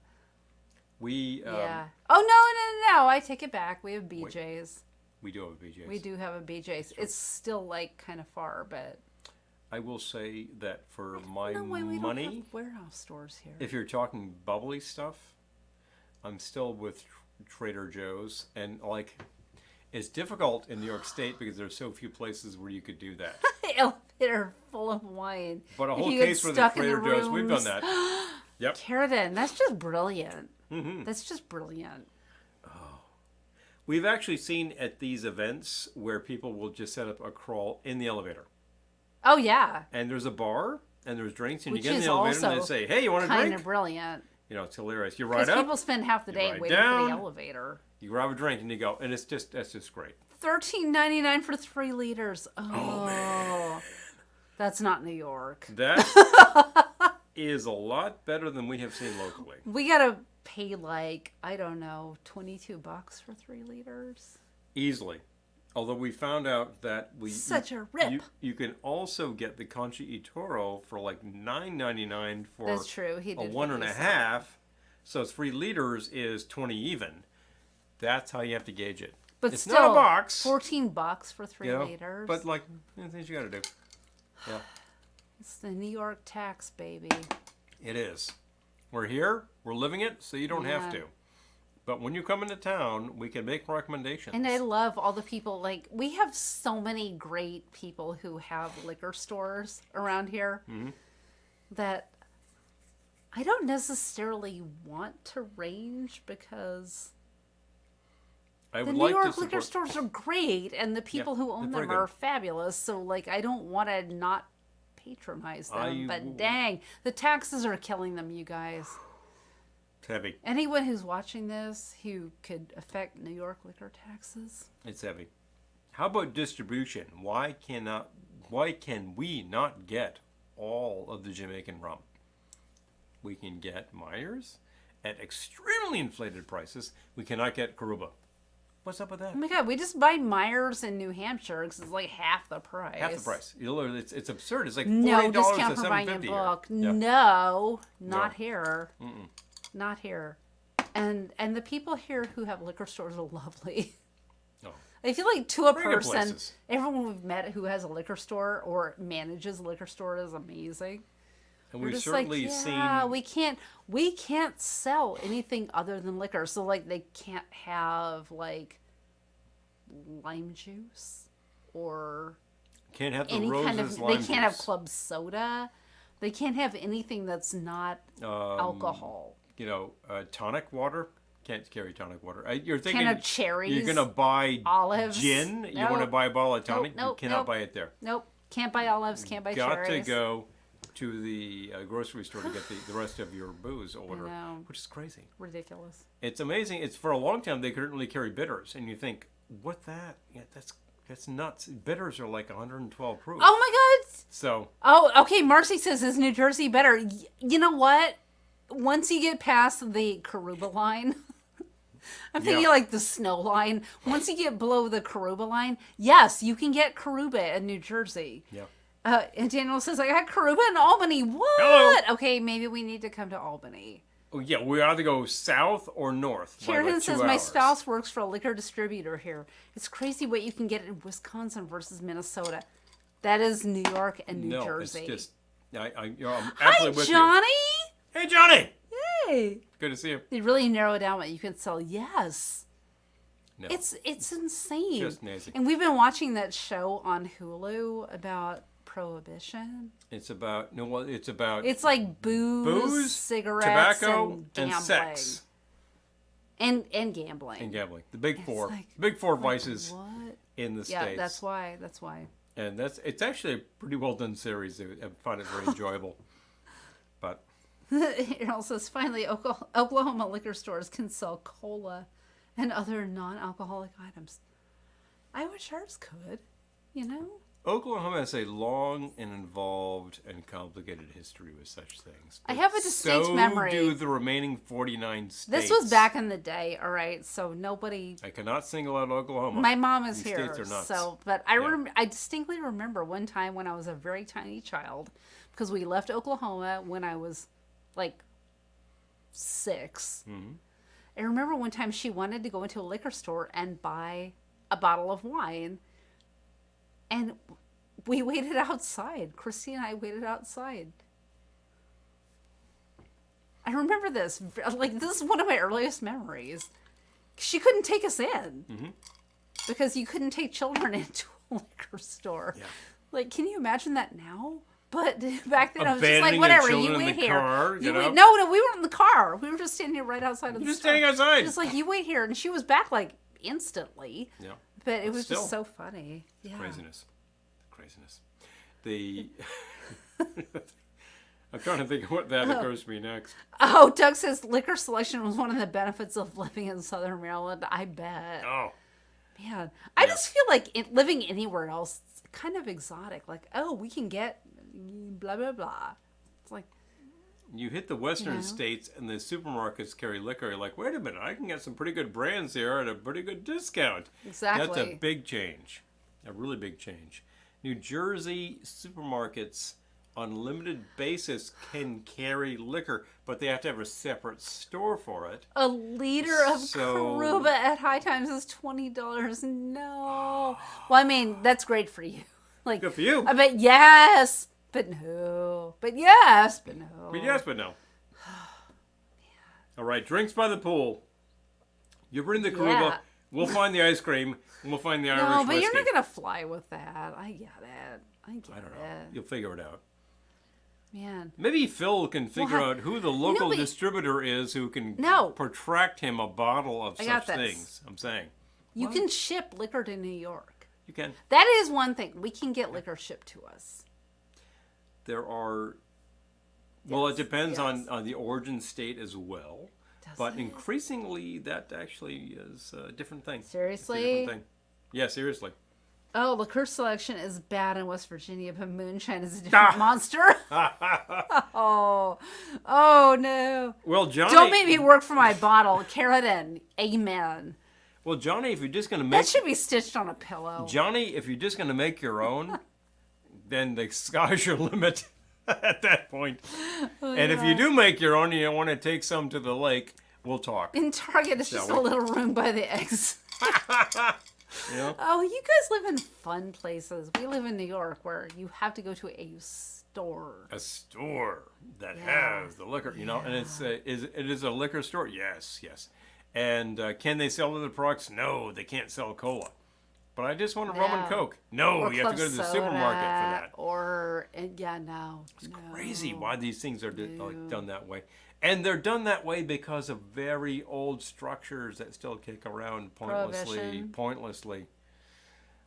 We Yeah. Oh no! I take it back. We have BJ's. We do have a BJ's. We do have a BJ's. It's still like kind of far, but I will say that for I my don't know why we money, don't have warehouse stores here. if you're talking bubbly stuff, I'm still with Trader Joe's, and like, it's difficult in New York State because there's so few places where you could do that. Elevator full of wine. But a If whole you get case for the stuck in Trader Joe's, we've done rooms. that. Yep. Keratin, that's just brilliant. That's just brilliant. We've actually seen at these events where people will just set up a crawl in the elevator. Oh yeah, And there's a bar, and there's drinks, and which you get in is the elevator, and they also say, hey, you want a kind drink? of brilliant. You know, it's hilarious. You ride Because up, people spend half the day ride waiting for down. the elevator. you grab a drink, and you go. And that's just great. $13.99 for 3 liters. Oh, that's not New York. That is a lot better than we have seen locally. We gotta pay like, I don't know, $22 for 3 liters. Easily. Although we found out that Such a rip. You can also get the Concha y Toro for like $9.99 for That's true. He a did 1.5. So 3 liters is 20 even. That's how you have to gauge it. But it's still, not a box. $14 for 3 you know, liters. But like, things you got to do. Yeah, It's the New York tax, baby. it is. We're here. We're living it, so you don't have Yeah. to. But when you come into town, we can make recommendations. And I love all the people, like, we have so many great people who have liquor stores around here that I don't necessarily want to range because I the would New like York to liquor support. stores are great and the people who own they're them very are good. fabulous. So, like, I don't want to not patronize them. I but will- dang, the taxes are killing them, you guys. It's heavy. Anyone who's watching this who could affect New York liquor taxes, It's heavy. How about distribution? Why can we not get all of the Jamaican rum? We can get Myers at extremely inflated prices. We cannot get Karuba. What's up with that? oh my god, we just buy Myers in New Hampshire because it's like half the price. Half the price. It's absurd. It's like $40 No to discount for buying a $7.50 book. here. Yeah. No, not No. here. Not here. And the people here who have liquor stores are lovely. Oh. I feel like to a Very good person, places. everyone we've met who has a liquor store or manages a liquor store is amazing. And We're we've just certainly like, yeah, seen. we can't sell anything other than liquor. So like they can't have like lime juice or Can't have the any roses kind of. They lime can't have juice. club soda. They can't have anything that's not alcohol. You know, tonic water. Can't carry tonic water. You're thinking Can of cherries. you're gonna buy olives. gin. You Nope. want to buy a bottle of tonic. Nope, you cannot nope. buy it there. Nope. Can't buy olives. Can't buy Got cherries. to go to the grocery store to get the rest of your booze order, know. which is crazy. Ridiculous. It's amazing. It's for a long time they couldn't really carry bitters, and you think, what that? Yeah, that's nuts. Bitters are like 112 proof. Oh my god. So Oh, okay. Marcy says, is New Jersey better? You know what? Once you get past the Karuba line, I'm thinking Yeah. like the snow line. Once you get below the Karuba line, yes, you can get Karuba in New Jersey. yeah, And Daniel says, I got Karuba in Albany. What? Hello. Okay, maybe we need to come to Albany. oh, yeah. We either go south or north. by Sheridan like 2 says, my hours. spouse works for a liquor distributor here. It's crazy what you can get in Wisconsin versus Minnesota. That is New York and New No, Jersey. it's just. I'm absolutely Hi, with Johnny. you. Hey, Johnny. Hey. Good to see you. They really narrow down what you can sell. Yes. No, It's insane. Just nasty. And we've been watching that show on Hulu about prohibition. it's about no. Well, it's about It's like booze, cigarettes, tobacco, and and gambling. sex And gambling. and gambling. The big four. like- Big four vices What? in the Yeah, states. that's why. That's why. And it's actually a pretty well done series. I find it very enjoyable. But Errol says, finally, Oklahoma liquor stores can sell cola and other non-alcoholic items. I wish ours could, you know? Oklahoma has a long and involved and complicated history with such things. I have a distinct memory. So do the remaining 49 states. This was back in the day, all right? So nobody... I cannot single out Oklahoma. My mom is These here, states are nuts. so... But I, Yeah. I distinctly remember one time when I was a very tiny child, because we left Oklahoma when I was, like, 6. Mhm. I remember one time she wanted to go into a liquor store and buy a bottle of wine. And we waited outside. Christy and I waited outside. I remember this. Like, this is one of my earliest memories. She couldn't take us in. Mm-hmm. Because you couldn't take children into a liquor store. Yeah. Like, can you imagine that now? But back then, I was just like, Abandoning whatever, your you children wait in the here. car, You you know? wait. No, we weren't in the car. We were just standing right outside of the Just store. standing outside. Just like, you wait here. And she was back, like, instantly. Yeah. But it was Still. just so funny. Yeah. Craziness. I'm trying to think of what that occurs to me next. Oh, Doug says liquor selection was one of the benefits of living in Southern Maryland. I bet. Oh. Man, I just feel like living anywhere else is kind of exotic. Like, oh, we can get blah, blah, blah. It's like, You hit the western states and the supermarkets carry liquor. You're like, wait a minute, I can get some pretty good brands here at a pretty good discount. exactly. That's a big change. A really big change. New Jersey supermarkets on limited basis can carry liquor, but they have to have a separate store for it. A liter of So- Karuba at High Times is $20. No. Well, I mean, that's great for you. Like, Good for you. I bet yes, but no. But yes, but no. But yes, but no. All right, drinks by the pool. You bring the Karuba. Yeah. We'll find the ice cream. And we'll find the Irish No, but whiskey. you're not gonna fly with that. I get it. I get I don't know. it. You'll figure it out. Man. Maybe Phil can figure Well, out who the local but- distributor is who can No. protract him a bottle of I got such this. things. I'm saying. You What? can ship liquor to New York. You can. That is one thing. We can get liquor shipped to us. There are. Well, it Yes, depends yes. on the origin state as well. Does But it? increasingly, that actually is a different thing. It's a Seriously? different thing. Yeah, seriously. Oh, liquor selection is bad in West Virginia, but moonshine is a different monster. Oh no. Well, Johnny. Don't make me work for my bottle. Carradine. Amen. Well, Johnny, if you're just going to That make should be stitched on a pillow. Johnny, if you're just going to make your own, then the sky's your limit at that point. And if you do make your own and you want to take some to the lake, we'll talk. In Target, it's just a Shall we? little room by the eggs. Yeah. Oh, you guys live in fun places. We live in New York where you have to go to a store. A store that Yeah. has the liquor, and it is a liquor store. Yes. And can they sell other products? No, they can't sell cola. But I just want a rum and No. Coke. No, Or you have to go to the club supermarket for soda, that. Or, no. It's crazy why these things are done that way. And they're done that way because of very old structures that still kick around Prohibition. pointlessly.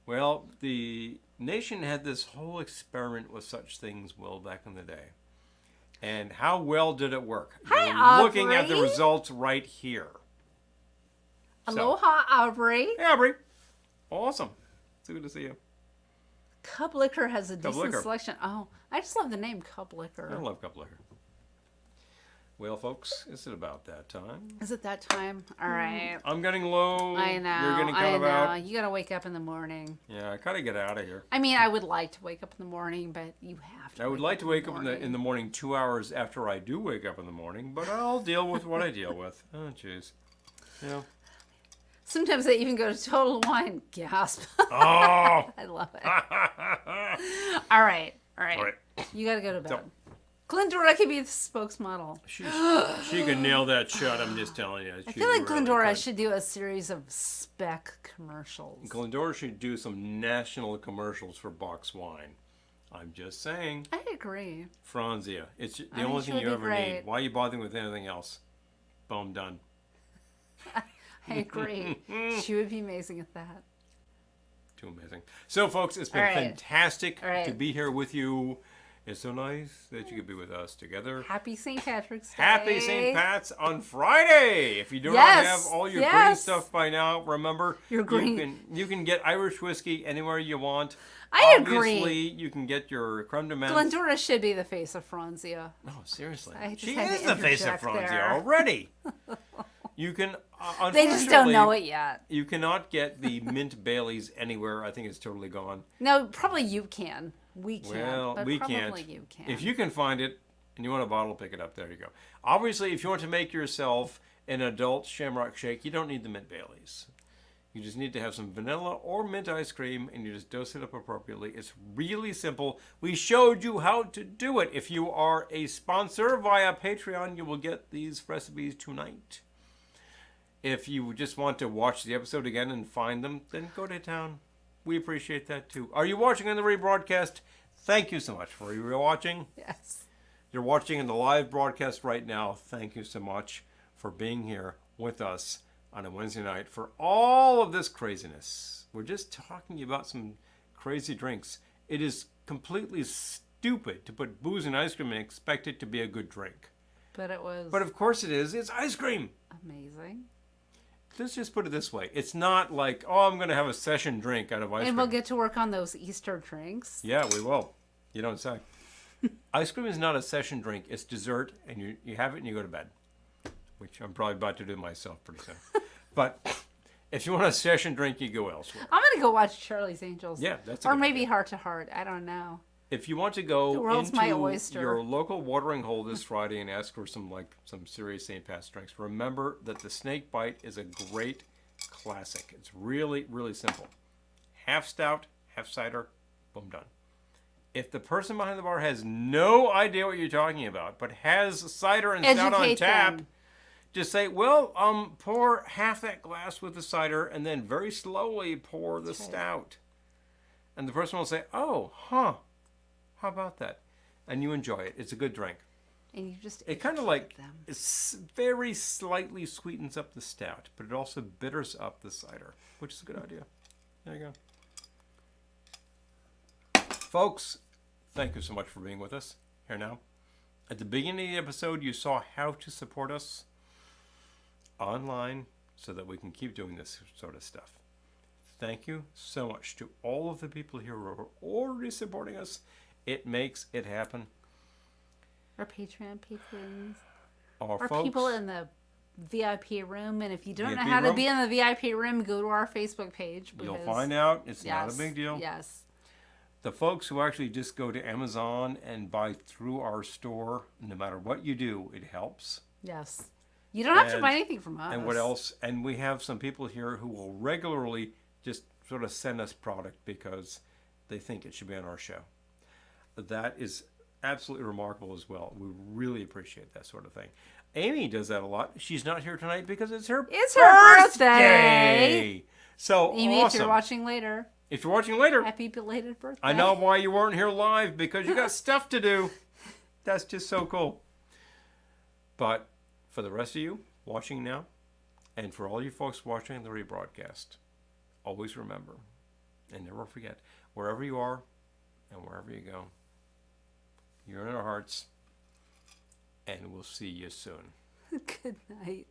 Well, the nation had this whole experiment with such things, Will, back in the day. And how well did it work? Hi, You're looking at the Aubrey. results right here. So- Aloha, Aubrey. Hey, Aubrey. Awesome. It's good to see you. Cub Liquor has a decent Liquor. selection. Oh, I just love the name Cub Liquor. I love cup liquor. Well, folks, is it about that time? Is it that time? All right. I'm getting low. I know. You're getting I kind of know. out. You gotta wake up in the morning. Yeah, I gotta get out of here. I mean, I would like to wake up in the morning, but you have to. I would like to wake up in the morning 2 hours after I do wake up in the morning, but I'll deal with what I deal with. Oh, jeez. Yeah. Sometimes they even go to Total Wine. Gasp. Oh. I love it. All right. All right. You gotta go to bed. So- Glendora could be the spokesmodel. She can nail that shot. I'm just telling you. I feel like Glendora should do a series of spec commercials. Glendora should do some national commercials for box wine. I'm just saying. I agree. Franzia. It's the think only she thing would you be ever great. need. Why are you bothering with anything else? Boom, done. I agree. She would be amazing at that. Too amazing. So, folks, it's been All right. fantastic All right. to be here with you. It's so nice that you could be with us together. Happy St. Patrick's Day. Happy St. Pat's on Friday. If you do not Yes, have all your green yes. stuff by now, remember Your green- you can get Irish whiskey anywhere you want. I Obviously, agree. you can get your creme de menthe. Glendora should be the face of Franzia. No, seriously. I just She had to is the face of interject Franzia there. already. You can They just don't know unfortunately, it yet. You cannot get the mint Baileys anywhere. I think it's totally gone. No, probably you can. We can't. Well, but we probably can't. You can. If you can find it and you want a bottle, pick it up. There you go. Obviously, if you want to make yourself an adult Shamrock Shake, you don't need the mint Baileys. You just need to have some vanilla or mint ice cream, and you just dose it up appropriately. It's really simple. We showed you how to do it. If you are a sponsor via Patreon, you will get these recipes tonight. If you just want to watch the episode again and find them, then go to town. We appreciate that too. Are you watching on the rebroadcast? Thank you so much for your watching. Yes. You're watching in the live broadcast right now. Thank you so much for being here with us on a Wednesday night for all of this craziness. We're just talking about some crazy drinks. It is completely stupid to put booze in ice cream and expect it to be a good drink. But it was But of course it is. It's ice cream. amazing. Let's just put it this way. It's not like, oh, I'm going to have a session drink out of ice cream. And we'll get to work on those Easter drinks. Yeah, we will. You don't say. Ice cream is not a session drink. It's dessert, and you have it and you go to bed, which I'm probably about to do myself pretty soon. But if you want a session drink, you go elsewhere. I'm going to go watch Charlie's Angels. Yeah, that's a Or good maybe idea. Heart to Heart. I don't know. If you want to go The world's my into oyster. your local watering hole this Friday and ask for some serious St. Pat's drinks, remember that the Snake Bite is a great classic. It's really, really simple. Half stout, half cider, boom, done. If the person behind the bar has no idea what you're talking about, but has cider and stout on Educate tap, them. just say, well, pour half that glass with the cider and then very slowly pour the stout. And the person will say, oh, huh, how about that? And you enjoy it. It's a good drink. And you just It kind of like, them. it's very slightly sweetens up the stout, but it also bitters up the cider, which is a good idea. There you go. Folks, thank you so much for being with us here now. At the beginning of the episode, you saw how to support us online so that we can keep doing this sort of stuff. Thank you so much to all of the people here who are already supporting us. It makes it happen. Our Patreon patrons. Our Our folks, people in the VIP room. And if you don't know VIP how to room? be in the VIP room, go to our Facebook page. you'll because- find out. It's not a Yes, big deal. Yes. The folks who actually just go to Amazon and buy through our store, no matter what you do, it helps. Yes. You don't have to And- buy anything from us. And what else? And we have some people here who will regularly just sort of send us product because they think it should be on our show. That is absolutely remarkable as well. We really appreciate that sort of thing. Amy does that a lot. She's not here tonight because it's her It's her birthday. So Amy, awesome. if you're watching later, If you're watching later, happy belated birthday. I know why you weren't here live, because you got stuff to do. That's just so cool. But for the rest of you watching now, and for all you folks watching the rebroadcast, always remember and never forget, wherever you are and wherever you go, you're in our hearts, and we'll see you soon. Good night.